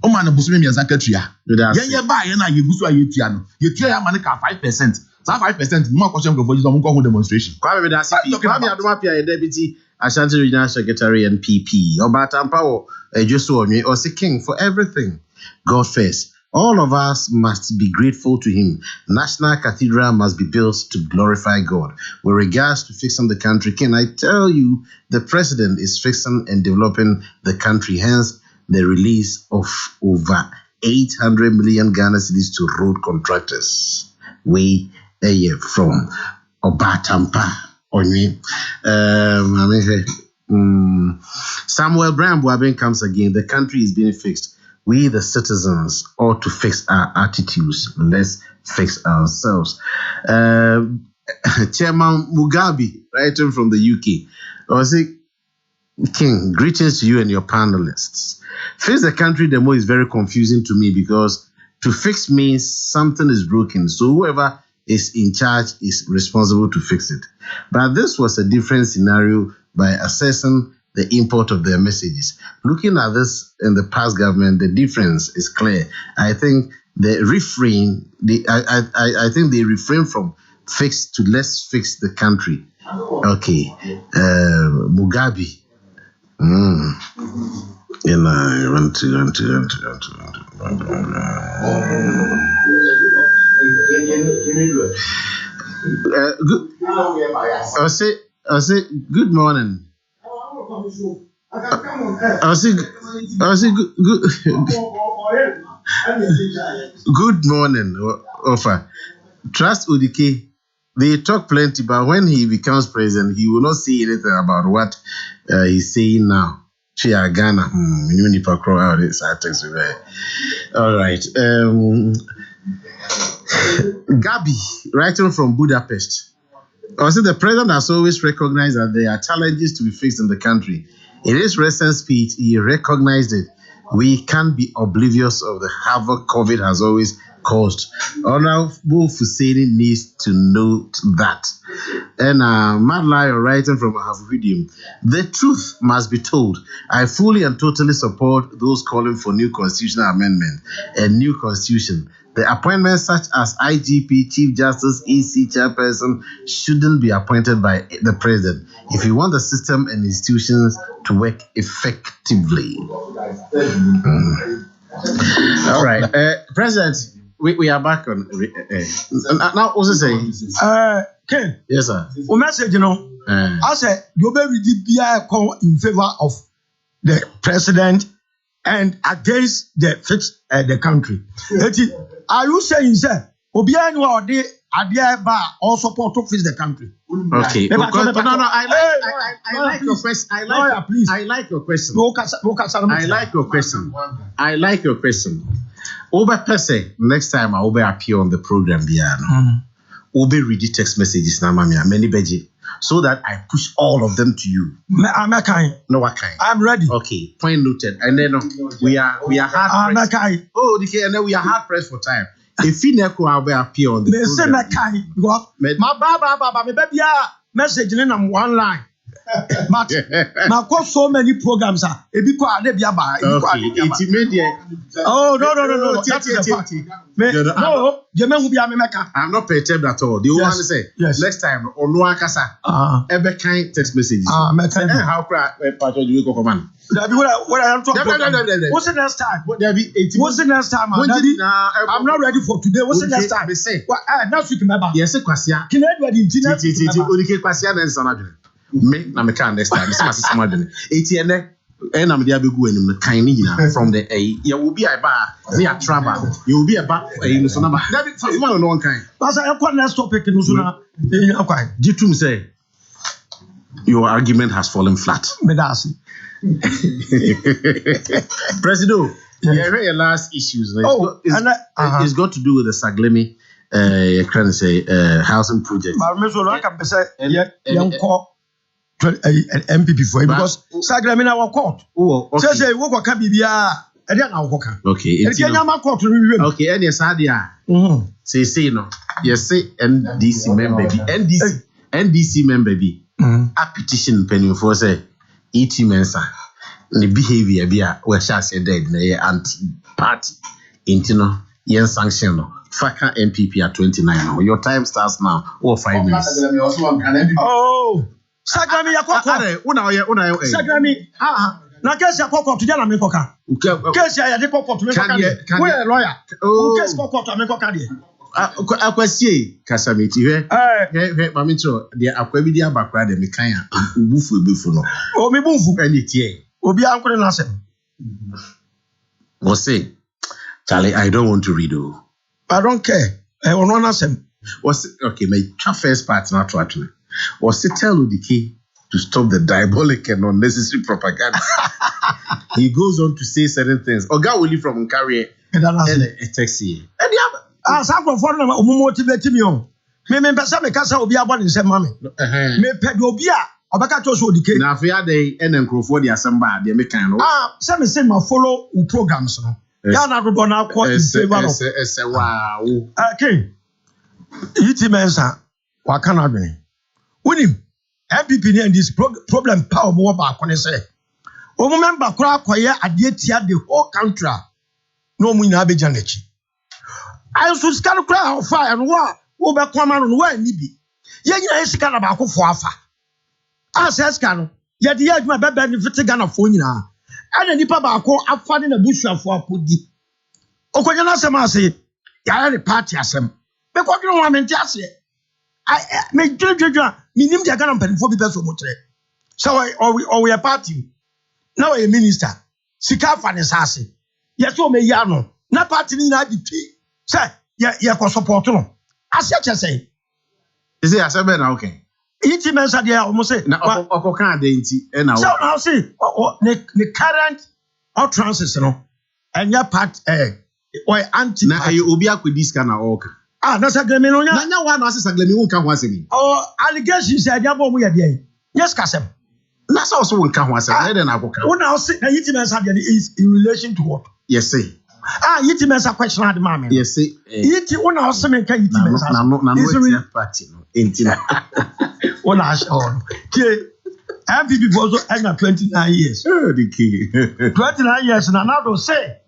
O ma na busumi miensa katua. Ye ba ye na ye gusu ayetua no. Ye tua ya ma ne ka 5%. That 5% mo akwose mkrofo jiso mo ko demonstration. Kwame Adom Apia ye deputy Ashanti Regional Secretary and PP. Obatampa wo Josu Onwe or king for everything. God first. All of us must be grateful to him. National Cathedral must be built to glorify God. With regards to fixing the country, can I tell you the president is fixing and developing the country, hence the release of over 800 million Ghana cedis to road contractors. We from Obatampa. Samuel Bryan Boabin comes again. The country is being fixed. We, the citizens, ought to fix our attitudes. Let's fix ourselves. Chairman Mugabe, writing from the UK, was it, King, greetings to you and your panelists. Fix the country demo is very confusing to me because to fix means something is broken. So whoever is in charge is responsible to fix it. But this was a different scenario by assessing the import of their messages. Looking at this in the past government, the difference is clear. I think I think they refrain from fix to let's fix the country. Okay, Mugabe. I say good morning. Good morning, Ofa. Trust Udike. They talk plenty, but when he becomes president, he will not say anything about what he's saying now. Chia Ghana. All right. Gabi, writing from Budapest. Also, the president has always recognized that there are challenges to be faced in the country. In his recent speech, he recognized it. We can't be oblivious of the havoc COVID has always caused. Honorable Fuseni needs to note that. And Mad Lion writing from Hafudium, the truth must be told. I fully and totally support those calling for new constitutional amendment and new constitution. The appointments such as IGP, Chief Justice, EC Chairperson shouldn't be appointed by the president if you want the system and institutions to work effectively. All right, President, we are back on. Now, what's it say? Ken. Yes, sir. O message, I said you better be in favor of the president and against the country. Are you saying, sir, Obiya no ade ba all support to fix the country? Okay. No, I like your question. I like your question. I like your question. Over per se, next time I will appear on the program, will be read the text messages now, many beji, so that I push all of them to you. I'm a kind. No, what kind? I'm ready. Okay, point noted. And then we are hard pressed. Oh, okay, and then we are hard pressed for time. If you never will appear on the program, my baba, my baby, message in one line. But now, so many programs are. Oh, no. I'm not perturbed at all. The one say next time on one casa, ever kind text messages. How do you go command? What I am talking about. What's the next time? What's the next time? I'm not ready for today. What's the next time? Next week, remember? Yes, Kwasia. Can I me na me can next time. This is my doing. Etienne, I'm the abigu and kind from the A. You will be a bar, me a travel. You will be a bar, a so number. That is one kind. But I have one last topic in Usuna. Jitum say your argument has fallen flat. Medasi. President, you heard your last issues. It's got to do with the Saglemi housing project. MPP for it because Saglemi na court. Say we can be okay. Okay, and yes, Adia. Say no. Yes, say NDC member be. NDC member be. A petition penny for say ET Mensa. The behavior be a we shall say dead na anti-party. Intino yen sanction no. Faka MPP at 29 now. Your time starts now. 5 minutes. Oh. Saglemi Akoko. Una. Saglemi. Na case Akoko to na me koka. Case ya de Akoko to me koka. We a lawyer. Oh. Case Akoko to me koka de. Akwasie kasamiti he mami cho de akwa bi dia bakra de me kan a ubufu ebefu no. O me bufu ani tie. Obi ankore na asem. Mo say, Charlie, I don't want to read o. I don't care. Ono na asem. Okay, my first part na to actually. Was it tell Udike to stop the diabolic and unnecessary propaganda? He goes on to say certain things. Oga Willie from Nkari and a taxi. And the other, some of them are motivating me. Me pesa me kasa obi abon in say mama. Me pedo obi a obaka to so Udike. Na afia dey enenkrofo dey asamba dey me kan no. Say me say ma follow u programs no. Ya na do na kwa in favor of. Wow. Okay. Iti mensa wa kana dwen. Unim MPP and this problem power more back when I say, oh, member crack where I did the whole country. No, we na be janechi. I should scan cry of fire and war over common and where nibi. Yen is scan about for afa. I says can yet the edge my benefit gun of phone now. And any papa call up finding a bush for a pudi. Okojana Sama say, ya the party as him. Because you don't want to say. I make minim dia Ghana mpanimfo bi peso mo kire so we a party now a minister sika fa ne sase yes o me ya no na party ni na ditwi say ye ko support no ase che say is it asebe na okay iti mensa dia o mo say na okoka de nti e na so now see the current utterances no enya part or anti na ayi obi akwedi sika na oka That's a Glemino. Nanya one as a Glemi won't come once again. Oh, allegations said, Yabo, we are there. Yes, Cassam. That's also won't come once again. Then I will come. What now? Is in relation to what? Yes, say. Yitimen's a question at the moment. Yes, say. Yiti, one hour, some can Yitimen's. No, party. Intina. One hour. MPP was over 29 years. Oh, the key. 29 years, and another say,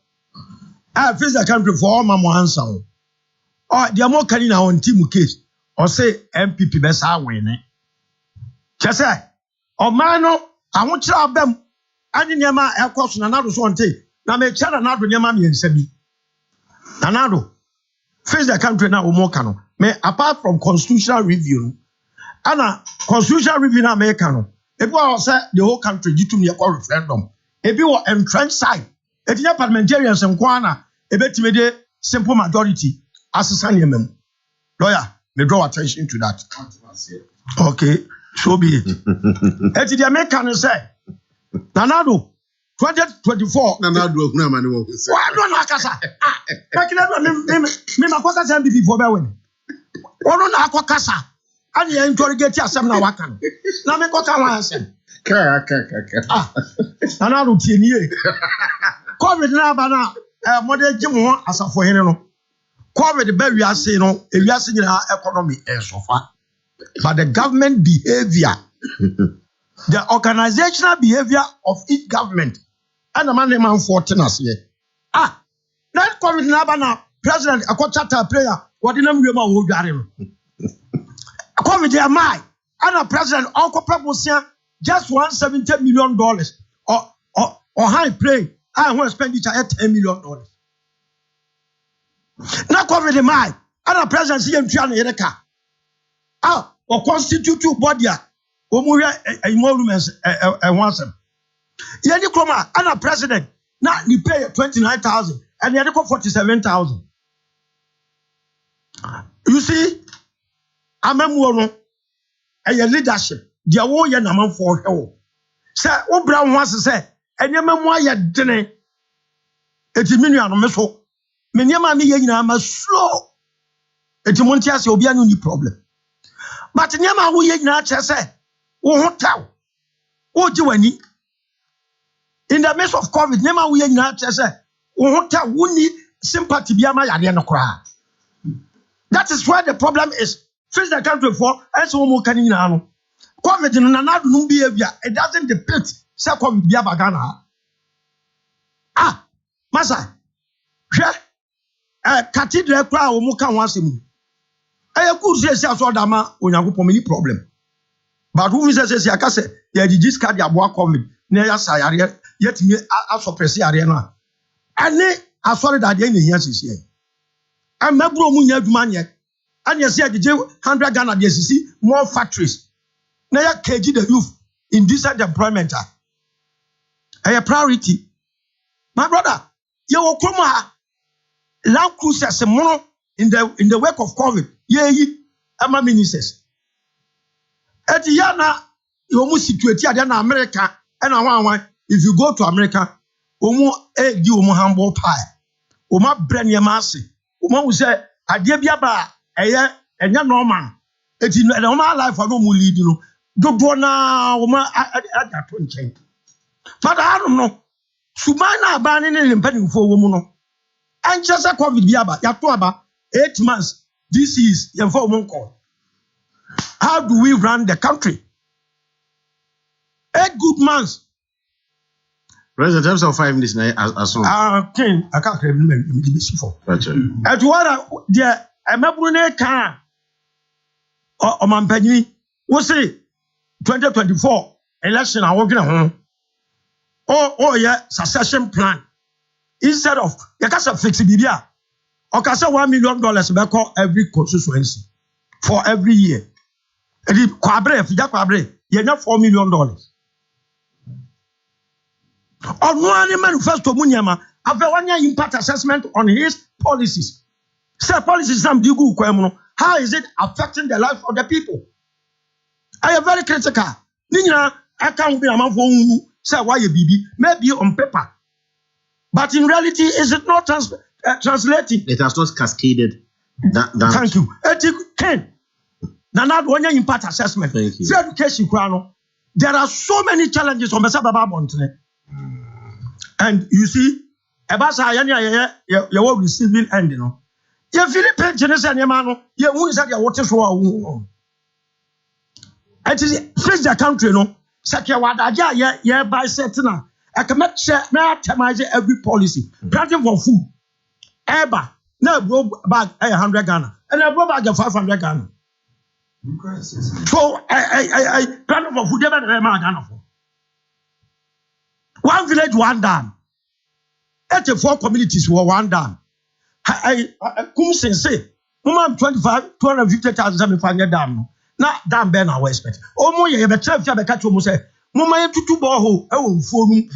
I face the country for all my answer. Or the more can on team case, or say MPP best I win it. Just say, or mano, I want to have them. I didn't hear my air question, another one take. Now, make sure another Yamami and Sebi. Another face the country now, Omokano. May apart from constitutional review, and a constitutional review now, Americano. If we all say the whole country due to me a referendum, if you were entrenched side, if you are parliamentarians and Kwana, a bit simple majority, as a son, lawyer, they draw attention to that. Okay, so be it. And the Americans say, Nanado, 2024. Nanado, no man will say. Why don't I say? I can't me, my focus MPP for Bewin. Or on Akoko. And you interrogate yourself now. What can? Now me go to one answer. And I don't see any. COVID now, but now, modern Jim as a for him. COVID the baby are saying no. If you are seeing our economy so far, but the government behavior, the organizational behavior of each government, and the man 14 us here. That COVID now, but now President Akoko prayer. What did you know? Come with their mind. And a president, Uncle Proposition, just $170 million. Or high play, I want to spend it at $10 million. Now come with the mind. And a president, see him trying to car. Or constitute body. Or emoluments and once. Yanni Kroma, and a president, now you pay 29,000 and you go 47,000. You see? Amamuono a leadership dia wo ye namanfo hwe se wo bra ho ase se enyema mu aye dene eti minu no me so me nyema me ye nyina ma slow eti monti ase obi anu ni problem but nyema wo ye nyina che se wo ho taw wo ji wani in the midst of COVID nyema wo ye nyina che se wo ho taw wo ni sympathy bia ma yare no kra. That is where the problem is. Face the country for and so more can you know. COVID in another no behavior, it doesn't depict second Biabagana. Massa, cathedral crowd or Muka once in. I could say, I saw Dama when you have any problem. But who is says, I can say, yeah, the discard your work COVID, near Sayaria, yet me as for Presi Arena. And they are sorry that the years is here. And my bro Munya Dumania. And you see, I did 100 Ghana, you see more factories. Now, you KG the youth in decent employment. A priority. My brother, you will come Land Cruisers in the wake of COVID. Yeah, I'm a ministers. At the Yana, you almost situated in America, and I want if you go to America, you humble pie. Uma brand your massy. Uma will say, I give you a and you're normal. It's in the normal life for no more lead, you know. Don't go now, woman. I don't change. But I don't know. Subana abandoning and pending for woman. And just a COVID biaba, Yatuaba, 8 months. This is your 4 month call. How do we run the country? 8 good months. President, terms of 5 minutes now, as soon. I can't remember. At what dear. I'm a Brunei car or Mampany. We'll say 2024 election. I'm working at home. Oh, yeah, succession plan. Instead of you can say flexibility, or can say $1 million back every constituency for every year. And if Quabre, you have $4 million. On one manifesto, Munyama, after 1 year impact assessment on his policies. Say policies how is it affecting the life of the people? I am very critical. I can't be a man for say why you BB, maybe on paper. But in reality, is it not translating? It has not cascaded Thank you. Ken. Nana Donya impact assessment. Thank you. Free education krano. There are so many challenges on Besa Baba Montane. And you see, Ebasa Yanya you receiving end, you know. You feel it pensions and Yamano, you won't say your water for it is freeze the country, no. Sakia yeah by Setina. I can make sure now every policy. Planting for food. Eba. Now go back 100 Ghana. And I go back 500 Ghana. So I plan for food ever Ghana for. One village, one dam. 84 communities were one dam. I come say, Mum 250,000 dam. Now dam ben our expect. Omo ye be trap ya be catch omo say, Muma ye tutu borehole e wo mforum.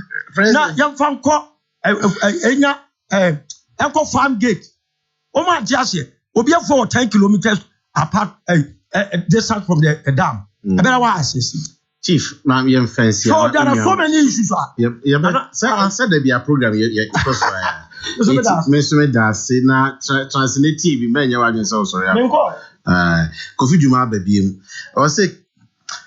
Na yam fan ko enya enko farm gate. Omo antiase obi e for 10 kilometers apart distance from the dam. E better wa assess. Chief, ma'am, you fancy. So there are so many issues. I said there be a program because Mr. Darcy na translate TV man you are so sorry. Kofi Juma baby. I was say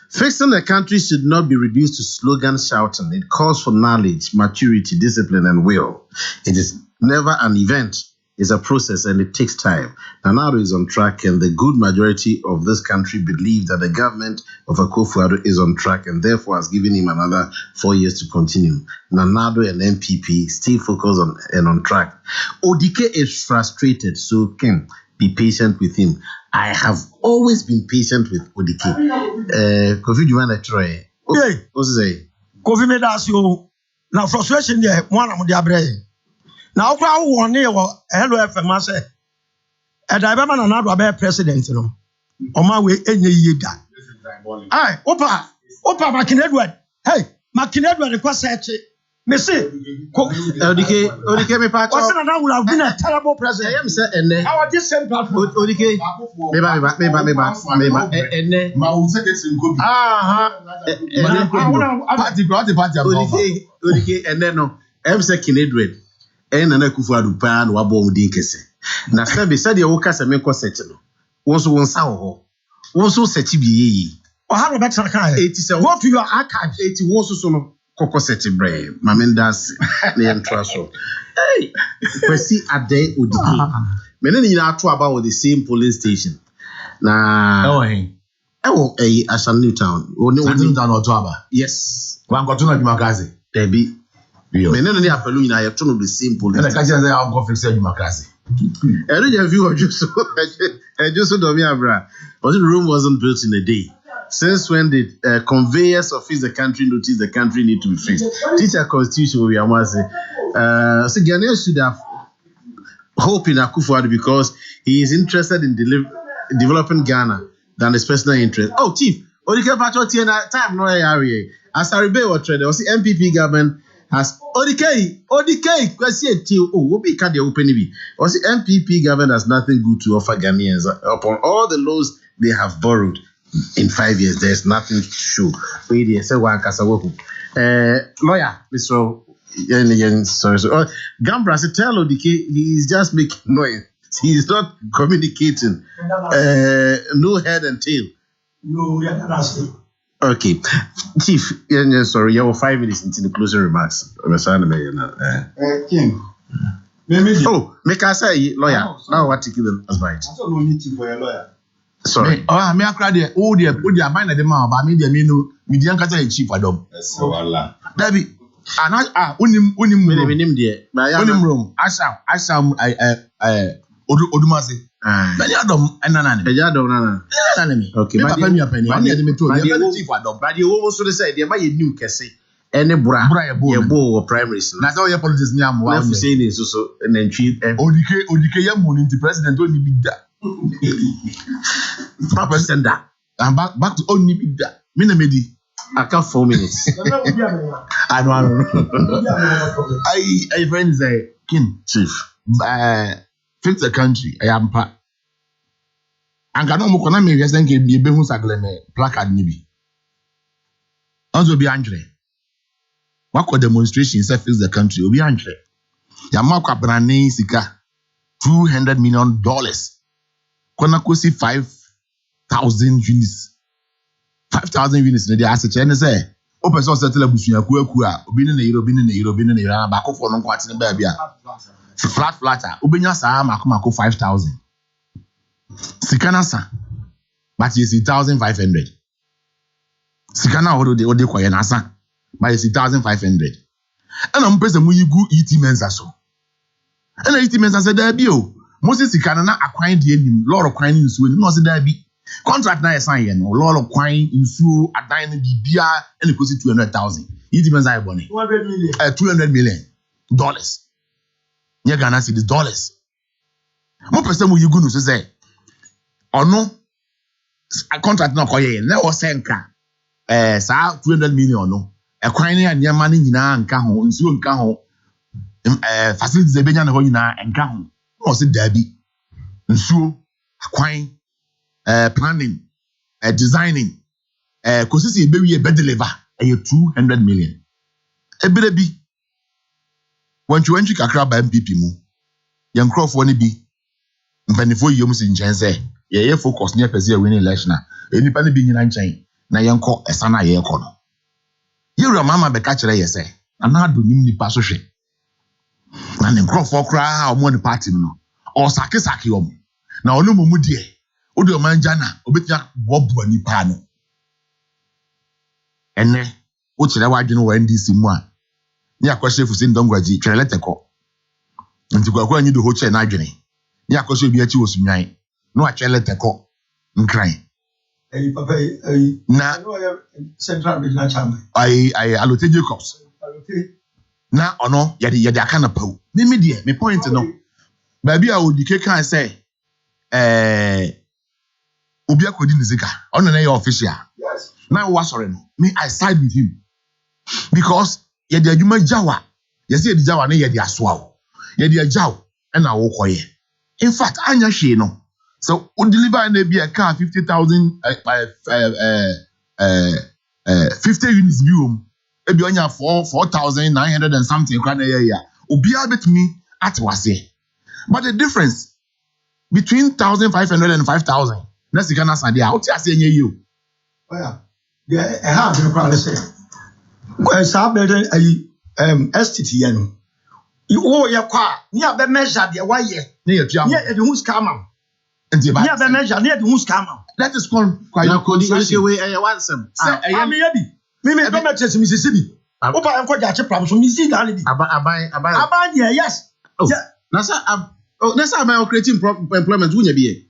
fixing the country should not be reduced to slogan shouting. It calls for knowledge, maturity, discipline, and will. It is never an event. It's a process and it takes time. Nanado is on track, and the good majority of this country believe that the government of Akoko is on track and therefore has given him another 4 years to continue. Nanado and MPP stay focused on track. Odike is frustrated, so Ken, be patient with him. I have always been patient with Odike. Kofi, do you want to try? What's it say? Kofi made us you. Now frustration there, one of the abre. Now, crowd one year, HELLO101.5FM say, and I remember another bear president, you know, on my way any year. Aye, Opa, Mackin Edward. Hey, Mackin Edward, the question, me say, Odike, me part. What's another would have been a terrible president? I am saying, and then our this same platform. Odike, me Odike, and then no, I'm saying Edward. Na Akufo-Addo pa na wabɔ mu din kɛse na sɛbe sɛdeɛ woka sɛ menkɔ sɛkyi no wo so wo nsa wɔ hɔ wo so sɛkyi bi yɛyi ɔha no bɛtena ka ɛ go to your archive eti wo so no kɔkɔ sɛkyi brɛ ma mendase na yɛntoa so kwasi adɛ Odike me ne nyinaa to aba wɔ the same polling station na ɛwɔ Ashan Newtown ɔto aba yes wankɔto no adwuma kaase dabi me no apelu nyina yɛto no the same police. And I can't say I'm going to fix adwuma kaase. I don't have you just do me abra. But the room wasn't built in a day. Since when did conveyors of the country notice the country need to be fixed? Teacher constitution we are say. So Ghanaians should have hope in Akufo-Addo because he is interested in developing Ghana than his personal interest. Oh, Chief, Odike Pacho Tiena time no area. As I remember what trade was the MPP government has Odike kwesi till will be card open be. Was the MPP government has nothing good to offer Ghanaians upon all the laws they have borrowed in 5 years. There's nothing to show. We say one kasawoku. Lawyer, Mr. Sorry. Gambra said tell Odike he is just making noise. He is not communicating. No head and tail. Okay, Chief. Sorry, you have 5 minutes into the closing remarks. King. Oh, make us say lawyer. Now what take you as right? I don't need you for a lawyer. Sorry. Me I cry there. Oh dear, mind the man, but me no median kata chief adom. So Allah. Dabi. And unim there. Room. Asam Odumase. Bani adom enana ni. Adom nana. Enana mi. Okay. But the woman so say there may new kese. Any bra ye bo primary school. Na so ye politics ni am wa. Na say ni so nantwi. Odike ye mu ni president oni bi da. Papa senda. And back to oni bi da. Me na medi. I can't 4 minutes. I don't know. I friends say King Chief. Fix the country. I am pa. Anka no mo kona me wiase nke bi ebe hu sagle me placard ni bi. Onzo bi anjre. Wako demonstration say fix the country. Obi anjre. Ya makwa brane sika $200 million. Kona kosi 5,000 units. 5,000 units ne dey asset and say o person settle abusunya ku a obi ne yiro ba ko for no kwate ne ba bia flat obenya saa mako 5,000 sikana sa but you see 1,500 sikana ode koye na sa but you see 1,500 and am pese mu yigu ET mensa so and ET mensa say da bi o mo se sikana na akwan de anim lord kwan ni nsuo ni no se da bi contract na sign here no lord kwan nsuo adan na bibia and kosi 200,000 ET mensa e bone 200 million $200 million nye Ghana cedis dollars mo pese mu yigu no so say ono contract na koye na o senka saa 200 million no ekwan ne anyama ne nyina nka ho nsuo nka ho facilities ebenya na ho nyina nka ho no se dabi nsuo akwan planning designing kosisi ebewi be deliver 200 million ebere bi wanchi kakra ba MPP mu yan crofo ne bi mpanifo yom si nchen se ye focus ne pese win election enipa ne bi nyina nchen na yenko esana ye ekọ no yewura mama be ka kire ye se ana adonim nipa so hwe na ne crofo kra omo ne party no o sake om na onu mu die odi o manja na obetia bobo nipa no ene o kire wadwene wa NDC mu a ni akwahye fusi ndongwaji twere leteko nti kwakwa anyi do ho che na adwene ni akwahye bi achi wosunwan no atwere leteko nkran papa na central regional chairman Alote Jacobs na ono yede aka na paw me de me point no ba bia odike kan say obi akodi nizika ono na your official yes na we sorry no me I side with him because yede adwuma jawa yesi yede jawa na yede asoa o yede ajaw na wo koye in fact anya hwe no so we deliver na be a car 50,000 50 units bi e bi onya 4,900 and something kwa na ya obi abetumi atwase but the difference between 1,500 and 5,000 na sika na sade a oti ase enye yi o oya yeah ha be kwa say sa be estate ye no wo ye kwa ni abe measure de wa ye ne ye tua ni e de hu scam nti ba ni abe measure ni e de hu scam that is called quite okay we wansem am ye bi me do metres Mississippi wo ba enko ja che pram so mi si da bi aban ye yes na sa am creating employment wunya bi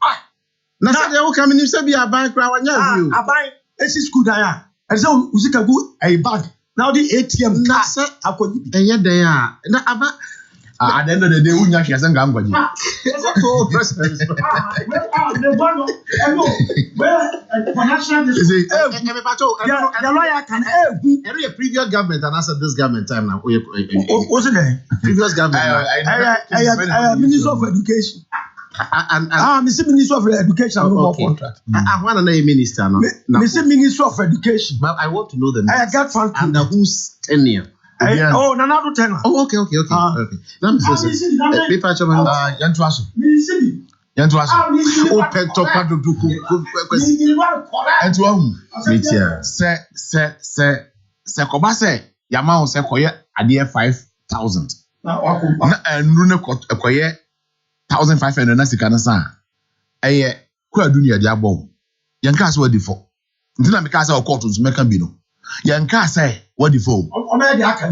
na sa de wo kam ni se bi aban kra wanya view aban esi school da ya e se uzika gu a bag now the ATM na se akodi enye den a na aba at the end of the day unya hwe asenga ngwaji oh president the one no where financial the lawyer can every previous government and answer this government time now what's it there previous government I Minister of Education and Mr. Minister of Education no contract I want to know minister now Mr. Minister of Education but I want to know the I got fund and who's tenure oh Nanado tenure oh okay let me say paper chairman yantuaso open top do question yantuahu metia se koba se yama ho se koye ade 5,000 na enru ne koye 1,500 na sika na sa eye kwa dunia de abo yanka se wadi fo ntina me ka se o court nso meka bi no yanka se wadi fo o me de aka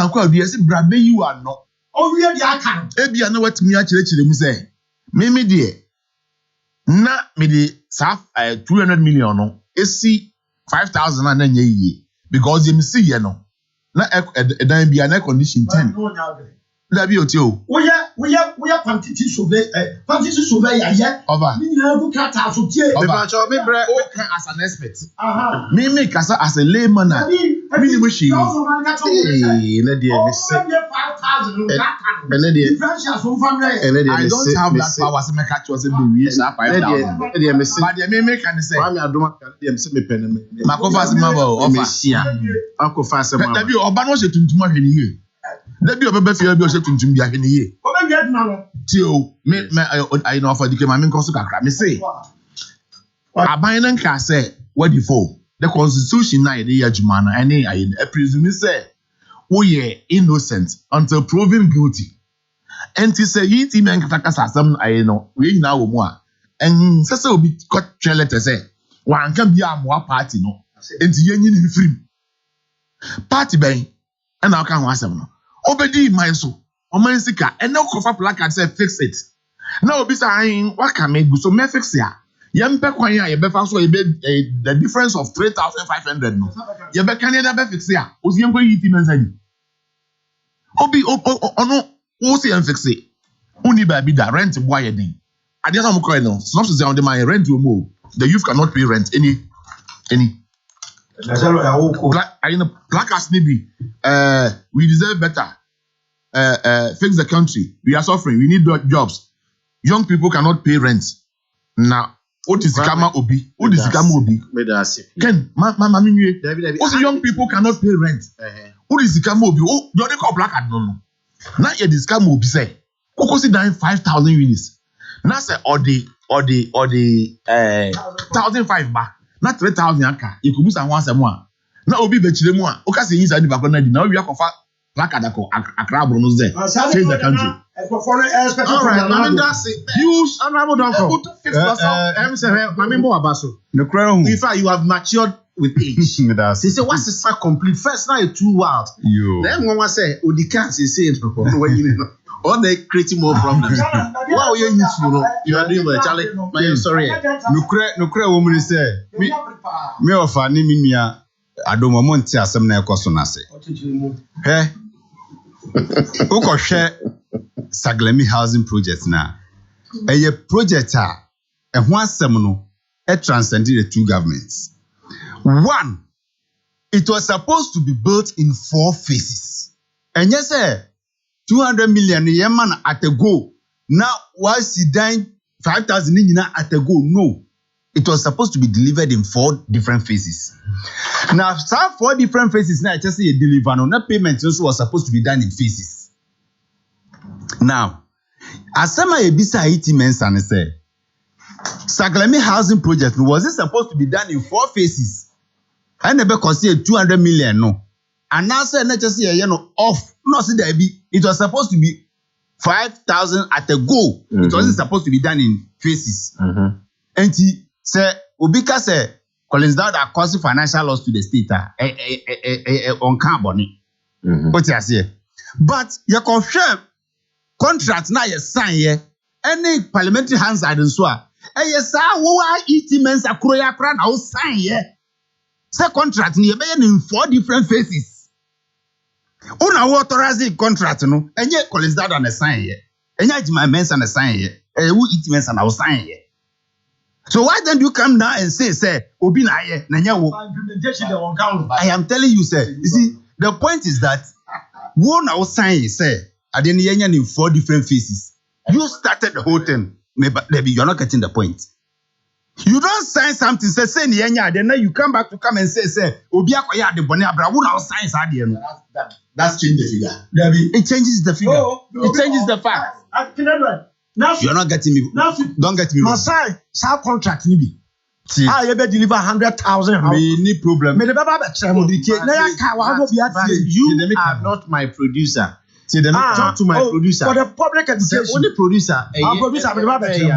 kwa du yesi brabe yi wa no o wi de aka ebia na watimi a kire mu se me de na me de sa 200 million no esi 5,000 na nya yiye because them see ye no na edan bia na condition 10 da bi oti o we quantity survey ya over ni na bu kata so tie me bre as an expert me kasa as a layman me ni mo shi na de me say 5,000 I don't have that power to make catch us be we 5,000 de me say but the me can say wa me adoma de me say me pen me makofa se mabo offer akofa se mabo da bi oba no se tuntum ahwe ni ye da bi obeba fie bi o se tuntum bi ahwe ni ye one yet now. Tio, I know for the Kemamin Kosuka. Me say, Abayan can say, what before the constitution na the Yajumana, and I presume say, we are innocent until proven guilty. And to say, you team and Katakasa, some I know, we now more. And so will be got trailer to say, one can be a more party, no, and the union free party bang, and I can't want some. Obedi my so. Omansika and no cover placard say fix it. Now be saying what can make so me fix ya. Yempe kwanya ye be fa so the difference of 3,500 no. Ye be kan ye be fix ya. Osi yenko yiti mensadi. Obi ono osi yen fix it. Uni ba bi da rent boy ye din. Ade na mo call no. Not to say on the my rent we mo. The youth cannot pay rent any. Placards ni bi. We deserve better. Fix the country. We are suffering. We need jobs. Young people cannot pay rent. Now, what is the Kama Obi? What is the Kama Obi? Ken, mama, also young people cannot pay rent. What is the Kama Obi? Oh, you don't call black at no. Now here this Kama Obi say, Koko sit down 5,000 units. Now say or the 1,500 back. Not 3,000 aka. You could be some once a month. Now Obi bechile mo. Oka say inside the back na di. Now we are kofa. Lakadako, Accra, Bruno's there. Face the country. All right, I mean, that's it. Use honorable Donko. In fact, you have matured with age. They say, what's the start complete? First, now it's too wild. Then one say, oh, the cats is saying, or they creating more problems. Wow, you're useful. You are doing well, Charlie. I'm sorry. No, woman is there. Me of anemia. Adoma monti asem na ekoso na se. Uko share Saglemi housing project na. Eye project a ho asem no transcended the two governments. One, it was supposed to be built in 4 phases. And yes, 200 million yeman at a go. Now, why sit down 5,000 at a go? No. It was supposed to be delivered in 4 different phases. Now, some 4 different phases now just say deliver no payment also was supposed to be done in phases. Now, as some ebisa iti mensa ne say, Saglemi housing project was it supposed to be done in 4 phases? And never consider 200 million no. And now say not just say off. No, see there be. It was supposed to be 5,000 at a go. It wasn't supposed to be done in phases. And say Obika say Collins Dowd are causing financial loss to the state on carbon. What you say? But you confirm contract now you sign here. Any parliamentary hands are in so. And yes, sir, who are eating men's a kroya crown now sign here. Say contract ni in 4 different phases. Una authorizing contract no. And yet Collins Dowd on a sign here. And yet my men's on a sign here. Who eat men's and I was sign here. So why don't you come now and say, Obi na ye, na nyawo. I am telling you, sir. You see, the point is that one now sign, sir, and then in 4 different phases. You started the whole thing. Maybe you're not getting the point. You don't sign something, say nyanya, then you come back to come and say, Obi akoya de bone abra, who now signs adie no. That's changed the figure. It changes the figure. It changes the fact. You're not getting me. Don't get me wrong. Masai, sa contract ni bi. You be deliver 100,000. Me ni problem. Me the baba be try mo dike. Na ya ka wa go bi atie. You are not my producer. Talk to my producer. For the public education. Only producer. Our producer be the baba try.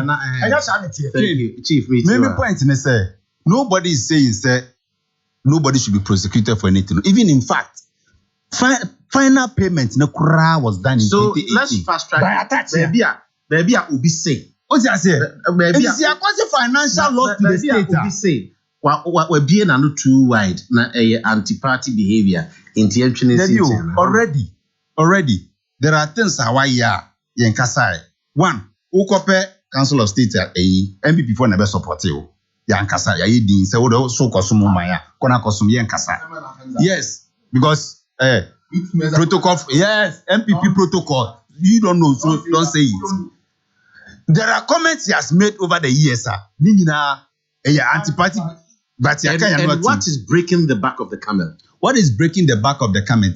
I just have it here. Thank you, Chief. Maybe point in say nobody is saying say nobody should be prosecuted for anything. Even in fact, final payment na kura was done in 2018. So let's fast track. Baby, I will be say. What you say? Baby, it's a financial loss to the state. I will be say. We're being a little too wide. Na anti-party behavior. Already, there are things Hawaii in Kasai. One, Ukope Council of State MPP for never support you. Yan Kasai, Din, so so Kosumo Maya, Kona Kosum Yan Kasai. Yes, because protocol, yes, MPP protocol. You don't know, so don't say it. There are comments he has made over the years, anti-party. But and what is breaking the back of the camel? What is breaking the back of the camel?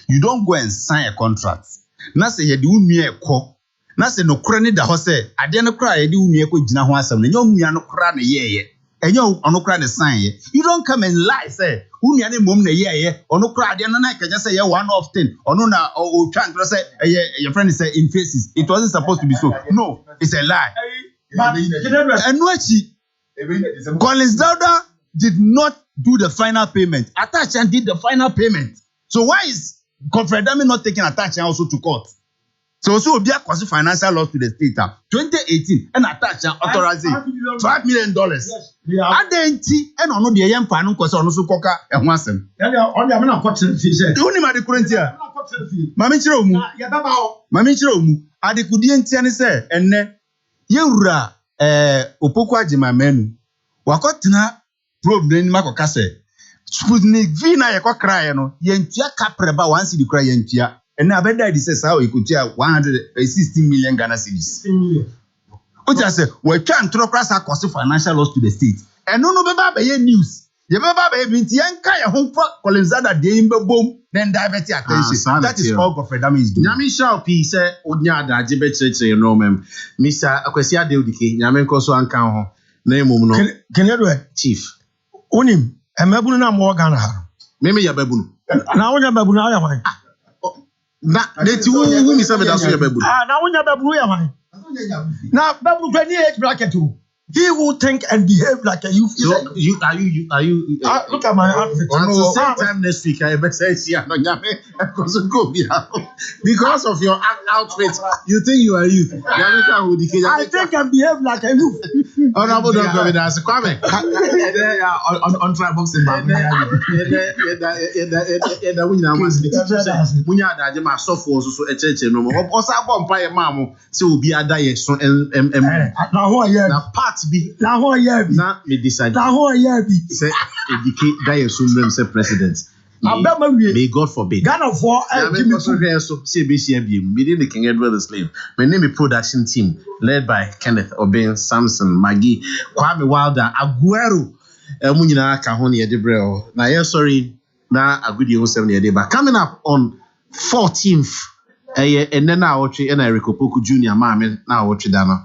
You don't go and sign a contract na sɛ yɛde wo nua ɛkɔ na sɛ no kora ne da hɔ sɛ adeɛ no kora yɛde wo nua ɛkɔ gyina ho asɛm no nyɛ wo nua no kora ne yɛyɛ ɛnyɛ ɔno kora ne sign yɛ you don't come and lie sɛ wo nua ne mmom na yɛyɛ ɔno kora adeɛ no na ɛkɛgye sɛ yɛ one of ten ɔno na ɔtwa ntorɔ sɛ ɛyɛ your friend say in faces it wasn't supposed to be so no it's a lie ɛno akyi Collins Dauda did not do the final payment. Atachan did the final payment. So why is Confederami not taking Atachan also to court? So also Obia caused financial loss to the state. 2018 and Atachan authorizing $5 million. Adenti and ono the young panel cause ono so koka e ho asem. On the amount of cotton fish. The only ma de kurentia. Mami chire omu. Mami chire omu. Adekudi entia ne se enne yewura opoku agema menu. Wakotena problem makoka se. Sputnik V na yekwa kraye no. Yentia kapreba wansi di kraye yentia. And now better it says how you could tell 160 million Ghana cedis. Which I say, we can't throw across our cost of financial loss to the state. And no be news. You be binti yanka ya home for Collins Dauda de imbe boom then divert attention. That is all Confederami is doing. Nyame shall be say onya adaje be chire no mem. Mr. Akwesi Adeodike nyame nko so anka ho na emum no. Kenedwe Chief. Onim emabunu na mo Ghana ha. Meme ya babunu. Na wonya babunu ya wan. Na neti wo mi say me da so ya babunu. Na wonya babunu ya wan. Na babunu kwa ni age bracket o. He will think and behave like a youth. So are you look at my outfit. At the same time next week I better say because of your outfit you think you are youth. I think and behave like a youth. Honorable Dr. Vidas Kwame on try boxing man. Munya adaje ma sofo so echeche no mo. Osa bompa ye ma mo se obi ada ye so na ho ye na part bi na ho ye bi na me decide na ho ye bi say edike da ye so mbem say president. May God forbid. Ghana for give me so here so say be share bi me dey the King Edward the Slave. My name is production team led by Kenneth Obin, Samson, Maggie, Kwame Wilder, Aguero. Mu nyina ka ho na ye de brɛ na ye sorry na agudi ho 7 ye dey back. Coming up on 14th and then na watch and Eric Opoku Junior maame na watch da no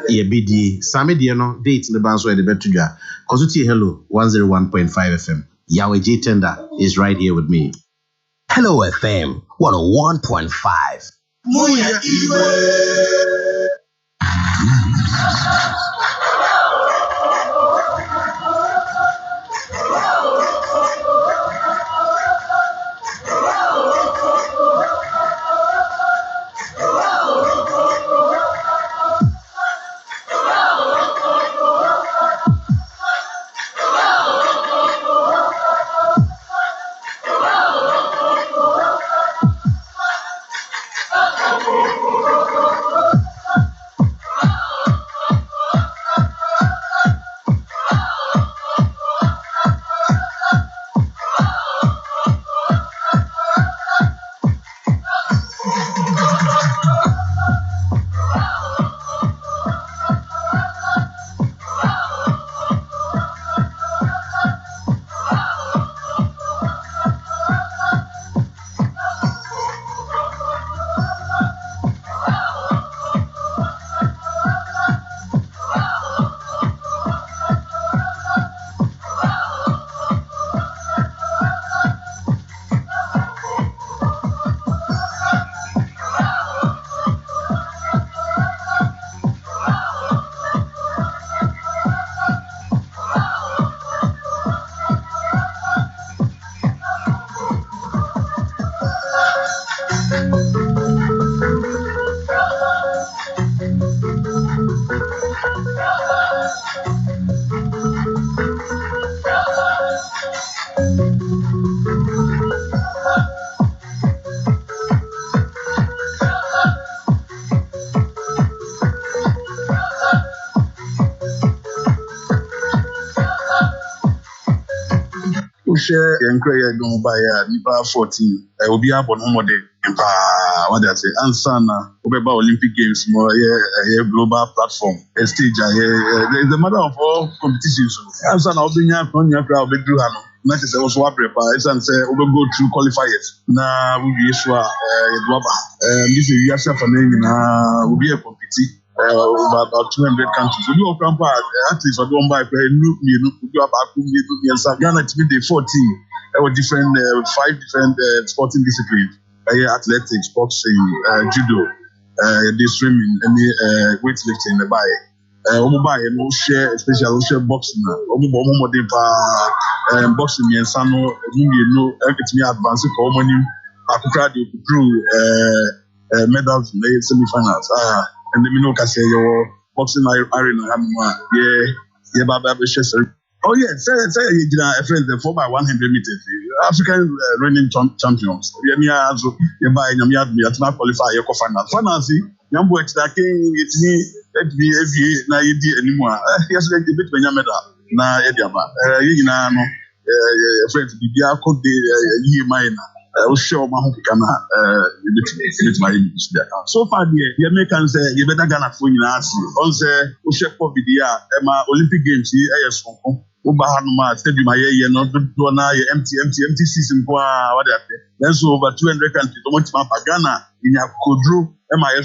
ye bidi same de no date in the band so the better dwa kozuti hello 101.5 FM. Yahweh J Tender is right here with me. Hello FM 101.5. Muya Iwe. Share Yankaya going by Nipa 14. I will be Abon Homode and what I say, Ansana, about Olympic Games, more a global platform, a stage. It's a matter of all competitions. Ansana, I'll be here on your crowd, na kyerɛ sɛ wo so wabrɛ paa ɛsiane sɛ wobɛgo through qualifiers na wowie so a yɛde waba gye sɛ wiase afa no nyinaa obi yɛ compete about 200 countries obi wɔ kora mpo a athletes ɔde wɔn bae pɛ ɛnu mmienu obi wɔ baako mmienu mmiɛnsa Ghana tumi de 14 ɛwɔ different 5 different sporting disciplines ɛyɛ athletics boxing judo yɛde swimming ɛne weightlifting ne baeɛ wɔn baeɛ no share especially share boxing na wɔn bɔ wɔn mmɔden paa boxing mmiɛnsa no ɛmu mmienu ɛtumi advance kɔ wɔn anim baako koraa de okuduru medals na ɛyɛ semi-finals ɛnna mi n'o ka sɛ yɛwɔ boxing arena ha nom a yɛ ba bɛhyɛ sɛ oh yeah sɛ yɛ gyina ɛfɛn the 4x100 meters African running champions yɛ ni aso yɛ ba yɛ nyame adum yɛtuma qualify yɛ kɔ finals nyambo ɛkyina ken yɛtumi ɛdumi na yɛdi anim a yɛsɛ yɛ bɛtumi nya medal na yɛdi aba yɛ nyinaa no friends bibi akɔ de yie mai na wohyɛ ɔmo ho keka na yɛbɛtumi ayɛ bi so bia so far deɛ yɛmɛka n sɛ yɛbɛda Ghanafoɔ nyinaa ase ɔn sɛ wohyɛ covid yi a ɛma Olympic Games yi ɛyɛ sonko woba ha nom a stadium a yɛyɛ no dodoɔ na yɛ empty season mpo a wade apɛ nanso over 200 countries ɔmo tumi aba Ghana yɛnya kokoduro ɛma yɛ